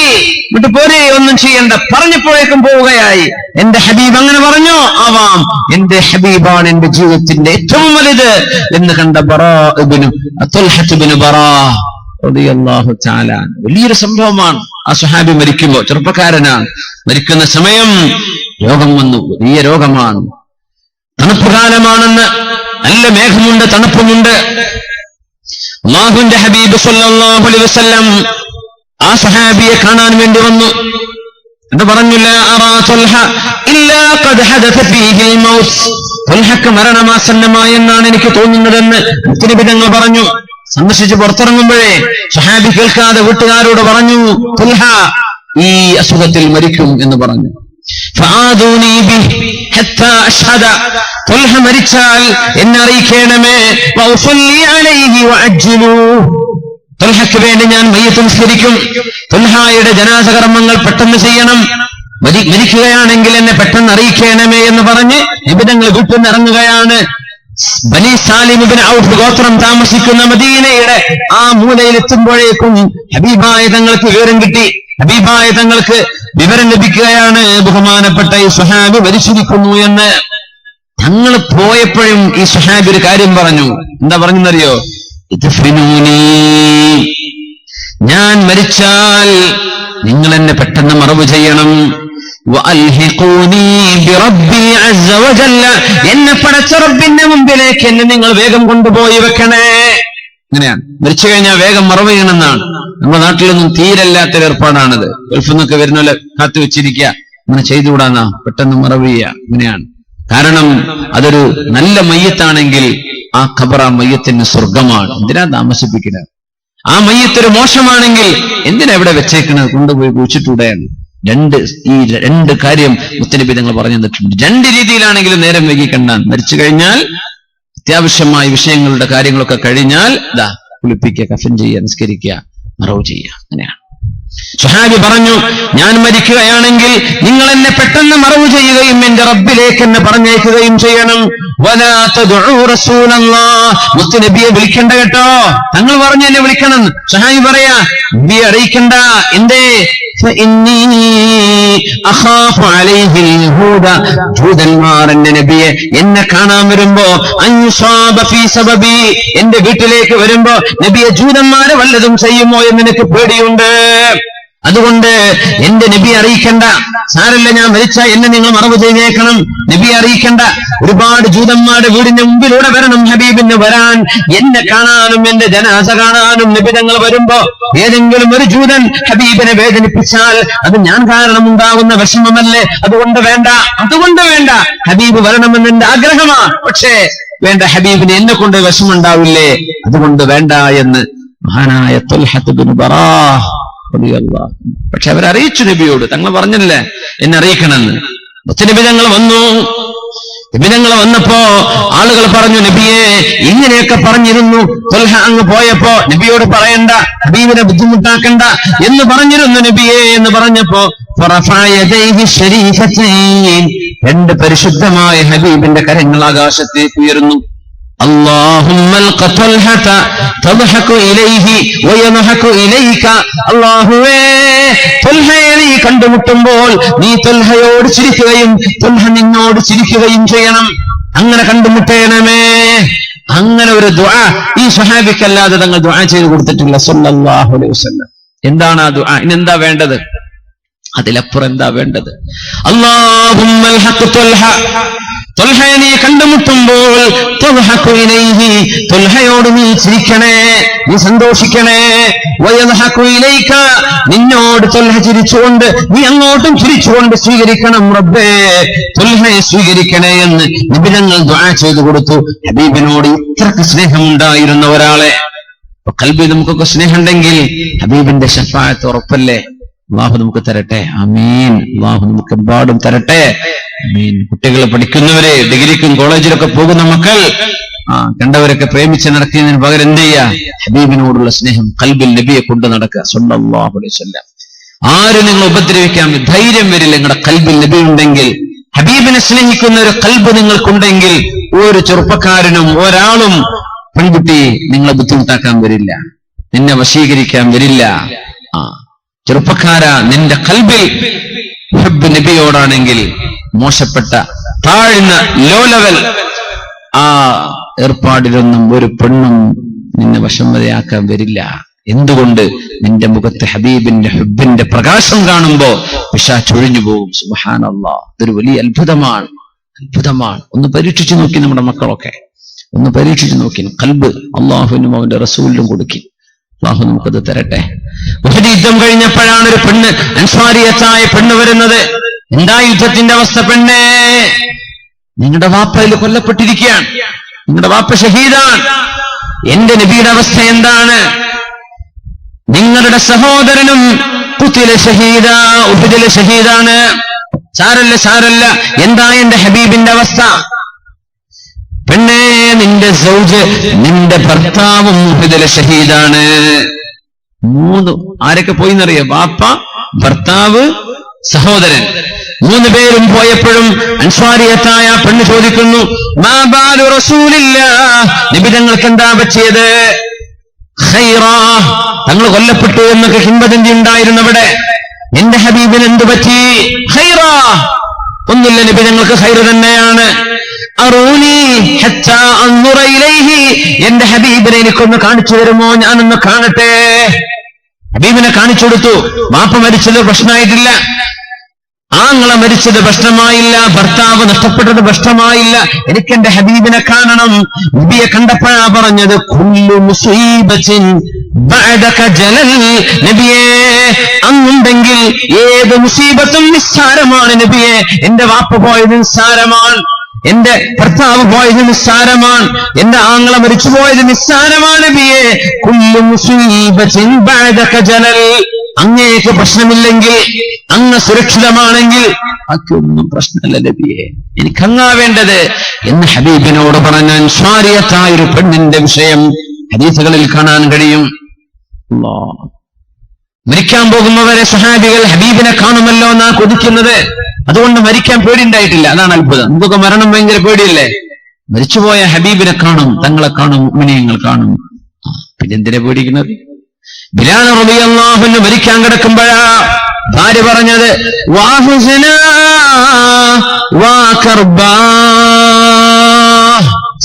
വിട്ടു പോരെ, ഒന്നും ചെയ്യണ്ട. പറഞ്ഞപ്പോഴേക്കും പോവുകയായി. എന്റെ ഹബീബ് അങ്ങനെ പറഞ്ഞോ? ആവാം, എന്റെ ഹബീബാണ് എന്റെ ജീവിതത്തിന്റെ ഏറ്റവും വലുത് എന്ന് കണ്ട ത്വൽഹത്ത് ഇബ്നു ബറാഅ റളിയല്ലാഹു തആല. വലിയൊരു സംഭവമാണ്. ആ സ്വഹാബി മരിക്കുമ്പോ, ചെറുപ്പക്കാരനാണ്, മരിക്കുന്ന സമയം രോഗം വന്നു. വലിയ രോഗമാണ്, തണുപ്പ് കാലമാണെന്ന്, നല്ല മേഘമുണ്ട്, തണുപ്പുമുണ്ട്. അല്ലാഹുവിന്റെ ഹബീബ് സല്ലല്ലാഹു അലൈഹി വസല്ലം ആ സ്വഹാബിയെ കാണാൻ വേണ്ടി വന്നു. എന്ന് പറഞ്ഞു, ലാ അറാ ത്വൽഹ ഇല്ലാ ഖദ് ഹദഥ ഫീഹിൽ മൗത്ത്. ത്വൽഹക്ക് മരണമാസന്നമായി എന്നാണ് എനിക്ക് തോന്നുന്നതെന്ന് മുത്തനബി തങ്ങൾ പറഞ്ഞു. സന്ദർശിച്ച് പുറത്തിറങ്ങുമ്പോഴേ സ്വഹാബി കേൾക്കാതെ വീട്ടുകാരോട് പറഞ്ഞു, ത്വൽഹ ഈ അസുഖത്തിൽ മരിക്കും എന്ന് പറഞ്ഞു. ത്വൽഹ മരിച്ചാൽ എന്നെ അറിയിക്കണമേ, ത്വൽഹയ്ക്ക് വേണ്ടി ഞാൻ മയ്യത്ത് നിസ്കരിക്കും. ത്വൽഹായുടെ ജനാസ കർമ്മങ്ങൾ പെട്ടെന്ന് ചെയ്യണം. മരിക്കുകയാണെങ്കിൽ എന്നെ പെട്ടെന്ന് അറിയിക്കണമേ എന്ന് പറഞ്ഞ് നബി തങ്ങൾ വീട്ടിൽ നിന്ന് ഇറങ്ങുകയാണ്. ബനി സാലിം ഇബ്നു ഔഫ് ഗോത്രം താമസിക്കുന്ന മദീനയുടെ ആ മൂലയിലെത്തുമ്പോഴേക്കും ഹബീബായ തങ്ങൾക്ക് വിവരം കിട്ടി. ഹബീബായ തങ്ങൾക്ക് വിവരം ലഭിക്കുകയാണ്, ബഹുമാനപ്പെട്ട ഈ സ്വഹാബി മരിച്ചിരിക്കുന്നു എന്ന്. തങ്ങൾ പോയപ്പോഴും ഈ സ്വഹാബി ഒരു കാര്യം പറഞ്ഞു. എന്താ പറഞ്ഞെന്നറിയോ? ഇദ്ഫിനൂനി, ഞാൻ മരിച്ചാൽ നിങ്ങൾ എന്നെ പെട്ടെന്ന് മറവ് ചെയ്യണം. എന്നെ പടച്ച റബ്ബിന്റെ മുമ്പിലേക്ക് എന്നെ നിങ്ങൾ വേഗം കൊണ്ടുപോയി വെക്കണേ. ഇങ്ങനെയാണ്, മരിച്ചു കഴിഞ്ഞാൽ വേഗം മറവ് ചെയ്യണമെന്നാണ്. നമ്മുടെ നാട്ടിലൊന്നും തീരല്ലാത്തൊരു ഏർപ്പാടാണത്. ഗൾഫിൽ നിന്നൊക്കെ വരുന്നപോലെ കാത്തു വെച്ചിരിക്കുക, അങ്ങനെ ചെയ്തുകൂടാന്നാ, പെട്ടെന്ന് മറവ് ചെയ്യുക. ഇങ്ങനെയാണ്. കാരണം അതൊരു നല്ല മയ്യത്താണെങ്കിൽ ആ ഖബർ ആ മയ്യത്തിന് സ്വർഗമാണ്. എന്തിനാ താമസിപ്പിക്കുന്നത്? ആ മയ്യത്തൊരു മോശമാണെങ്കിൽ എന്തിനാ എവിടെ വെച്ചേക്കുന്നത്? കൊണ്ടുപോയി കുഴിച്ചിട്ടൂടെയാണ്. ഈ രണ്ട് കാര്യം മുത്തനബി തങ്ങൾ പറഞ്ഞു തന്നിട്ടുണ്ട്. രണ്ട് രീതിയിലാണെങ്കിലും നേരം വൈകിക്കണ്ടാൻ. മരിച്ചു കഴിഞ്ഞാൽ അത്യാവശ്യമായ വിഷയങ്ങളുടെ കാര്യങ്ങളൊക്കെ കഴിഞ്ഞാൽ കുളിപ്പിക്കുക, കഫൻ ചെയ്യുക, നിസ്കരിക്കുക, മറവ് ചെയ്യുക. അങ്ങനെയാണ്. സ്വഹാബി പറഞ്ഞു, ഞാൻ മരിക്കുകയാണെങ്കിൽ നിങ്ങൾ എന്നെ പെട്ടെന്ന് മറവ് ചെയ്യുകയും എന്റെ റബ്ബിലേക്ക് എന്നെ പറഞ്ഞേക്കുകയും ചെയ്യണം. വലാ തദ്ഉ റസൂലല്ലാഹ്, മുത്തുനബിയെ വിളിക്കണ്ട കേട്ടോ, തങ്ങൾ പറഞ്ഞു എന്നെ വിളിക്കണം. സ്വഹാബി പറയാ, നബിയെ അറിയിക്കണ്ട. എന്തേ? ഫഇന്നീ അഖാഫു അലൈഹി യഹൂദ, ജൂതന്മാർ എന്റെ നബിയെ എന്നെ കാണാൻ വരുമ്പോ അൻസാബ ഫീ സബബി, എന്റെ വീട്ടിലേക്ക് വരുമ്പോ നബിയെ ജൂതന്മാരെ വല്ലതും ചെയ്യുമോ എന്ന് എനിക്ക് പേടിയുണ്ട്. അതുകൊണ്ട് എന്റെ നബി അറിയിക്കണ്ട, സാരല്ല ഞാൻ മരിച്ച എന്നെ നിങ്ങൾ മറവ് ചെയ്തേക്കണം, നബി അറിയിക്കണ്ട. ഒരുപാട് ജൂതന്മാരുടെ വീടിന്റെ മുമ്പിലൂടെ വരണം ഹബീബിന് വരാൻ, എന്നെ കാണാനും എന്റെ ജനാസ കാണാനും. നബി തങ്ങൾ വരുമ്പോ ഏതെങ്കിലും ഒരു ജൂതൻ ഹബീബിനെ വേദനിപ്പിച്ചാൽ അത് ഞാൻ കാരണം ഉണ്ടാകുന്ന വിഷമമല്ലേ? അതുകൊണ്ട് വേണ്ട, ഹബീബ് വരണമെന്ന് എന്റെ ആഗ്രഹമാണ്, പക്ഷേ വേണ്ട, ഹബീബിന് എന്നെ കൊണ്ട് വിഷമുണ്ടാവില്ലേ, അതുകൊണ്ട് വേണ്ട എന്ന് മഹാനായ തുൽഹത്ത് ബിൻ ബറാഹ്. പക്ഷെ അവരറിയിച്ചു നബിയോട്, തങ്ങൾ പറഞ്ഞില്ലേ എന്നെ അറിയിക്കണമെന്ന്. നബി തങ്ങൾ വന്നു. നബി തങ്ങൾ വന്നപ്പോ ആളുകൾ പറഞ്ഞു, നബിയെ ഇങ്ങനെയൊക്കെ പറഞ്ഞിരുന്നു. ത്വൽഹ അങ്ങ് പോയപ്പോ നബിയോട് പറയണ്ട, ഹബീബിനെ ബുദ്ധിമുട്ടാക്കണ്ട എന്ന് പറഞ്ഞിരുന്നു നബിയെ എന്ന് പറഞ്ഞപ്പോ രണ്ട് പരിശുദ്ധമായ ഹബീബിന്റെ കരങ്ങൾ ആകാശത്തേക്ക് ഉയർന്നു. അല്ലാഹുമ്മൽ ഖത്ൽഹത തദ്ഹകു ഇലൈഹി വയദ്ഹകു ഇലൈക. അല്ലാഹുവേ, ത്വൽഹയെ നീ കണ്ടുമുട്ടുമ്പോൾ നീ ത്വൽഹയോട് ചിരിക്കുകയും ത്വൽഹ നിന്നോട് ചിരിക്കുകയും ചെയ്യണം. അങ്ങനെ കണ്ടുമുട്ടേണമേ. അങ്ങനെ ഒരു ദുആ ഈ സ്വഹാബിക്കല്ലാതെ തങ്ങൾ ദുആ ചെയ്തു കൊടുത്തിട്ടില്ല സല്ലല്ലാഹു അലൈഹി വസല്ലം. എന്താണ് ആ ദുആ? ഇനെന്താ വേണ്ടത്? അതിലപ്പുറം എന്താ വേണ്ടത്? അല്ലാഹുമ്മൽ ഹഖ് ത്വൽഹ, ത്വൽഹയെ നീ കണ്ടുമുട്ടുമ്പോൾ തദ്ഹകു ഇലൈഹി, ത്വൽഹയോട് നീ ചിരിക്കണേ, നീ സന്തോഷിക്കണേ. വയദ്ഹകു ഇലൈക, നിന്നോട് ത്വൽഹ ചിരിച്ചുകൊണ്ട് നീ അങ്ങോട്ടും ചിരിച്ചുകൊണ്ട് സ്വീകരിക്കണം. റബ്ബേ, ത്വൽഹയെ സ്വീകരിക്കണേ എന്ന് നബി തങ്ങൾ ദുആ ചെയ്തു കൊടുത്തു. ഹബീബിനോട് ഇത്രക്ക് സ്നേഹമുണ്ടായിരുന്ന ഒരാളെ, ഖൽബിൽ നമുക്കൊക്കെ സ്നേഹമുണ്ടെങ്കിൽ ഹബീബിന്റെ ശഫാഅത്ത് ഉറപ്പല്ലേ? അല്ലാഹു നമുക്ക് തരട്ടെ, ആമീൻ. അല്ലാഹു നമുക്ക് എമ്പാടും തരട്ടെ, ആമീൻ. കുട്ടികൾ പഠിക്കുന്നവരെ, ഡിഗ്രിക്കും കോളേജിലൊക്കെ പോകുന്ന മക്കൾ, കണ്ടവരൊക്കെ പ്രേമിച്ച് നടക്കുന്നതിന് പകരം എന്ത് ചെയ്യാ? ഹബീബിനോടുള്ള സ്നേഹം ഖൽബിൽ നബിയെ കൊണ്ട് നടക്കുക സല്ലല്ലാഹു അലൈഹി വസല്ലം. ആരും നിങ്ങൾ ഉപദ്രവിക്കാൻ ധൈര്യം വരില്ല. നിങ്ങളുടെ ഖൽബിൽ നബി ഉണ്ടെങ്കിൽ, ഹബീബിനെ സ്നേഹിക്കുന്ന ഒരു ഖൽബ് നിങ്ങൾക്കുണ്ടെങ്കിൽ, ഒരു ചെറുപ്പക്കാരനും ഒരാളും പെൺകുട്ടി നിങ്ങളെ ബുദ്ധിമുട്ടാക്കാൻ വരില്ല, നിന്നെ വശീകരിക്കാൻ വരില്ല. ചെറുപ്പക്കാരാ, നിന്റെ ഖൽബിൽ ഹബ്ബ് നബിയോടാണെങ്കിൽ മോശപ്പെട്ട താഴ്ന്ന ലോ ലെവൽ ഏർപ്പാടിലൊന്നും ഒരു പെണ്ണും നിന്നെ വശംവദയാക്കാൻ വരില്ല. എന്തുകൊണ്ട്? നിന്റെ മുഖത്ത് ഹബീബിന്റെ ഹബ്ബിന്റെ പ്രകാശം കാണുമ്പോ പിശാച് ഒഴിഞ്ഞു പോകും. സുബ്ഹാനല്ലാഹ്, ഇതൊരു വലിയ അത്ഭുതമാണ്. ഒന്ന് പരീക്ഷിച്ചു നോക്കി, നമ്മുടെ മക്കളൊക്കെ ഒന്ന് പരീക്ഷിച്ചു നോക്കി. ഖൽബ് അള്ളാഹുവിനും അവന്റെ റസൂലിനും കൊടുക്കി. അല്ലാഹു നമുക്കത് തരട്ടെ. ഉഹദ് യുദ്ധം കഴിഞ്ഞപ്പോഴാണ് ഒരു പെണ്ണ്, അൻസ്വാരിയത്തായ പെണ്ണ് വരുന്നത്. എന്താ യുദ്ധത്തിന്റെ അവസ്ഥ? പെണ്ണേ, നിങ്ങളുടെ വാപ്പയിൽ കൊല്ലപ്പെട്ടിരിക്കുകയാണ്, നിങ്ങളുടെ വാപ്പ ഷഹീദാണ്. എന്റെ നബിയുടെ അവസ്ഥ എന്താണ്? നിങ്ങളുടെ സഹോദരനും ഖുതില ഷഹീദ, ഉഹദിലെ ഷഹീദാണ്. സാരല്ല, എന്താ എന്റെ ഹബീബിന്റെ അവസ്ഥ? പെണ്ണേ, നിന്റെ സൗജ്, നിന്റെ ഭർത്താവും ഉഹദിലെ ഷഹീദാണ്. ആരൊക്കെ പോയിന്നറിയോ? വാപ്പ, ഭർത്താവ്, സഹോദരൻ, 3 പേരും പോയപ്പോഴും അൻസ്വാരിയത്തായ പെണ്ണ് ചോദിക്കുന്നു, മാ ബാലു റസൂലില്ലാഹ്, നബി തങ്ങൾക്ക് എന്താ പറ്റിയത്? ഖൈറാ, തങ്ങൾ കൊല്ലപ്പെട്ടു എന്നൊക്കെ കിംവദന്തി ഉണ്ടായിരുന്നു അവിടെ. എന്റെ ഹബീബിന് എന്തു പറ്റി? ഖൈറാ, ഒന്നില്ല, നബി തങ്ങൾക്ക് ഖൈർ തന്നെയാണ്. അറൂനി ഹത്താ അൻദുറ ഇലൈഹി, എന്റെ ഹബീബിനെ എനിക്കൊന്ന് കാണിച്ചു തരുമോ? ഞാനൊന്ന് കാണട്ടെ. ഹബീബിനെ കാണിച്ചു കൊടുത്തു. വാപ്പ മരിച്ചത് പ്രശ്നമായിട്ടില്ല, ആങ്ങളെ മരിച്ചത് പ്രശ്നമായില്ല, ഭർത്താവ് നഷ്ടപ്പെട്ടത് പ്രശ്നമായില്ല. എനിക്ക് എന്റെ ഹബീബിനെ കാണണം. നബിയെ കണ്ടപ്പോഴാ പറഞ്ഞത്, കുല്ലു മുസീബത്തിൻ ബഅദക ജലൽ. നബിയെ, അങ്ങുണ്ടെങ്കിൽ ഏത് മുസീബത്തും നിസ്സാരമാണ് നബിയെ. എന്റെ വാപ്പ പോയത് നിസ്സാരമാണ്, എന്റെ ഭർത്താവ് പോയത് നിസ്സാരമാണ്, എന്റെ ആങ്ങളെ മരിച്ചു പോയത് നിസ്സാരമാണ് നബിയെ. കുല്ലു മുസീബത്തിൻ ബഅദക ജലൽ. അങ്ങേക്ക് പ്രശ്നമില്ലെങ്കിൽ, അങ്ങ് സുരക്ഷിതമാണെങ്കിൽ ബാക്കിയൊന്നും പ്രശ്നമല്ല നബിയെ, എനിക്കങ്ങാ വേണ്ടത് എന്ന് ഹബീബിനോട് പറഞ്ഞ അൻസ്വാരിയത്തായ ഒരു പെണ്ണിന്റെ വിഷയം ഹദീസുകളിൽ കാണാൻ കഴിയും. മരിക്കാൻ പോകുന്നവരെ സ്വഹാബികൾ ഹബീബിനെ കാണുമല്ലോ എന്നാ കൊതിക്കുന്നത്. അതുകൊണ്ട് മരിക്കാൻ പേടിയുണ്ടായിട്ടില്ല. അതാണ് അത്ഭുതം. നമുക്കൊക്കെ മരണം ഭയങ്കര പേടിയല്ലേ? മരിച്ചുപോയ ഹബീബിനെ കാണും, തങ്ങളെ കാണും, മുഅ്മിനീങ്ങൾ കാണും. പിന്നെന്തിനെ പേടിക്കുന്നത്? ബിലാൽ റളിയല്ലാഹു അൻഹു മരിക്കാൻ കിടക്കുമ്പോഴാ ഭാര്യ പറഞ്ഞത്, കർബാ,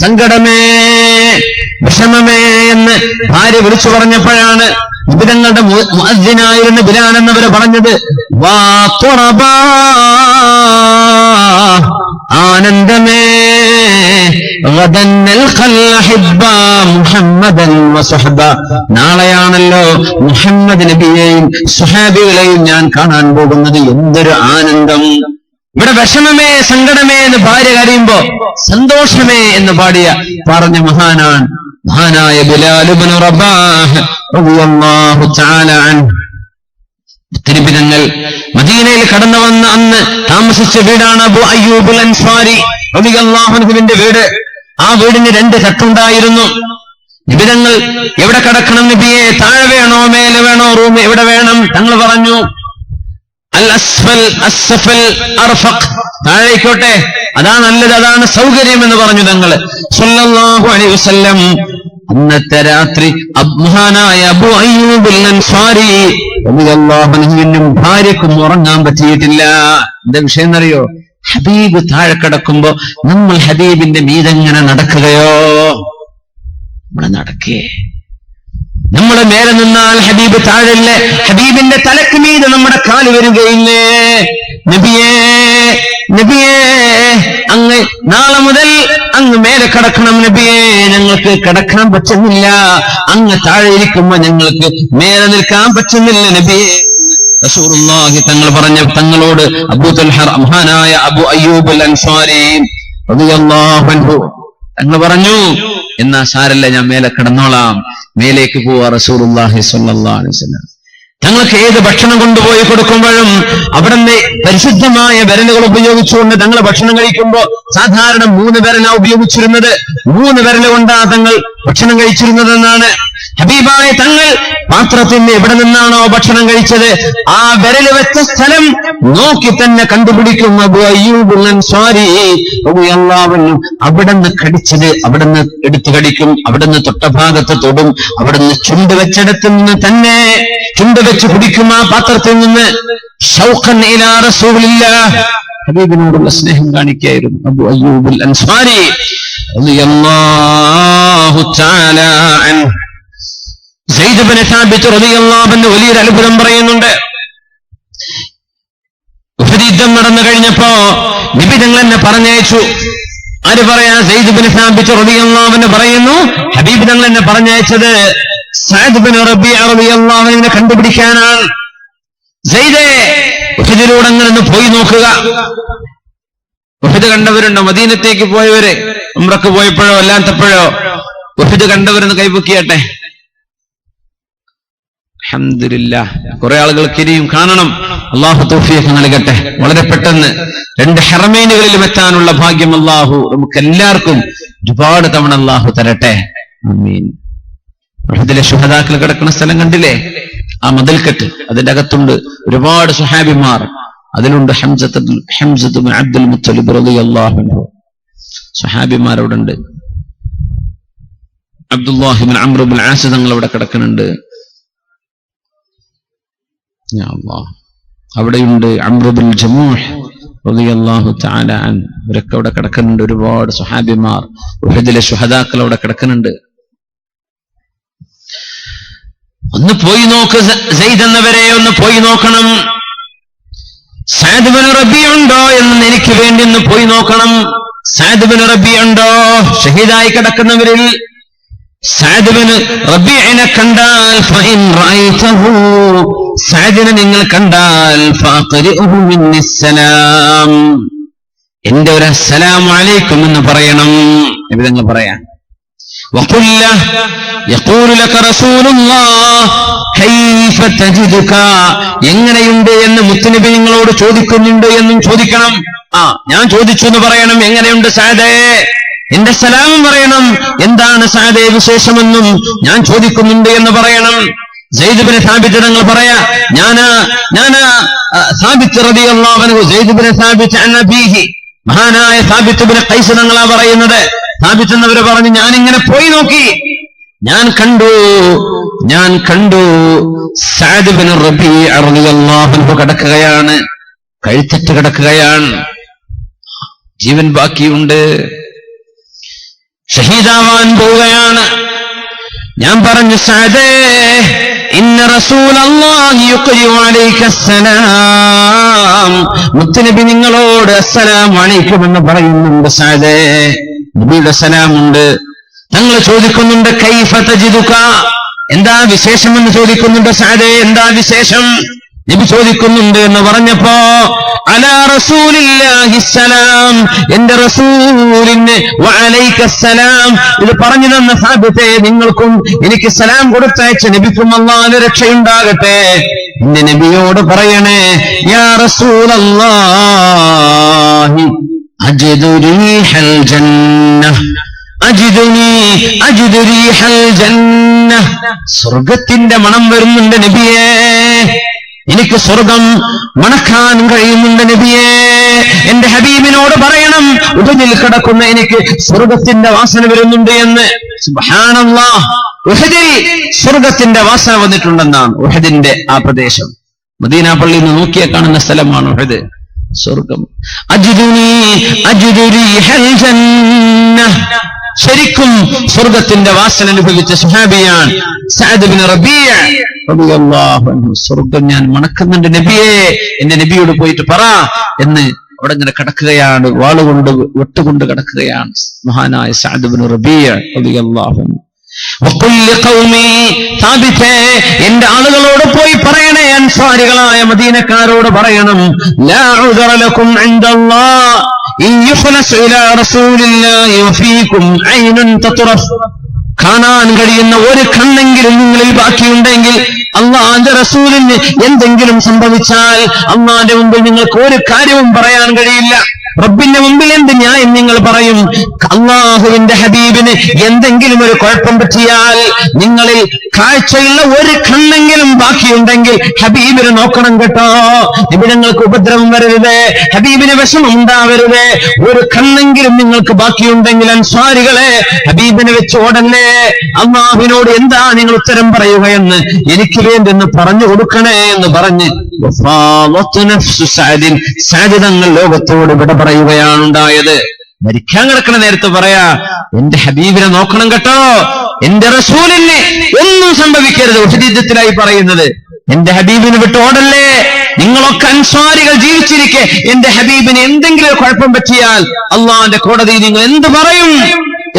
സങ്കടമേ വിഷമമേ എന്ന് ഭാര്യ വിളിച്ചു പറഞ്ഞപ്പോഴാണ് നിബിതങ്ങളുടെ മുഅദ്ദിനായിരുന്ന ബിലാൽ എന്നവര് പറഞ്ഞത് വാ തുറബാ, ആനന്ദമേ നാളെയാണല്ലോ മുഹമ്മദ് നബിയെയും സുഹാബികളെയും ഞാൻ കാണാൻ പോകുന്നത്. എന്തൊരു ആനന്ദം! ഇവിടെ വിഷമമേ സങ്കടമേ എന്ന് ഭാര്യ കരയുമ്പോ സന്തോഷമേ എന്ന് പറഞ്ഞ മഹാനായ ബിലാൽ ഇബ്നു റബാഹ് റളിയല്ലാഹു തആല അൻഹു. തിരുബിതങ്ങൾ മദീനയിൽ കടന്നു വന്ന അന്ന് താമസിച്ച വീടാണ് അബൂ അയ്യൂബുൽ അൻസാരി റളിയല്ലാഹു അൻഹുവിന്റെ വീട്. ആ വീടിന് 2 തട്ടുണ്ടായിരുന്നു. നിബിതങ്ങൾ എവിടെ കിടക്കണം നബിയെ? താഴെ വേണോ മേലെ വേണോ റൂം എവിടെ വേണം? തങ്ങൾ പറഞ്ഞു അൽ അസ്ഫൽ അസ്ഫൽ അർഫഖ്, താഴേക്കോട്ടെ, അതാ നല്ലത്, അതാണ് സൗകര്യം എന്ന് പറഞ്ഞു തങ്ങൾ സല്ലല്ലാഹു അലൈഹി വസല്ലം. അന്നത്തെ രാത്രി മഹാനായ അബൂ അയ്യൂബുൽ അൻസാരി റളിയല്ലാഹു അൻഹുവിനും ഭാര്യക്കും ഉറങ്ങാൻ പറ്റിയിട്ടില്ല. എന്താ വിഷയം എന്നറിയോ? ഹബീബ് താഴെ കിടക്കുമ്പോ നമ്മൾ ഹബീബിന്റെ മീതെങ്ങനെ നടക്കുകയോ? നമ്മളെ നടക്കേ, നമ്മളെ മേലെ നിന്നാൽ ഹബീബ് താഴല്ലേ? ഹബീബിന്റെ തലക്ക് മീതെ നമ്മുടെ കാല് വരികയില്ലേ? നബിയേ നബിയേ, അങ്ങ് നാളെ മുതൽ അങ്ങ് മേലെ കിടക്കണം നബിയേ, ഞങ്ങൾക്ക് കിടക്കാൻ പറ്റുന്നില്ല. അങ്ങ് താഴെ ഇരിക്കുമ്പോ ഞങ്ങൾക്ക് മേലെ നിൽക്കാൻ പറ്റുന്നില്ല നബിയേ. റസൂലുള്ളാഹി തങ്ങൾ പറഞ്ഞ തങ്ങളോട് മഹാനായ അബൂ അയ്യൂബുൽ അൻസാരി റളിയല്ലാഹു അൻഹു തങ്ങൾ പറഞ്ഞു, എന്നാ സാരല്ല, ഞാൻ മേലെ കിടന്നോളാം, മേലേക്ക് പോവാ റസൂലുള്ളാഹി സ്വല്ലല്ലാഹു അലൈഹി വസല്ലം. തങ്ങൾക്ക് ഏത് ഭക്ഷണം കൊണ്ടുപോയി കൊടുക്കുമ്പോഴും അവിടുന്ന് പരിശുദ്ധമായ വിരലുകൾ ഉപയോഗിച്ചുകൊണ്ട് തങ്ങൾ ഭക്ഷണം കഴിക്കുമ്പോൾ സാധാരണ 3 വിരലാണ് ഉപയോഗിച്ചിരുന്നത്. 3 വിരൽ കൊണ്ടാണ് തങ്ങൾ ഭക്ഷണം കഴിച്ചിരുന്നതെന്നാണ്. ഹബീബായ തങ്ങൾ പാത്രത്തിന് എവിടെ നിന്നാണോ ഭക്ഷണം കഴിച്ചത് ആ വിരൽ വെച്ച സ്ഥലം നോക്കി തന്നെ കണ്ടുപിടിക്കും. അബൂ അയ്യൂബുൽ അൻസാരി റളിയല്ലാഹു അൻഹു അവിടുന്ന് കടിച്ചത് അവിടുന്ന് എടുത്തു കടിക്കും, അവിടുന്ന് തൊട്ട ഭാഗത്ത് തൊടും, അവിടുന്ന് ചുണ്ട് വെച്ചിടത്ത് നിന്ന് തന്നെ ചുണ്ട് വെച്ച് കുടിക്കും ആ പാത്രത്തിൽ നിന്ന്. ശൗഖൻ ഇലാ റസൂലില്ലാഹ്, ഹബീബിനോടുള്ള സ്നേഹം കാണിക്കായിരുന്നു അബൂ അയ്യൂബുൽ അൻസാരി റളിയല്ലാഹു തആല അൻഹു. സയ്യിദ് ഇബ്നു സാബിത്ത് റളിയല്ലാഹു അൻഹു വലിയൊരു അത്ഭുതം പറയുന്നുണ്ട്. ഉഹദ് യുദ്ധം നടന്നു കഴിഞ്ഞപ്പോ നബി തങ്ങൾ എന്നെ പറഞ്ഞയച്ചു. ആര് പറയാ? സയ്യിദ് ഇബ്നു സാബിത്ത് റളിയല്ലാഹു അൻഹു പറയുന്നു, ഹബീബ് തങ്ങൾ എന്നെ പറഞ്ഞയച്ചത് സഅദ് ഇബ്നു റബീഅ റളിയല്ലാഹു അൻഹുവിനെ കണ്ടുപിടിക്കാനാണ്. സയ്യിദേ, ഉഹദിലൂടെ അങ്ങനെ പോയി നോക്കുക. ഉഹദ് കണ്ടവരുണ്ടോ? മദീനത്തേക്ക് പോയവര്, ഉംറക്ക് പോയപ്പോഴോ അല്ലാത്തപ്പോഴോ ഉഹദ് കണ്ടവരെന്ന് കൈപൊക്കിയട്ടെ. അൽഹംദുലില്ലാഹ്, കുറെ ആളുകൾക്ക് ഇനിയും കാണണം. അള്ളാഹു തൗഫീഖ് നൽകട്ടെ. വളരെ പെട്ടെന്ന് 2 ഹറമൈനുകളിലും എത്താനുള്ള ഭാഗ്യം അള്ളാഹു നമുക്ക് എല്ലാവർക്കും ഒരുപാട് തവണ അള്ളാഹു തരട്ടെ. ആമീൻ. ഉഹദിലെ ശുഹദാക്കൾ കിടക്കുന്ന സ്ഥലം കണ്ടില്ലേ? ആ മതിൽക്കെട്ട്, അതിന്റെ അകത്തുണ്ട് ഒരുപാട് സുഹാബിമാർ. അതിലുണ്ട് ഹംസത്ത് ബിൻ അബ്ദുൽ മുത്തലിബ് റളിയല്ലാഹു അൻഹു. സുഹാബിമാർ അവിടെ ഉണ്ട്. Abdullahi bin Amr bin as തങ്ങൾ അവിടെ കിടക്കുന്നുണ്ട്. അവിടെയുണ്ട് അംർ ബിൻ ജമൂഹ് റളിയല്ലാഹു തആല അൻഹു. ഇവരൊക്കെ അവിടെ കിടക്കുന്നുണ്ട്. ഒരുപാട് സുഹാബിമാർ, ഉഹദിലെ ശുഹദാക്കൾ അവിടെ കിടക്കുന്നുണ്ട്. ഒന്ന് പോയി നോക്ക്. സയ്യിദ് എന്നവരെ ഒന്ന് പോയി നോക്കണം. സഅദ് ഇബ്നു റബീഅ ഉണ്ടോ എന്ന് എനിക്ക് വേണ്ടി ഒന്ന് പോയി നോക്കണം. സഅദ് ഇബ്നു റബീഅ ഉണ്ടോ? ഷഹീദായി കിടക്കുന്നവരിൽ സഅദ് ഇബ്നു റബീഅനെ കണ്ടാൽ ഫഇൻ റഅയ്തഹു, സഅദിനെ നിങ്ങൾ കണ്ടാൽ ഫഅഖരിഉഹു മിന്നസ്സലാം, എന്റെ ഒരു അസ്സലാമു അലൈക്കും എന്ന് പറയണം. നബി തങ്ങൾ പറയാം. وقل له يقول لك رسول الله كيف تجدك, എങ്ങനെയുണ്ട് എന്ന് മുത്തുനബി നിങ്ങളോട് ചോദിക്കുന്നുണ്ട് എന്നും ചോദിക്കണം. ഞാൻ ചോദിച്ചു എന്ന് പറയണം. എങ്ങനെയുണ്ട് സഅദേ? എന്റെ സലാം പറയണം. എന്താണ് സഅദേ വിശേഷമെന്നും ഞാൻ ചോദിക്കുന്നുണ്ട് എന്ന് പറയണം. സയ്യിദ് ഇബ്നു സാബിത്ത് തങ്ങൾ പറയാ, ഞാനാ സാബിത്ത് റളിയല്ലാഹു അൻഹു, സയ്യിദ് ഇബ്നു സാബിത്ത് അൻ അബീഹി, മഹാനായ സാബിത്ത് ഇബ്നു ഖൈസ് തങ്ങളാ പറയുന്നത്. സാബിത്ത് എന്നവര് പറഞ്ഞു, ഞാനിങ്ങനെ പോയി നോക്കി, ഞാൻ കണ്ടു സഅദ് ഇബ്നു റബീഅ റളിയല്ലാഹു അൻഹു കിടക്കുകയാണ്, കഴുത്തറ്റ് കിടക്കുകയാണ്. ജീവൻ ബാക്കിയുണ്ട്, ഷഹീദാവാൻ പോവുകയാണ്. ഞാൻ പറഞ്ഞു, സഅദേ ഇന്ന റസൂലല്ലാഹി യുഖ്രിഉ അലൈക അസ്സലാം, മുത്തനബി നിങ്ങളോട് അസ്സലാമു അലൈക്കും എന്ന് പറയുന്നുണ്ട്. സഅദേ, നബിയുടെ സലാമുണ്ട്. തങ്ങൾ ചോദിക്കുന്നുണ്ട്, കൈഫ തജിദുക, എന്താ വിശേഷം എന്ന് ചോദിക്കുന്നുണ്ട്. സഅദേ, എന്താ വിശേഷം? നബി ചോദിക്കുന്നുണ്ട് എന്ന് പറഞ്ഞപ്പോ, അലാ റസൂലില്ലാഹി സലാം, എന്റെ റസൂലിന് വഅലൈക സലാം, ഇത് പറഞ്ഞു തന്ന സാബിത്തെ നിങ്ങൾക്കും എനിക്ക് സലാം കൊടുത്തയച്ച നബിക്കും അല്ലാഹുവിന്റെ രക്ഷയുണ്ടാകട്ടെ. എന്റെ നബിയോട് പറയണേ, യാ റസൂലല്ലാഹി അജിദു റീഹൽ ജന്നഹ്, അജിദു റീഹൽ ജന്നഹ്, സ്വർഗ്ഗത്തിന്റെ മണം വരുന്നുണ്ട് നബിയേ, എനിക്ക് സ്വർഗം മണക്കാൻ കഴിയുന്നുണ്ട് നബിയേ. എന്റെ ഹബീബിനോട് പറയണം, ഉഹദിൽ കിടക്കുന്ന എനിക്ക് സ്വർഗത്തിന്റെ വാസന വരുന്നുണ്ട് എന്ന്. സുബ്ഹാനല്ലാഹ്, ഉഹദിൽ സ്വർഗത്തിന്റെ വാസന വന്നിട്ടുണ്ടെന്നാണ്. ഉഹദിന്റെ ആ പ്രദേശം മദീന പള്ളിയിൽ നിന്ന് നോക്കിയാൽ കാണുന്ന സ്ഥലമാണ് ഉഹദ്, സ്വർഗം. അജിദു റീഹൽ ജന്നഹ്, ശരിക്കും സ്വർഗത്തിന്റെ വാസന അനുഭവിച്ച സുഹാബിയാണ് സഅദ് ഇബ്നു റബീഅ റളിയല്ലാഹു അൻഹു. സ്വർഗം ഞാൻ മണക്കുന്നുണ്ട് നബിയേ, എന്റെ നബിയോട് പോയിട്ട് പറ എന്ന് അവിടെ ഇങ്ങനെ കിടക്കുകയാണ്, വാളുകൊണ്ട് വെട്ടുകൊണ്ട് കിടക്കുകയാണ് മഹാനായ സഅദ് ഇബ്നു റബീഅ റളിയല്ലാഹു അൻഹു. വഖുൽ ലിഖൗമി സാബിതേ, എന്റെ ആളുകളോട് പോയി പറയണേ, അൻസാരികളായ മദീനക്കാരോട് പറയണം, ലാ ഉദറ ലക്കും ഇൻദല്ലാഹ് ഇൻ യുഖ്ലസ് ഇലാ റസൂലില്ലാഹി വഫീകും ഐനുൻ തത്റഫ്, കാണാൻ കഴിയുന്ന ഒരു കണ്ണെങ്കിലും നിങ്ങളിൽ ബാക്കിയുണ്ടെങ്കിൽ അല്ലാഹുവിന്റെ റസൂലിന് എന്തെങ്കിലും സംഭവിച്ചാൽ അല്ലാഹുവിന്റെ മുമ്പിൽ നിങ്ങൾക്ക് ഒരു കാര്യവും പറയാൻ കഴിയില്ല. റബ്ബിന്റെ മുമ്പിൽ എന്ത് ന്യായം നിങ്ങൾ പറയും? അല്ലാഹുവിന്റെ ഹബീബിന് എന്തെങ്കിലും ഒരു കുഴപ്പം പറ്റിയാൽ നിങ്ങളിൽ കാഴ്ചയുള്ള ഒരു കണ്ണെങ്കിലും ബാക്കിയുണ്ടെങ്കിൽ ഹബീബിനെ നോക്കണം കേട്ടോ. നിബിധങ്ങൾക്ക് ഉപദ്രവം വരരുത്, ഹബീബിന് വിഷമം ഉണ്ടാവരുത്. ഒരു കണ്ണെങ്കിലും നിങ്ങൾക്ക് ബാക്കിയുണ്ടെങ്കിൽ അൻസാരികളെ ഹബീബിനെ വെച്ച് ഓടല്ലേ, അല്ലാഹുവിനോട് എന്താ നിങ്ങൾ ഉത്തരം പറയുകയെന്ന് എനിക്ക് വേണ്ടി ഒന്ന് പറഞ്ഞു കൊടുക്കണേ എന്ന് പറഞ്ഞ് സഅദ് തങ്ങൾ ലോകത്തോട് വിട പറയുകയാണ് ഉണ്ടായത്. മരിക്കാൻ കിടക്കണ നേരത്ത് പറയാ, എന്റെ ഹബീബിനെ നോക്കണം കേട്ടോ, എന്റെ റസൂലിന് ഒന്നും സംഭവിക്കരുത്. ഉഹദിയത്തിലായി പറയുന്നത്, എന്റെ ഹബീബിനെ വിട്ട് ഓടല്ലേ. നിങ്ങളൊക്കെ അൻസാരികൾ ജീവിച്ചിരിക്കെ എന്റെ ഹബീബിന് എന്തെങ്കിലും കുഴപ്പം പറ്റിയാൽ അള്ളാഹുവിന്റെ കോടതി നിങ്ങൾ എന്ത് പറയും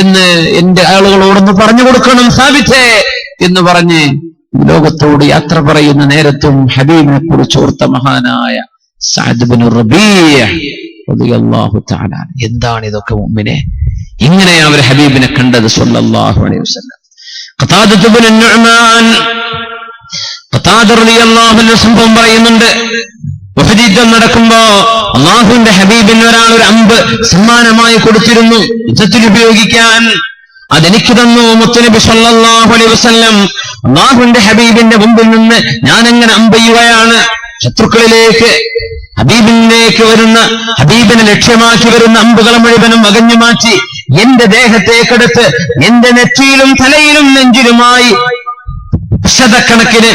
എന്ന് എന്റെ ആളുകളോടൊന്ന് പറഞ്ഞു കൊടുക്കണം സാബിത്തേ എന്ന് പറഞ്ഞ് ലോകത്തോട് യാത്ര പറയുന്ന നേരത്തും ഹബീബിനെ കുറിച്ച് ഓർത്ത മഹാനായ സഅദ് ഇബ്നു റബീഅ റളിയല്ലാഹു തആല. എന്താണ് ഇതൊക്കെ മുഅ്മിനെ? ഇങ്ങനെയാണ് അവർ ഹബീബിനെ കണ്ടത് സ്വല്ലല്ലാഹു അലൈഹി വസല്ലം. ഖതാദ ഇബ്നു നുഅ്മാൻ ഖതാദ റളിയല്ലാഹു അൻഹു സംഭവം പറയുന്നുണ്ട്. ഉഹദ് യുദ്ധം നടക്കുമ്പോ അല്ലാഹുവിന്റെ ഹബീബിന് ഒരാൾ ഒരു അമ്പ് സമ്മാനമായി കൊടുത്തിരുന്നു യുദ്ധത്തിൽ ഉപയോഗിക്കാൻ. അതെനിക്ക് തന്നു മുത്തുനബി സ്വല്ലല്ലാഹു അലൈഹി വസല്ലം. അല്ലാഹുവിന്റെ ഹബീബിന്റെ മുമ്പിൽ നിന്ന് ഞാൻ എങ്ങനെ അമ്പെയ്യുകയാണ് ശത്രുക്കളിലേക്ക്, ഹബീബിലേക്ക് വരുന്ന, ഹബീബിനെ ലക്ഷ്യമാക്കി വരുന്ന അമ്പുകളെ മുഴുവനും അകഞ്ഞു മാറ്റി എന്റെ ദേഹത്തേക്കെടുത്ത് എന്റെ നെറ്റിയിലും തലയിലും നെഞ്ചിലുമായി ശതക്കണക്കിന്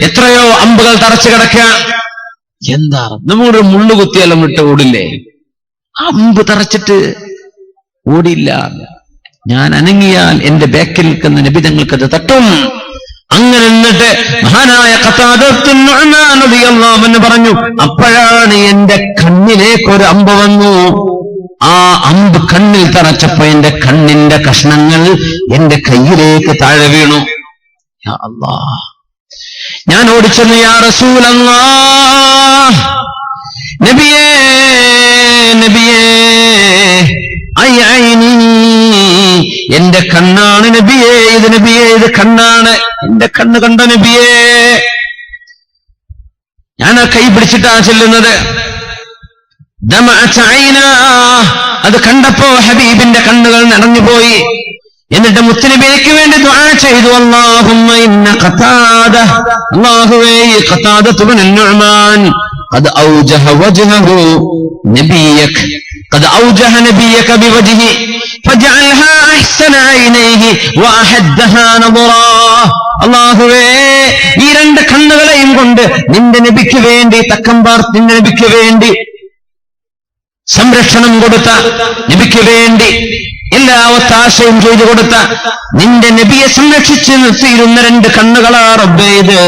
എത്രയോ അമ്പുകൾ തറച്ചു കിടക്കുക. എന്താ നമ്മളൊരു മുള്ളുകുത്തിയെല്ലാം വിട്ട് ഓടില്ലേ? അമ്പ് തറച്ചിട്ട് ഓടില്ല. ഞാൻ അനങ്ങിയാൽ എന്റെ ബാക്കിൽ നിൽക്കുന്ന നബിതങ്ങൾക്കത് തട്ടും. അങ്ങനെ എന്നിട്ട് മഹാനായ ഖതാദ ഇബ്നു നുഅ്മാൻ റളിയല്ലാഹു അൻഹു പറഞ്ഞു, അപ്പോഴാണ് എന്റെ കണ്ണിലേക്കൊരു അമ്പ് വന്നു. ആ അമ്പ് കണ്ണിൽ തറച്ചപ്പോ എന്റെ കണ്ണിന്റെ കഷ്ണങ്ങൾ എന്റെ കയ്യിലേക്ക് താഴെ വീണു. യാ അല്ലാഹ്, ഞാൻ ഓടിച്ചെന്നു, യാ റസൂലല്ലാഹ്, നബിയേ നബിയേ, ഐനി, എന്റെ കണ്ണാണ് നബിയേ, ഇത് നബിയേ, ഇത് കണ്ണാണ്, എന്റെ കണ്ണ് കണ്ട നബിയേ. ഞാൻ ആ കൈ പിടിച്ചിട്ടാണ് ചെല്ലുന്നത്. അത് കണ്ടപ്പോ ഹബീബിന്റെ കണ്ണുകൾ നിറഞ്ഞുപോയി. എന്നിട്ട് മുത്തുനബിക്ക് വേണ്ടി ദുആ ചെയ്തു, അല്ലാഹുമ്മ ഇന്ന ഖതാദ, അല്ലാഹുവേ ഖതാദ ഇബ്നു നുഅ്മാൻ ഖദ് ഔജഹ വജ്ഹഹു നബിയക, ഖദ് ഔജഹ നബിയക ബിവജ്ഹി ഫജഅൽഹാ അഹ്സന ഐനൈഹി വഅഹദ്ദഹാ നദറാ. അല്ലാഹുവേ, ഈ രണ്ട് കണ്ണുകളെയും കൊണ്ട് നിന്റെ നബിക്ക് വേണ്ടി തക്കം പാർത്ത് നിന്റെ നബിക്ക് വേണ്ടി സംരക്ഷണം കൊടുത്ത, നബിക്ക് വേണ്ടി എല്ലാ ഒത്താശയും ചെയ്തു കൊടുത്ത, നിന്റെ നബിയെ സംരക്ഷിച്ച് നിർത്തിയിരുന്ന 2 കണ്ണുകളാ റബ്ബേ ഇത്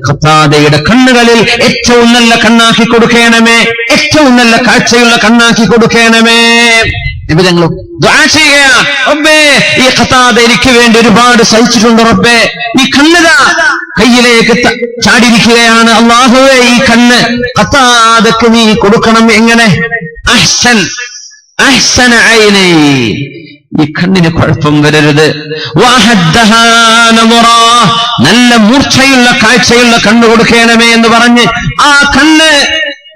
ഖത്താദയുടെ കണ്ണുകളിൽ ഏറ്റവും നല്ല കണ്ണാക്കി കൊടുക്കണമേ, ഏറ്റവും നല്ല കാഴ്ചയുള്ള കണ്ണാക്കി കൊടുക്കണമേ. നബി തങ്ങൾ ദുആ ചെയ്യുകയാണ്, റബ്ബേ ഈ ഖത്താദ എനിക്ക് വേണ്ടി ഒരുപാട് സഹിച്ചിട്ടുണ്ട് റബ്ബേ, ഈ കണ്ണുതാ കയ്യിലേക്ക് ചാടിയിരിക്കുകയാണ്, അല്ലാഹുവേ ഈ കണ്ണ് ഖത്താദക്ക് നീ കൊടുക്കണം. എങ്ങനെ? അഹ്സന ഐനൈ, ഈ കണ്ണിന് കുഴപ്പം വരരുത്. നല്ല മൂർച്ചയുള്ള കാഴ്ചയുള്ള കണ്ണ് കൊടുക്കണമേ എന്ന് പറഞ്ഞ് ആ കണ്ണ്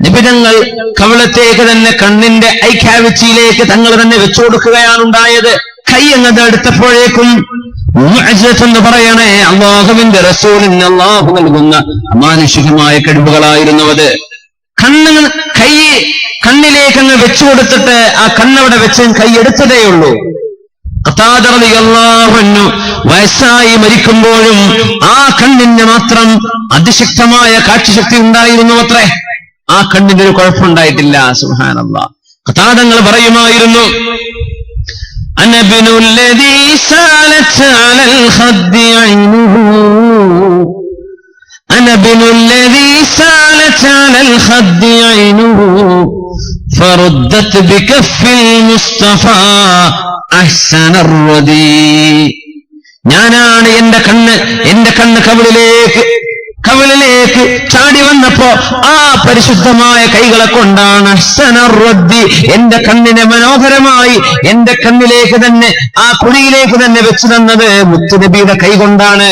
നിബിതങ്ങൾ കവിളത്തേക്ക് തന്നെ, കണ്ണിന്റെ ഐക്യാവിച്ചിയിലേക്ക് തങ്ങൾ തന്നെ വെച്ചു കൊടുക്കുകയാണ് ഉണ്ടായത്. കൈ എന്നത് എടുത്തപ്പോഴേക്കും എന്ന് പറയണേ, അല്ലാഹുവിന്റെ റസൂലിന് അല്ലാഹു നൽകുന്ന അമാനുഷികമായ കഴിവുകളായിരുന്നു അത്. കൈ കണ്ണിലേക്ക് അങ്ങ് വെച്ചു കൊടുത്തിട്ട് ആ കണ്ണവിടെ വെച്ച് കൈ എടുത്തതേ ഉള്ളൂ. ഖത്താദ റളിയല്ലാഹു അൻഹു വയസ്സായി മരിക്കുമ്പോഴും ആ കണ്ണിന് മാത്രം അതിശക്തമായ കാഴ്ചശക്തി ഉണ്ടായിരുന്നു അത്രേ. ആ കണ്ണിന് ഒരു കുഴപ്പമുണ്ടായിട്ടില്ല. സുബ്ഹാനല്ലാഹ്. ഖത്താദങ്ങൾ പറയുമായിരുന്നു, അനബിനുല്ലദീ സാലത്ത് അലൽ ഖദ്ദി ഐനുഹു, അനബിനുല്ലദീ സാലത്ത് അലൽ ഖദ്ദി ഐനുഹു ഫറുദ്ദത് ബികഫിൽ മുസ്തഫാ അഹ്സനർ റദീ. ഞാനാണ് എന്റെ കണ്ണ് കവിളിലേക്ക് ചാടി വന്നപ്പോ ആ പരിശുദ്ധമായ കൈകളെ കൊണ്ടാണ് അഹ്സനർ റദ്ദി, എന്റെ കണ്ണിനെ മനോഹരമായി എന്റെ കണ്ണിലേക്ക് തന്നെ, ആ കുഴിയിലേക്ക് തന്നെ വെച്ചു തന്നത് മുത്തുനബിയുടെ കൈ കൊണ്ടാണ്.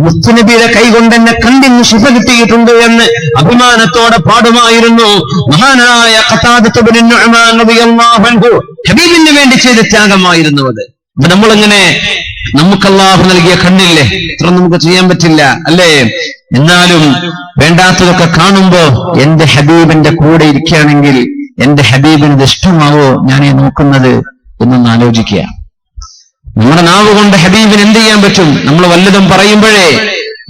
മുത്തുനബിയുടെ കൈ കൊണ്ട് എന്നെ കണ്ണിന് ശിഫ കിട്ടിയിട്ടുണ്ട് എന്ന് അഭിമാനത്തോടെ പാടുമായിരുന്നു മഹാനായ ഖത്താദത്ത് ഇബ്നു നുഅ്മാൻ റളിയല്ലാഹു അൻഹു. ഹബീബിന് വേണ്ടി ചെയ്ത ത്യാഗമായിരുന്നു അത്. അപ്പൊ നമ്മളിങ്ങനെ, നമുക്ക് അല്ലാഹു നൽകിയ കണ്ണില്ലേ, ഇത്ര നമുക്ക് ചെയ്യാൻ പറ്റില്ല അല്ലേ? എന്നാലും വേണ്ടാത്തതൊക്കെ കാണുമ്പോ എന്റെ ഹബീബിന്റെ കൂടെ ഇരിക്കുകയാണെങ്കിൽ എന്റെ ഹബീബിന് ഇത് ഇഷ്ടമാവോ ഞാനീ നോക്കുന്നത് എന്നൊന്ന് ആലോചിക്കുക. നമ്മുടെ നാവ് കൊണ്ട് ഹബീബിന് എന്ത് ചെയ്യാൻ പറ്റും? നമ്മൾ വല്ലതും പറയുമ്പോഴേ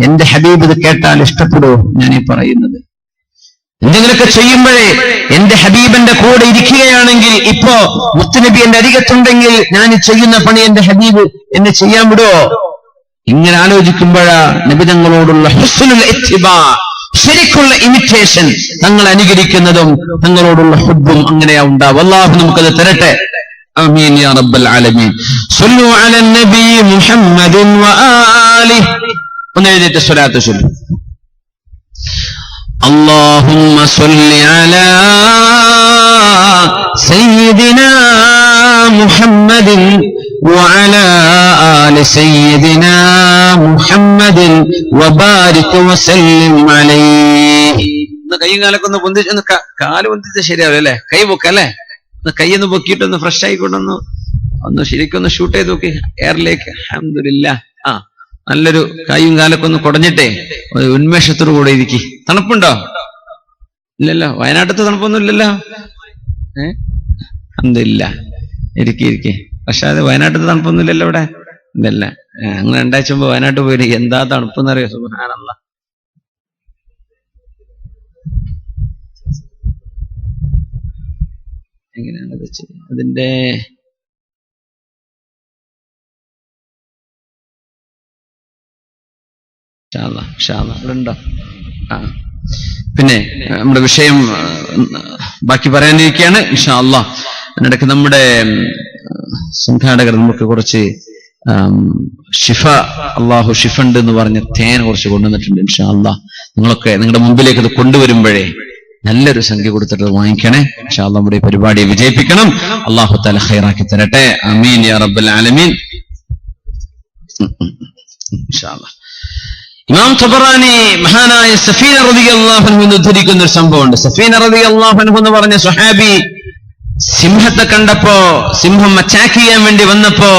എന്റെ ഹബീബ് ഇത് കേട്ടാൽ ഇഷ്ടപ്പെടുമോ ഞാനീ പറയുന്നത്? എന്തെങ്കിലുമൊക്കെ ചെയ്യുമ്പോഴേ എന്റെ ഹബീബിന്റെ കൂടെ ഇരിക്കുകയാണെങ്കിൽ, ഇപ്പോ മുത്തുനബി എന്റെ അരികത്തുണ്ടെങ്കിൽ ഞാൻ ചെയ്യുന്ന പണി എന്റെ ഹബീബ് എന്നെ ചെയ്യാൻ വിടുവോ? ഇങ്ങനെ ആലോചിക്കുമ്പോഴാ നബിതങ്ങളോടുള്ള ഹുസ്നുൽ ഇത്തിബാ, ശരിക്കുള്ള ഇമിറ്റേഷൻ, തങ്ങൾ അനുകരിക്കുന്നതും തങ്ങളോടുള്ള ഹുബ്ബും അങ്ങനെയാ ഉണ്ടാവും. അല്ലാഹു നമുക്കത് തരട്ടെ. ആമീൻ യാ റബ്ബൽ ആലമീൻ. സ്വല്ലു അലൻ നബി മുഹമ്മദിൻ വആലിഹി. ഒന്ന് എഴുന്നേറ്റ് സ്വലാത്ത് ചൊല്ലു. اللهم صل على سيدنا محمد وعلى آل سيدنا محمد وبارك وسلم عليه. കൈയും കാലൊക്കെ ഒന്ന് പൊന്തിച്ച്, കാല് പൊന്തിച്ച ശരിയാവില്ല അല്ലേ? കൈ പൊക്കല്ലേ, കൈയൊന്ന് പൊക്കിയിട്ടൊന്ന് ഫ്രഷ് ആയിക്കൊണ്ടൊന്ന് ശരിക്കൊന്ന് ഷൂട്ട് ചെയ്ത് നോക്കി എയറിലേക്ക്. അൽഹംദുലില്ലാഹ്. നല്ലൊരു കൈയും കാലൊക്കെ ഒന്ന് കുടഞ്ഞിട്ടേ ഒരു ഉന്മേഷത്തോടു കൂടെ ഇരിക്കി. തണുപ്പുണ്ടോ? ഇല്ലല്ലോ. വയനാട്ടിലത്തെ തണുപ്പൊന്നും ഇല്ലല്ലോ. അൽഹംദുലില്ലാഹ്. ഇരിക്കെ. പക്ഷെ അത് വയനാട്ടിലത്തെ തണുപ്പൊന്നും ഇല്ലല്ലോ ഇവിടെ. ഇല്ലല്ല. അങ്ങനെ 2 ആഴ്ച മുമ്പ് വയനാട്ടിൽ പോയി, എന്താ തണുപ്പെന്നറിയോ? സുബ്ഹാനല്ലാഹ്. എങ്ങനെയാണത് അതിന്റെ ഉണ്ടോ? പിന്നെ നമ്മുടെ വിഷയം ബാക്കി പറയാനിരിക്കുകയാണ് ഇൻഷാ അല്ലാഹ്. അതിനിടയ്ക്ക് നമ്മുടെ സംഘാടകർ നമുക്ക് കുറച്ച് ഷിഫ, അള്ളാഹു ഷിഫ ഉണ്ട് എന്ന് പറഞ്ഞ തേൻ കുറച്ച് കൊണ്ടുവന്നിട്ടുണ്ട്. ഇൻഷാ അല്ലാഹ് നിങ്ങളൊക്കെ നിങ്ങളുടെ മുമ്പിലേക്ക് അത് കൊണ്ടുവരുമ്പോഴേ നല്ലൊരു സംഖ്യ കൊടുത്തിട്ട് വാങ്ങിക്കണേ. ഇൻഷാ അല്ലാഹ് നമ്മുടെ പരിപാടിയെ വിജയിപ്പിക്കണം. അല്ലാഹു തആല ഖൈറാക്കി തരട്ടെ. ആമീൻ യാ റബ്ബൽ ആലമീൻ. ഇൻഷാ അല്ലാഹ്. ഇമാം തബറാനി മഹാനായ സഫീന റളിയല്ലാഹു അൻഹു ഉദ്ധരിക്കുന്ന ഒരു സംഭവമുണ്ട്. സഫീന റളിയല്ലാഹു അൻഹു എന്ന് പറഞ്ഞ സ്വഹാബി സിംഹത്തെ കണ്ടപ്പോ, സിംഹം അറ്റാക്ക് ചെയ്യാൻ വേണ്ടി വന്നപ്പോ,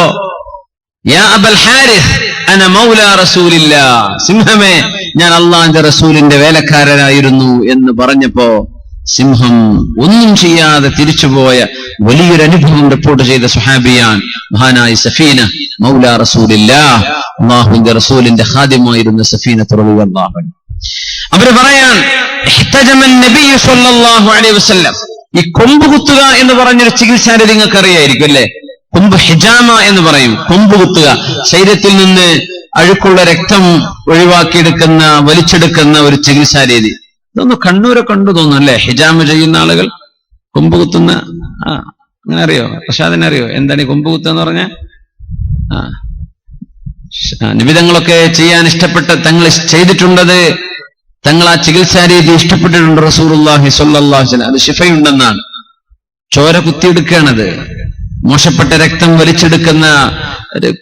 യാ അബൽ ഹാരിസ് അന മൗല റസൂലില്ലാഹ്, സിംഹമേ ഞാൻ അല്ലാഹുവിന്റെ റസൂലിന്റെ വേലക്കാരനായിരുന്നു എന്ന് പറഞ്ഞപ്പോ സിംഹം ഒന്നും ചെയ്യാതെ തിരിച്ചുപോയ വലിയൊരു അനുഭവം റിപ്പോർട്ട് ചെയ്ത സ്വഹാബിയാൻ മഹാനായ സഫീന മൗല റസൂലില്ലാഹ്, അല്ലാഹുവിന്റെ റസൂലിന്റെ ഖാദിമായിരുന്ന സഫീന റളിയല്ലാഹു അൻഹ. അവര് പറയാൻ ഇഹ്തജമ നബി സ്വല്ലല്ലാഹു അലൈഹി വസല്ലം, ഈ കൊമ്പ് കുത്തുക എന്ന് പറഞ്ഞൊരു ചികിത്സാരീതി നിങ്ങൾക്ക് അറിയായിരിക്കും അല്ലെ? കൊമ്പ് ഹിജാമ എന്ന് പറയും. കൊമ്പ് കുത്തുക, ശരീരത്തിൽ നിന്ന് അഴുക്കുള്ള രക്തം ഒഴിവാക്കിയെടുക്കുന്ന, വലിച്ചെടുക്കുന്ന ഒരു ചികിത്സാരീതി. ഇതൊന്ന് കണ്ണൂരൊക്കെ കണ്ടു തോന്നുന്നു അല്ലെ? ഹിജാമ ചെയ്യുന്ന ആളുകൾ, കൊമ്പ് കുത്തുന്ന. അങ്ങനെ അറിയോ? പക്ഷെ അതിനറിയോ എന്താണ് ഈ കൊമ്പ് കുത്തുക എന്ന് പറഞ്ഞ? നിബിധങ്ങളൊക്കെ ചെയ്യാൻ ഇഷ്ടപ്പെട്ട, തങ്ങൾ ചെയ്തിട്ടുണ്ടത്, തങ്ങൾ ആ ചികിത്സാരീതി ഇഷ്ടപ്പെട്ടിട്ടുണ്ട് റസൂലുള്ളാഹി സ്വല്ലല്ലാഹു അലൈഹി വസല്ലം. അത് ശിഫയുണ്ടെന്നാണ്. ചോര കുത്തിയെടുക്കുകയാണത്. മോശപ്പെട്ട രക്തം വലിച്ചെടുക്കുന്ന,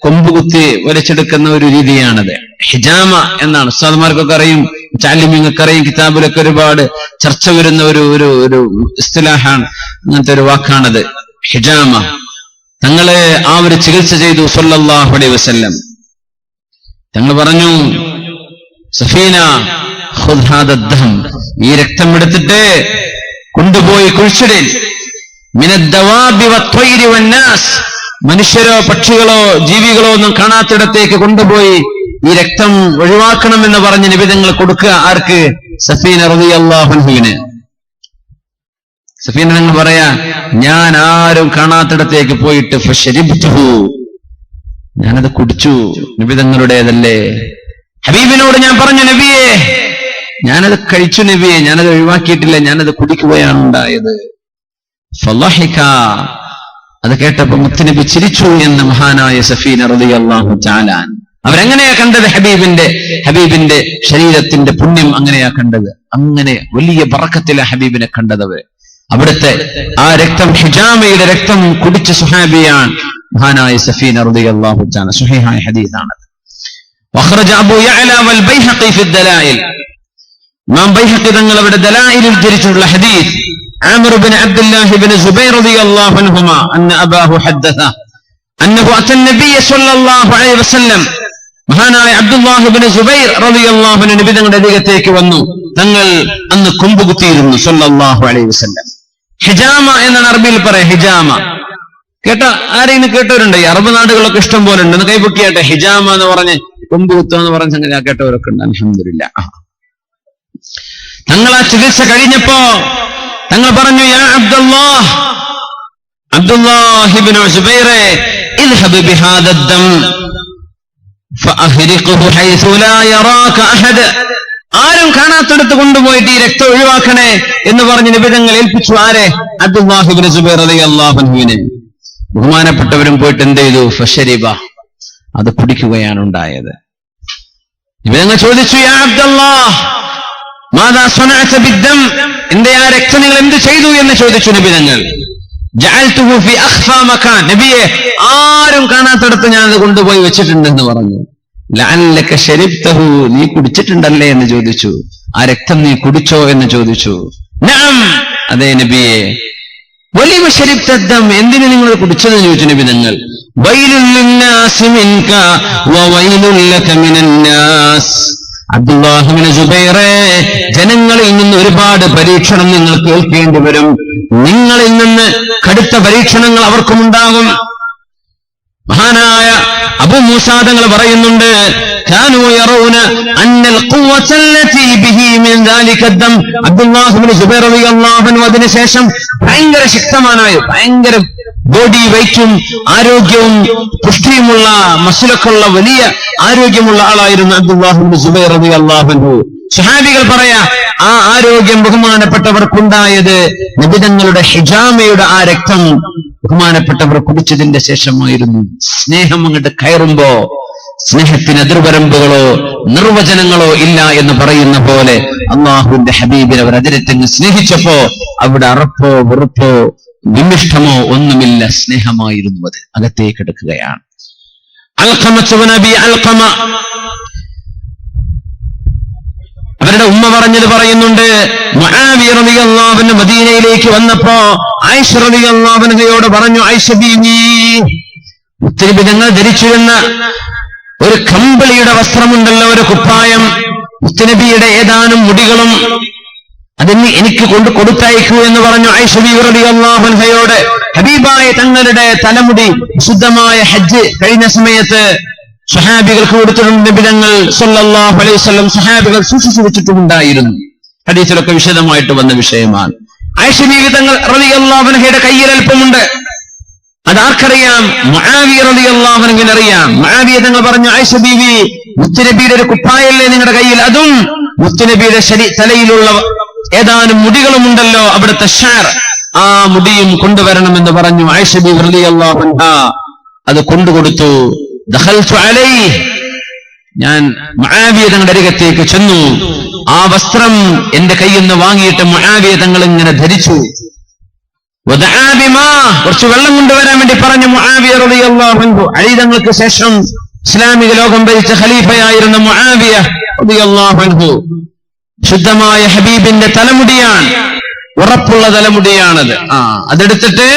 കൊമ്പ് കുത്തി വലിച്ചെടുക്കുന്ന ഒരു രീതിയാണത്. ഹിജാമ എന്നാണ്. ഉസ്താദ്മാർക്കൊക്കെ അറിയും, മുതഅല്ലിമീങ്ങൾക്ക് അറിയും, കിതാബിലൊക്കെ ഒരുപാട് ചർച്ച വരുന്ന ഒരു ഇസ്തിലാഹാണ്, അങ്ങനത്തെ ഒരു വാക്കാണത് ഹിജാമ. തങ്ങളെ ആ ഒരു ചികിത്സ ചെയ്തു സ്വല്ലല്ലാഹു അലൈഹി വസല്ലം. തങ്ങൾ പറഞ്ഞു, സഫീന ഖുദ് ഹാദ ദം, ഈ രക്തം എടുത്തിട്ട് കൊണ്ടുപോയി കുഴിച്ചിടിൽ. മിനദ്ദവാബി വത്വയ്രി വന്നാസ്, മനുഷ്യരോ പക്ഷികളോ ജീവികളോ ഒന്നും കാണാത്തിടത്തേക്ക് കൊണ്ടുപോയി ഈ രക്തം ഒഴിവാക്കണമെന്ന് പറഞ്ഞ് നിബിധങ്ങൾ കൊടുക്കുക. ആർക്ക്? സഫീന റളിയല്ലാഹു അൻഹുവിന്. സഫീന നിങ്ങൾ പറയാ, ഞാൻ ആരും കാണാത്തിടത്തേക്ക് പോയിട്ട് ഫശരിബ്തുഹു, ഞാനത് കുടിച്ചു, നിബിധങ്ങളുടേതല്ലേ. ഹബീബിനോട് ഞാൻ പറഞ്ഞു, നബിയെ ഞാനത് കഴിച്ചു, നബിയെ ഞാനത് ഒഴിവാക്കിയിട്ടില്ല, ഞാനത് കുടിക്കുകയാണ് ഉണ്ടായത്. ഫളഹിക, അത് കേട്ടപ്പോ മുത്തുനബി ചിരിച്ചു എന്ന് മഹാനായ സഫീന റളിയല്ലാഹു തആല. അവരെങ്ങനെയാ കണ്ടത്? ഹബീബിന്റെ ശരീരത്തിന്റെ പുണ്യം അങ്ങനെയാ കണ്ടത്. അങ്ങനെ വലിയ ബറക്കത്തിലെ ഹബീബിനെ കണ്ടത്. അവിടുത്തെ ആ രക്തം, ഹിജാമയുടെ രക്തം കുടിച്ച സുഹാബിയാണ് മഹാനായ സഫീന റളിയല്ലാഹു തആല. സ്വഹീഹായ ഹദീസാണ്. വഖറജ അബൂ യഅല വൽ ബൈഹഖി ഫി ദലായിൽ, ഇമാം ബൈഹഖി തങ്ങൾ അവിടെ ദലായിലിൽ ഉദ്ധരിച്ചിട്ടുള്ള ഹദീസ്, عامر بن عبد الله بن زبير رضي الله عنهما أن أباه حدثه أنه أتى النبي صلى الله عليه وسلم. മഹാനായ അബ്ദുല്ലാഹ് ഇബ്നു സുബൈർ റളിയല്ലാഹു അൻഹു നബി തങ്ങളുടെ അടുത്തേക്ക് വന്നു. തങ്ങൾ അന്ന് കൊമ്പ് കുത്തിയിരുന്നു സല്ലല്ലാഹു അലൈഹി വസല്ലം. ഹിജാമ എന്നാണ് അറബിയിൽ പറയാ. ഹിജാമ ആരെങ്കിലും കേട്ടവരുണ്ട്? ഈ അറബ് നാടുകളൊക്കെ ഇഷ്ടം പോലെ ഉണ്ട്. ഒന്ന് കൈപൊക്കിയാട്ടെ. ഹിജാമ എന്ന് പറഞ്ഞ് കൊമ്പ് കുത്തുക എന്ന് പറഞ്ഞ സംഗതി കേട്ടവരൊക്കെ ഉണ്ട്. അൽഹംദുലില്ലാ. തങ്ങൾ ആ ചികിത്സ കഴിഞ്ഞപ്പോ തങ്ങൾ പറഞ്ഞു, യാ അബ്ദുല്ലാഹ്, അബ്ദുല്ലാഹ് ഇബ്നു സുബൈറേ, ഇദ്ഹബ് ബിഹാദ ദം ഫഅഹ്രിഖ്ഹു ഹൈസു ലാ യറാക അഹദ്, ആരും കാണാത്തിടത്ത് കൊണ്ടുപോയിട്ട് ഈ രക്തം ഒഴിവാക്കണേ എന്ന് പറഞ്ഞ് നിബിധങ്ങൾ ഏൽപ്പിച്ചു. ആരെ? അബ്ദുല്ലാഹ് ഇബ്നു സുബൈർ റളിയല്ലാഹു അൻഹുവിനെ. ബഹുമാനപ്പെട്ടവരും പോയിട്ട് എന്ത് ചെയ്തു? ഫശരിബ, അത് കുടിക്കുകയാണ് ഉണ്ടായത്. നിബിധങ്ങൾ ചോദിച്ചു, യാ അബ്ദുല്ലാഹ് മാദാ സനഅത ബിദ്ദം, എന്റെ ആ രക്തം നിങ്ങൾ എന്ത് ചെയ്തു എന്ന് ചോദിച്ചു നിബിധങ്ങൾ. ജഅൽതുഹു ഫി അഖ്ഫാ മകാൻ, നബിയെ ആരും കാണാത്തിടത്ത് ഞാൻ അത് കൊണ്ടുപോയി വെച്ചിട്ടുണ്ടെന്ന് പറഞ്ഞു. ലഅല്ലക ശരിബ്തഹു, നീ കുടിച്ചിട്ടുണ്ടല്ലേ എന്ന് ചോദിച്ചു. ആ രക്തം നീ കുടിച്ചോ എന്ന് ചോദിച്ചു. നഅം, അതെ നബിയെ. വലിമ ശരിബ്ത ദം, എന്തിനു നിങ്ങൾ കുടിച്ചതെന്ന് ചോദിച്ചു നിബിധങ്ങൾ. വൈലുൽ ലിന്നാസി മിൻക വവൈലുൽ ലക മിനന്നാസ്, അബ്ദുല്ലാഹ് ഇബ്നു സുബൈറേ, ജനങ്ങളിൽ നിന്ന് ഒരുപാട് പരീക്ഷണം നിങ്ങൾ കേൾക്കേണ്ടി വരും. നിങ്ങളിൽ നിന്ന് കടുത്ത പരീക്ഷണങ്ങൾ അവർക്കുമുണ്ടാകും. മഹാനായ അബൂ മൂസാ തങ്ങൾ പറയുന്നുണ്ട്, കാനൂ യറൗന അന്നൽ ഖുവ്വതല്ലതി ബിഹി മിൻ ദാലിക ദം, അബ്ദുല്ലാഹ് ഇബ്നു സുബൈർ റളിയല്ലാഹു അൻഹു അതിനുശേഷം ഭയങ്കര ശക്തമാനായ, ഭയങ്കര ബോഡി വെയ്റ്റും ആരോഗ്യവും പുഷ്ടിയുമുള്ള, മസിലൊക്കെ ഉള്ള വലിയ ആരോഗ്യമുള്ള ആളായിരുന്നു അബ്ദുല്ലാഹ് ഇബ്നു സുബൈർ റളിയല്ലാഹു അൻഹു. സ്വഹാബികൾ പറയാ, ആ ആരോഗ്യം ബഹുമാനപ്പെട്ടവർക്കുണ്ടായത് നബിതങ്ങളുടെ ഹിജാമയുടെ ആ രക്തം ബഹുമാനപ്പെട്ടവർ കുടിച്ചതിന്റെ ശേഷമായിരുന്നു. സ്നേഹം അങ്ങോട്ട് കയറുമ്പോ സ്നേഹത്തിന് അതിർവരമ്പുകളോ നിർവചനങ്ങളോ ഇല്ല എന്ന് പറയുന്ന പോലെ അള്ളാഹുവിന്റെ ഹബീബിനെ അവർ അതിരറ്റങ്ങ് സ്നേഹിച്ചപ്പോ അവിടെ അറപ്പോ വെറുപ്പോ വിമിഷ്ടമോ ഒന്നുമില്ല, സ്നേഹമായിരുന്നു. അത് അകത്തേക്ക് എടുക്കുകയാണ്. അവരുടെ ഉമ്മ പറഞ്ഞത് പറയുന്നുണ്ട്. മുആവിയ റളിയല്ലാഹു അൻഹു മദീനയിലേക്ക് വന്നപ്പോ ആയിഷ റളിയല്ലാഹു അൻഹയോട് പറഞ്ഞു, ആയിഷ ബീവി, മുത്തനബി തങ്ങൾ ധരിച്ചിരുന്ന ഒരു കമ്പിളിയുടെ വസ്ത്രമുണ്ടല്ലോ, ഒരു കുപ്പായം, മുത്തനബിയുടെ ഏതാനും മുടികളും അതിന് എനിക്ക് കൊണ്ട് കൊടുത്തയക്കൂ എന്ന് പറഞ്ഞു ആയിഷ ബീവി റളിയല്ലാഹു അൻഹയോട്. ഹബീബായ തങ്ങളുടെ തലമുടി ശുദ്ധമായ ഹജ്ജ് കഴിഞ്ഞ സമയത്ത് സ്വഹാബികൾക്ക് കൊടുത്തിട്ടുണ്ട്. നബി തങ്ങൾ സല്ലല്ലാഹു അലൈഹി വസല്ലം സ്വഹാബികൾ സൂക്ഷിച്ചു വെച്ചിട്ടുണ്ടായിരുന്നു. ഹദീസിലൊക്കെ വിശദമായിട്ട് വന്ന വിഷയമാണ്. ആയിഷ ബീവി തങ്ങൾ റളിയല്ലാഹു അൻഹയുടെ കയ്യിൽ അല്പമുണ്ട്. അതാർക്കറിയാം? മുആവിയ റളിയല്ലാഹു അൻഹുവിന് അറിയാം. മുആവിയ തങ്ങൾ പറഞ്ഞു, ആയിഷ ബീവി, മുത്തുനബിയുടെ ഒരു കുപ്പായല്ലേ നിങ്ങളുടെ കയ്യിൽ, അതും മുത്തുനബിയുടെ തലയിലുള്ള ഏതാനും മുടികളുമുണ്ടല്ലോ അവിടുത്തെ ഷാർ, ആ മുടിയും കൊണ്ടുവരണമെന്ന് പറഞ്ഞു. ആയിഷ ബീവി റളിയല്ലാഹു അൻഹ അത് കൊണ്ടുകൊടുത്തു. ദഖൽതു അലൈഹി, ഞാൻ മുആവിയ തങ്ങളുടെ അരികത്തേക്ക് ചെന്നു. ആ വസ്ത്രം എന്റെ കയ്യിൽ നിന്ന് വാങ്ങിയിട്ട് മുആവിയ തങ്ങൾ ഇങ്ങനെ ധരിച്ചു. വദഅ ബിമാ, കുറച്ച് വെള്ളം കൊണ്ടുവരാൻ വേണ്ടി പറഞ്ഞു മുആവിയ റളിയല്ലാഹു അൻഹു. അലി തങ്ങൾക്ക് ശേഷം ഇസ്ലാമിക ലോകം ഭരിച്ച ഖലീഫയായിരുന്ന മുആവിയ റളിയല്ലാഹു അൻഹു ശുദ്ധമായ ഹബീബിന്റെ തലമുടിയാണ്, ഉറപ്പുള്ള തലമുടിയാണത്. അതെടുത്തിട്ട്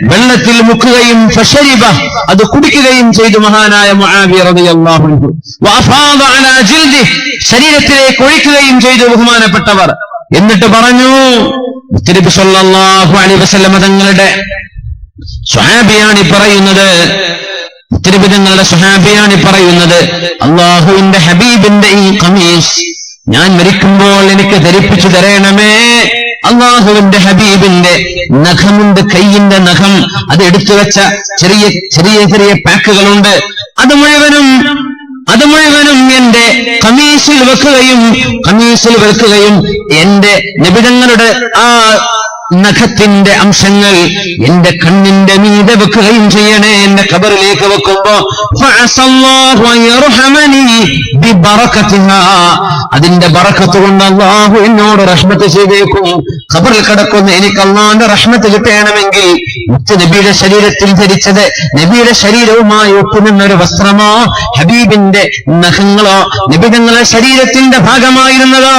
വെള്ളത്തിൽ മുക്കുകയും ഫശരിബ, അത് കുടിക്കുകയും ചെയ്തു മഹാനായ മുആവിയ റളിയല്ലാഹു അൻഹു. വഅഫാദ അലാ ജിൽദിഹി, ശരീരത്തിലേക്ക് ഒഴിക്കുകയും ചെയ്തു ബഹുമാനപ്പെട്ടവർ. എന്നിട്ട് പറഞ്ഞു, മുത്തുനബി സ്വല്ലല്ലാഹു അലൈഹി വസല്ലം തങ്ങളുടെ സ്വഹാബിയാണ് പറയുന്നത്, മുത്തുനബി തങ്ങളുടെ സ്വഹാബിയാണ് പറയുന്നത്, അല്ലാഹുവിന്റെ ഹബീബിന്റെ ഈ ഖമീസ് ഞാൻ മരിക്കുമ്പോൾ എനിക്ക് ധരിപ്പിച്ചു തരണമേ. അല്ലാഹുവിന്റെ ഹബീബിന്റെ നഖമുണ്ട്, കയ്യിന്റെ നഖം, അത് എടുത്തു വെച്ച ചെറിയ ചെറിയ ചെറിയ പാക്കുകളുണ്ട്. അത് മുഴുവനും എന്റെ ഖമീസിൽ വെക്കുകയും എന്റെ നബിതങ്ങളുടെ ആ നഖത്തിന്റെ അംശങ്ങൾ എന്റെ കണ്ണിന്റെ മീതെ വെക്കുകയും ചെയ്യണേ. എന്റെ ഖബറിലേക്ക് വെക്കുമ്പോ അതിന്റെ ബറക്കത്ത് കൊണ്ട് അല്ലാഹു എന്നോട് റഹ്മത്ത് ചെയ്തേക്കും. ഖബറിൽ കിടക്കുന്ന എനിക്ക് അല്ലാഹുവിന്റെ റഹ്മത്ത് കിട്ടണമെങ്കിൽ നബിയുടെ ശരീരത്തിൽ ധരിച്ചത് നബിയുടെ ശരീരവുമായി ഒട്ടുനിന്നൊരു വസ്ത്രമോ ഹബീബിന്റെ നഖങ്ങളോ നബിതങ്ങളുടെ ശരീരത്തിന്റെ ഭാഗമായിരുന്നതോ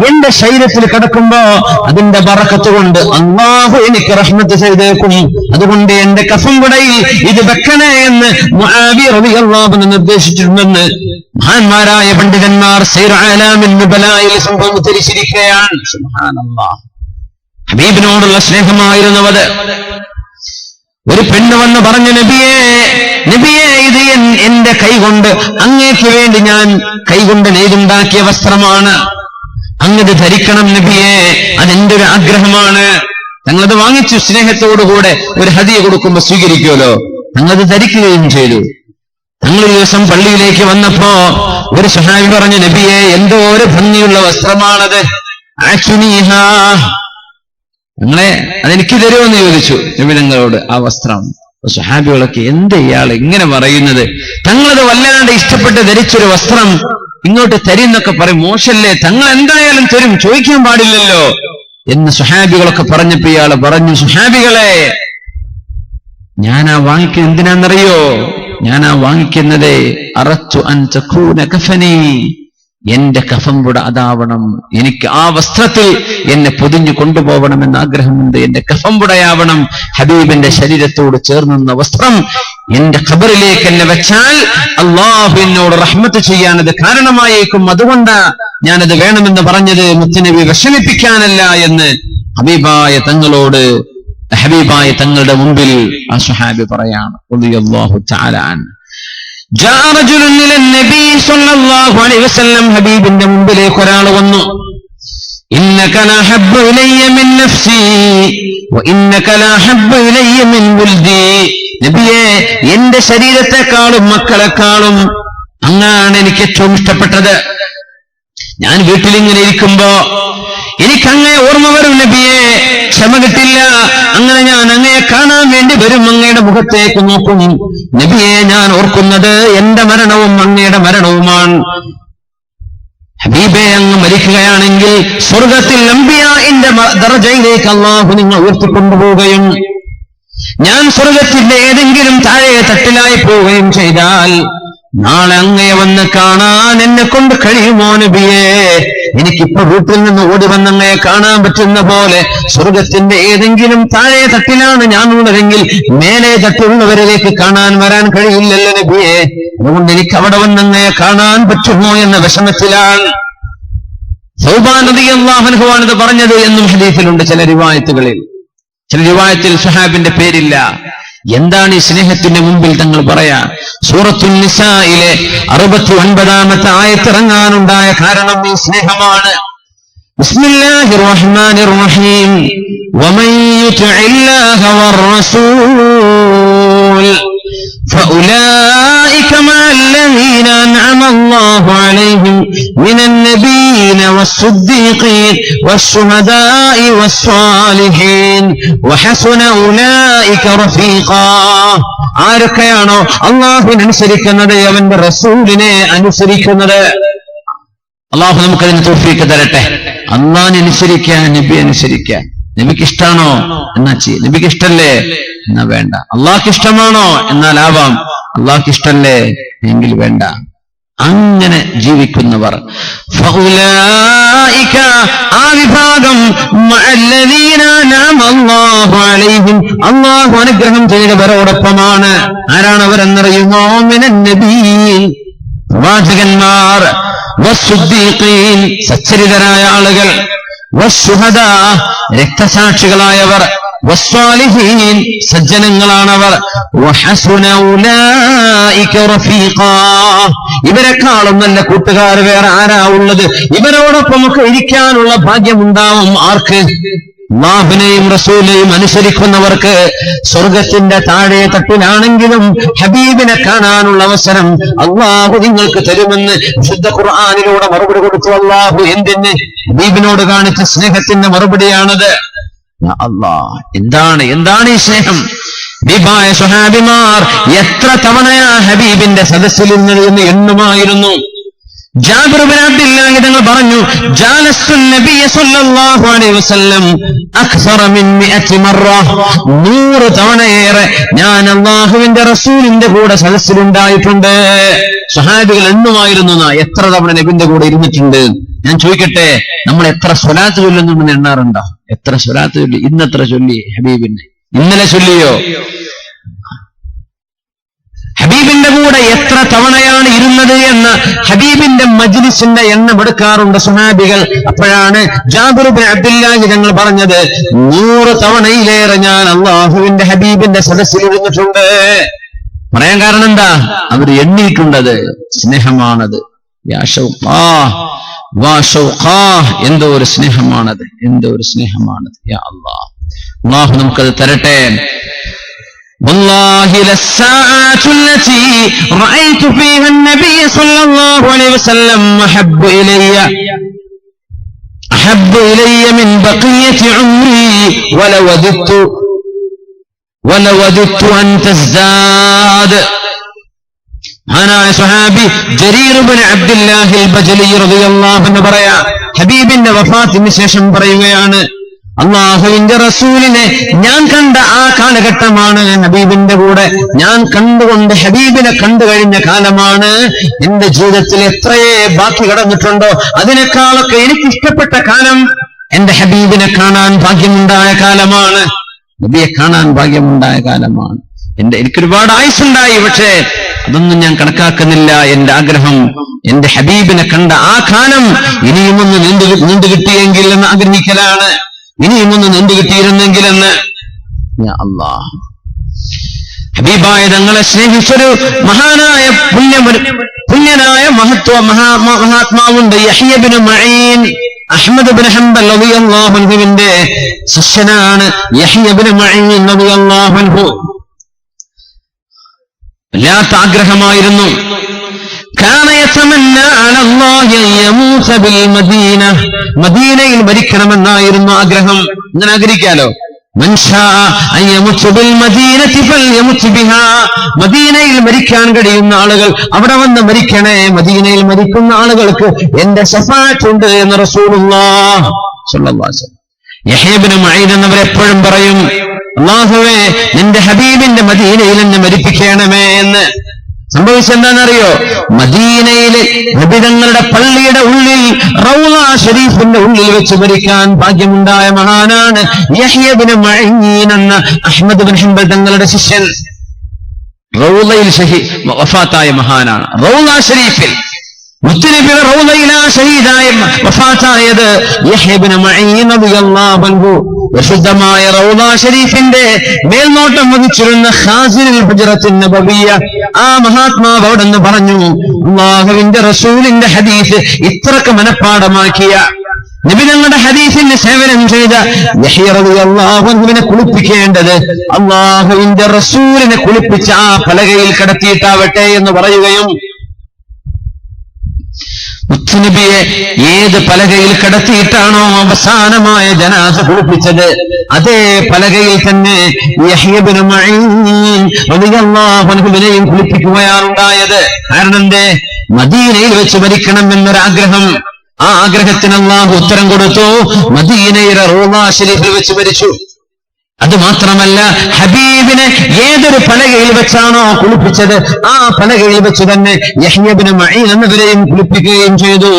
എന്റെ ശരീരത്തിൽ കിടക്കുമ്പോ അതിന്റെ ബറക്കത്ത് കൊണ്ട് അല്ലാഹു എനിക്ക് റഹ്മത്ത് ചെയ്തേക്കും. അതുകൊണ്ട് എന്റെ കഫൻകുടയിൽ ഇത് വെക്കണേ എന്ന് മുആവിയ റളിയല്ലാഹു അൻഹു നിർദ്ദേശിച്ചിട്ടുണ്ടെന്ന് മഹാന്മാരായ പണ്ഡിതന്മാർ സൈർ അലാമിൻ നുബലായിൽ സംഭവം ഉദ്ധരിച്ചിരിക്കുകയാണ്. സുബ്ഹാനല്ലാഹ്, ഹബീബിനോടുള്ള സ്നേഹമായിരുന്നവത്. ഒരു പെണ്ണ് വന്ന് പറഞ്ഞു, നബിയേ ഇത് എന്റെ കൈകൊണ്ട് അങ്ങേക്ക് വേണ്ടി ഞാൻ കൈകൊണ്ട് നെയ്തുണ്ടാക്കിയ വസ്ത്രമാണ്, അങ്ങത് ധരിക്കണം നബിയേ, അതെന്റെ ഒരു ആഗ്രഹമാണ്. തങ്ങളത് വാങ്ങിച്ചു. സ്നേഹത്തോടുകൂടെ ഒരു ഹദിയ കൊടുക്കുമ്പോ സ്വീകരിക്കുമല്ലോ, തങ്ങളത് ധരിക്കുകയും ചെയ്തു. തങ്ങളൊരു ദിവസം പള്ളിയിലേക്ക് വന്നപ്പോ ഒരു സ്വഹാബി പറഞ്ഞു, നബിയെ എന്തോ ഒരു ഭംഗിയുള്ള വസ്ത്രമാണത്, നിങ്ങളെ അതെനിക്ക് തരുമെന്ന് ചോദിച്ചു നബി തങ്ങളോട് ആ വസ്ത്രം. സ്വഹാബികളൊക്കെ എന്ത് ഇയാൾ ഇങ്ങനെ പറയുന്നത്, തങ്ങളത് വല്ലാണ്ട് ഇഷ്ടപ്പെട്ട് ധരിച്ചൊരു വസ്ത്രം ഇങ്ങോട്ട് തരുന്നൊക്കെ പറയും, മോശല്ലേ, തങ്ങൾ എന്തായാലും തരും, ചോദിക്കാൻ പാടില്ലല്ലോ എന്ന് സ്വഹാബികളൊക്കെ പറഞ്ഞപ്പോ ഇയാള് പറഞ്ഞു, സ്വഹാബികളെ ഞാനാ വാങ്ങിക്കുന്നത് എന്തിനാന്നറിയോ, ഞാനാ വാങ്ങിക്കുന്നത് അറച്ചു അൻ തകൂന കഫനി, എന്റെ കഫംപുട അതാവണം, എനിക്ക് ആ വസ്ത്രത്തിൽ എന്നെ പൊതിഞ്ഞു കൊണ്ടുപോകണമെന്ന് ആഗ്രഹമുണ്ട്. എന്റെ കഫംപുടയാവണം, ഹബീബിന്റെ ശരീരത്തോട് ചേർന്നുന്ന വസ്ത്രം എന്റെ ഖബറിലേക്ക് എന്നെ വെച്ചാൽ അല്ലാഹു എന്നോട് റഹ്മത്ത് ചെയ്യാനത് കാരണമായേക്കും, അതുകൊണ്ട് ഞാനത് വേണമെന്ന് പറഞ്ഞത് മുത്തുനബി വിഷമിപ്പിക്കാനല്ല എന്ന് ഹബീബായ തങ്ങളുടെ മുമ്പിൽ ആ സ്വഹാബി പറയാണ് റളിയല്ലാഹു തആല അൻഹു. ജാഅ റജുലുൻ ഇലൻ നബി സ്വല്ലല്ലാഹു അലൈഹി വസല്ലം, ഹബീബിന്റെ മുമ്പിലേക്ക് ഒരാൾ വന്നു. ഇന്നക ലഹബ്ബു ഇലയ്യ മിൻ നഫ്സി വഇന്നക ലഹബ്ബു ഇലയ്യ മിൻ വൽദി, നബിയേ എന്റെ ശരീരത്തെക്കാളും മക്കളെക്കാളും അങ്ങാണ് എനിക്ക് ഏറ്റവും ഇഷ്ടപ്പെട്ടത്. ഞാൻ വീട്ടിലിങ്ങനെ ഇരിക്കുമ്പോ എനിക്ക് അങ്ങയെ ഓർമ്മ വരും നബിയെ, ക്ഷമ കിട്ടില്ല, അങ്ങനെ ഞാൻ അങ്ങയെ കാണാൻ വേണ്ടി വരും, അങ്ങയുടെ മുഖത്തേക്ക് നോക്കും. നബിയെ ഞാൻ ഓർക്കുന്നത് എന്റെ മരണവും അങ്ങയുടെ മരണവുമാണ്. ഹബീബെ അങ്ങ് മരിക്കുകയാണെങ്കിൽ സ്വർഗത്തിൽ അംബിയാഇന്റെ ദറജയിലേക്ക് അല്ലാഹു നിങ്ങൾ ഉയർത്തിക്കൊണ്ടുപോവുകയും ഞാൻ സ്വർഗത്തിന്റെ ഏതെങ്കിലും താഴെ തട്ടിലായി പോവുകയും ചെയ്താൽ നാളെ അങ്ങയെ വന്ന് കാണാൻ എന്നെ കൊണ്ട് കഴിയുമോ നബിയേ? എനിക്കിപ്പോ വീട്ടിൽ നിന്ന് ഓടി വന്ന് അങ്ങയെ കാണാൻ പറ്റുന്ന പോലെ സ്വർഗത്തിന്റെ ഏതെങ്കിലും താഴെ തട്ടിലാണ് ഞാനുള്ളതെങ്കിൽ മേലെ തട്ടിലുള്ളവരിലേക്ക് കാണാൻ വരാൻ കഴിയില്ലല്ലോ നബിയേ. അതുകൊണ്ട് എനിക്ക് അവിടെ വന്ന് അങ്ങയെ കാണാൻ പറ്റുമോ എന്ന വിഷമത്തിലാണ്. സൗബാൻ റളിയല്ലാഹു അൻഹു ആണിത് പറഞ്ഞത് എന്നും ഹദീസിലുണ്ട്. ചില റിവായത്തിൽ സ്വഹാബിന്റെ പേരില്ല. എന്താണ് ഈ സ്നേഹത്തിന്റെ മുമ്പിൽ തങ്ങൾ പറയാ? സൂറത്തുൻ നിസായിലെ 69-ാമത്തെ ആയത്ത് ഇറങ്ങാനുണ്ടായ കാരണം ഈ സ്നേഹമാണ്. ബിസ്മില്ലാഹിർ റഹ്മാനിർ റഹീം വമൻ യുതിഇല്ലാഹ വർ-റസൂൽ فأولئك مع الذين أنعم الله عليهم من النبيين والصديقين والشهداء والصالحين وحسن أولئك رفيقا. ആരൊക്കെയാണോ അല്ലാഹുവിനെ അനുസരിക്കുന്നത്, അവന്റെ റസൂലിനെ അനുസരിക്കുന്നത്, അല്ലാഹു നമുക്കതിന് തൗഫീഖ് തരട്ടെ. അല്ലാഹുവിനെ അനുസരിക്കാൻ, നബി അനുസരിക്കാൻ. നബിക്ക് ഇഷ്ടാണോ എന്നാ ചെയ്യും, നബിക്ക് ഇഷ്ടല്ലേ എന്നാ വേണ്ട. അള്ളാഹ്ക്ക് ഇഷ്ടമാണോ എന്നാലാവാം, അള്ളാഹ്ക്ക് ഇഷ്ടല്ലേ എങ്കിൽ വേണ്ട. അങ്ങനെ ജീവിക്കുന്നവർ ആ വിഭാഗം അള്ളാഹു അനുഗ്രഹം ചെയ്തവരോടൊപ്പമാണ്. ആരാണ് അവരെന്നറിയുമോ? മിനൻ നബിയ്യീൻ, പ്രവാചകന്മാർ, വസ്സുദ്ദീഖീൻ, സച്ചരിതരായ ആളുകൾ, വസ്സുഹദാ, രക്തസാക്ഷികളായവർ, വസ്സാലിഹീൻ, സജ്ജനങ്ങളാണവർ, വഹസുന ഉലൈക റഫീഖാ, ഇവരെക്കാളും നല്ല കൂട്ടുകാർ വേറെ ആരാ ഉള്ളത്? ഇവരോടൊപ്പം ഒക്കെ ഇരിക്കാനുള്ള ഭാഗ്യമുണ്ടാവും ആർക്ക്? അല്ലാഹുവിനെയും റസൂലിനെയും അനുസരിക്കുന്നവർക്ക് സ്വർഗത്തിന്റെ താഴെ തട്ടിലാണെങ്കിലും ഹബീബിനെ കാണാനുള്ള അവസരം അല്ലാഹു നിങ്ങൾക്ക് തരുമെന്ന് വിശുദ്ധ ഖുർആനിലൂടെ മറുപടി കൊടുത്തു അല്ലാഹു. എന്തിന്? ഹബീബിനോട് കാണിച്ച സ്നേഹത്തിന്റെ മറുപടിയാണത്. എന്താണ് ഈ സ്നേഹം? ഹബീബായ സ്വഹാബിമാർ എത്ര തവണയാ ഹബീബിന്റെ സദസ്സിൽ നിന്ന് എണ്ണുമായിരുന്നു. ജാബിർ ഇബ്നു അബ്ദുല്ലാഹ് തങ്ങൾ പറഞ്ഞു, ജാലസ്തു നബിയ സ്വല്ലല്ലാഹു അലൈഹി വസല്ലം അക്സറ മിൻ 100 മറ, 100 തവണയേറെ ഞാൻ അല്ലാഹുവിന്റെ റസൂലിന്റെ കൂടെ സദസ്സിലുണ്ടായിട്ടുണ്ട്. സ്വഹാബികൾ എണ്ണുമായിരുന്നു എത്ര തവണ നബിന്റെ കൂടെ ഇരുന്നിട്ടുണ്ട്. ഞാൻ ചോദിക്കട്ടെ, നമ്മൾ എത്ര സ്വലാത്ത് ചൊല്ലുന്നുണ്ടെന്ന് എണ്ണാറുണ്ടോ? എത്ര സ്വലാത്ത് ചൊല്ലി? ഇന്നെത്ര ചൊല്ലി ഹബീബിനെ? ഇന്നലെ ചൊല്ലിയോ? ഹബീബിന്റെ കൂടെ എത്ര തവണയാണ് ഇരുന്നത് എന്ന് ഹബീബിന്റെ മജ്ലിസിന്റെ എണ്ണം എടുക്കാറുണ്ട് സ്വഹാബികൾ. അപ്പോഴാണ് ജാബിർ ഇബ്നു അബ്ദുല്ലാഹ് തങ്ങൾ പറഞ്ഞത്, 100 തവണയിലേറെ ഞാൻ അല്ലാഹുവിന്റെ ഹബീബിന്റെ സദസ്സിൽ ഇരുന്നിട്ടുണ്ട്. പറയാൻ കാരണം എന്താ? അവർ എണ്ണിയിട്ടുണ്ടത്. സ്നേഹമാണത്. യാ ഷൗഖാ വാ ഷൗഖാ, എന്തോ ഒരു സ്നേഹമാണത്, എന്തോ ഒരു സ്നേഹമാണത്. യാ അല്ലാഹ്, അല്ലാഹു നമുക്കത് തരട്ടെ. والله للساعات التي رأيت فيها النبي صلى الله عليه وسلم أحب إلي من بقية عمري ولوددت أن تزداد. മഹാനായ സ്വഹാബി ജരീർ ഇബ്നു അബ്ദുല്ലാഹ് അൽ-ബജലി റളിയല്ലാഹു അൻഹു പറയാ, ഹബീബിന്റെ വഫാത്തിന് ശേഷം പറയുകയാണ്, അല്ലാഹുവിന്റെ റസൂലിനെ ഞാൻ കണ്ട ആ കാലഘട്ടമാണ്, ഹബീബിന്റെ കൂടെ ഞാൻ കണ്ടുകൊണ്ട് ഹബീബിനെ കണ്ടു കഴിഞ്ഞ കാലമാണ്. എന്റെ ജീവിതത്തിൽ എത്രയേ ബാക്കി കിടന്നിട്ടുണ്ടോ അതിനേക്കാളൊക്കെ എനിക്കിഷ്ടപ്പെട്ട കാലം എന്റെ ഹബീബിനെ കാണാൻ ഭാഗ്യമുണ്ടായ കാലമാണ്, നബിയെ കാണാൻ ഭാഗ്യമുണ്ടായ കാലമാണ്. എനിക്കൊരുപാട് ആയുസ്സുണ്ടായി, പക്ഷേ അതൊന്നും ഞാൻ കണക്കാക്കുന്നില്ല. എന്റെ ആഗ്രഹം എന്റെ ഹബീബിനെ കണ്ട ആ കാലം ഇനിയുമൊന്ന് നീണ്ടു കിട്ടിയെങ്കിൽ എന്ന് ആഗ്രഹിക്കലാണ്. ഇനിയുമൊന്ന് നീണ്ടു കിട്ടിയിരുന്നെങ്കിലെന്ന്. യാ അല്ലാഹ്, ഹബീബായ തങ്ങളെ സ്നേഹിച്ചൊരു മഹാനായ പുണ്യനായ മഹാത്മാവുണ്ട്, യഹ്യ ഇബ്നു മഈൻ. അഹ്മദ് ഇബ്നു ഹംബൽ റളിയല്ലാഹു അൻഹുവിന്റെ ശിഷ്യനാണ് യഹ്യ ഇബ്നു മഈൻ റളിയല്ലാഹു അൻഹു. വല്ലാത്ത ആഗ്രഹമായിരുന്നു. മദീനയിൽ മരിക്കണമെന്നായിരുന്നു ആഗ്രഹം. ഇങ്ങനെ ആഗ്രഹിക്കാലോ, മദീനയിൽ മരിക്കാൻ കഴിയുന്ന ആളുകൾ അവിടെ വന്ന് മരിക്കണേ, മദീനയിൽ മരിക്കുന്ന ആളുകൾക്ക് എന്റെ ശഫാഅത്ത് ഉണ്ട് എന്ന് റസൂലുള്ളാഹി സ്വല്ലല്ലാഹു അലൈഹി വസല്ലം. യഹ്യ ഇബ്നു മഈൻ എന്നവരെപ്പോഴും പറയും, അല്ലാഹുവേ നിന്റെ ഹബീബിന്റെ മദീനയിൽ എന്നെ മരിപ്പിക്കണമേ എന്ന്. സംഭവിച്ചെന്താണെന്നറിയോ? മദീനയിലെ നബിതങ്ങളുടെ പള്ളിയുടെ ഉള്ളിൽ റൗള ഷരീഫിന്റെ ഉള്ളിൽ വെച്ച് മരിക്കാൻ ഭാഗ്യമുണ്ടായ മഹാനാണ് യഹ്യ ഇബ്നു മഈൻ എന്ന അഹ്മദ് ഇബ്നു ഹംബൽ തങ്ങളുടെ ശിഷ്യൻ. റൗളയിൽ വഫാത്തായ മഹാനാണ്. റൗള ഷരീഫിൽ മുത്തനബിയുടെ റൗളയിലാ ഷഹീദായ വഫാത്തായത് യഹ്യ ഇബ്നു മഈൻ റളിയല്ലാഹു അൻഹു. വിശുദ്ധമായ റൗള ഷരീഫിന്റെ മേൽനോട്ടം വഹിച്ചിരുന്ന ഖാസിനുൽ ഹുജ്റത്തുൻ നബവിയ്യ ആ മഹാത്മാവ് അവിടെന്ന് പറഞ്ഞു, അല്ലാഹുവിന്റെ റസൂലിന്റെ ഹദീസ് ഇത്രക്ക് മനഃപ്പാടമാക്കിയ നബി തങ്ങളുടെ ഹദീസിന് സേവനം ചെയ്ത യഹ്യ റളിയല്ലാഹു അൻഹുവിനെ കുളിപ്പിക്കേണ്ടത് അല്ലാഹുവിന്റെ റസൂലിനെ കുളിപ്പിച്ച ആ പലകയിൽ കിടത്തിയിട്ടാവട്ടെ എന്ന് പറയുകയും മുത്തുനബിയെ ഏത് പലകയിൽ കിടത്തിയിട്ടാണോ അവസാനമായ ജനാസ കുളിപ്പിച്ചത് അതേ പലകയിൽ തന്നെ യഹ്യ ഇബ്നു മഈൻ റളിയല്ലാഹു അൻഹുവിനെയും കുളിപ്പിക്കുകയാണുണ്ടായത്. കാരണം എന്തേ? മദീനയിൽ വെച്ച് മരിക്കണം എന്നൊരാഗ്രഹം. ആ ആഗ്രഹത്തിന് അല്ലാഹു ഉത്തരം കൊടുത്തു. മദീനയിലെ റൗള ശരീഫിൽ വെച്ച് മരിച്ചു. അത് മാത്രമല്ല, ഹബീബിനെ ഏതൊരു പലകയിൽ വെച്ചാണോ കുളിപ്പിച്ചത് ആ പലകയിൽ വെച്ച് തന്നെ യഹ്യ ഇബ്നു മഈൻ എന്നവരെയും കുളിപ്പിക്കുകയും ചെയ്തു.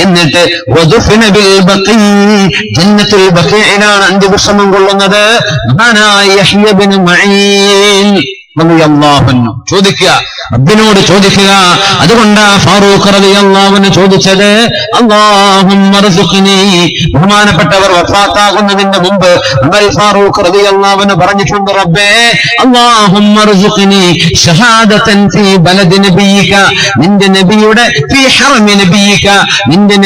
എന്നിട്ട് വദുഫിന ബിൽ ബഖീ, ജന്നത്തുൽ ബഖീഇലാണ് അന്ത്യവിശ്രമം കൊള്ളുന്നത് മഹാനായ യഹ്യ ഇബ്നു മഈൻ റളിയല്ലാഹു അൻഹു. ചോദിക്കുക, റബ്ബിനോട് ചോദിക്കുക. അതുകൊണ്ടാ ഫാറൂഖ് റളിയല്ലാഹു അൻഹു ചോദിച്ചത്, അല്ലാഹുമ്മ ർസുഖ്നി. ബഹുമാനപ്പെട്ടവർ വഫാത്താകുന്നതിന് മുമ്പ് ഉമർ ഫാറൂഖ് റളിയല്ലാഹു അൻഹു പറഞ്ഞിട്ടുണ്ട്, റബ്ബേ അല്ലാഹുമ്മ ർസുഖ്നി ഷഹാദതൻ ഫീ ബലദി നബിയിക, നിന്റെ നബിയുടെ ഫീ ഹറമി നബിയിക, നിന്റെ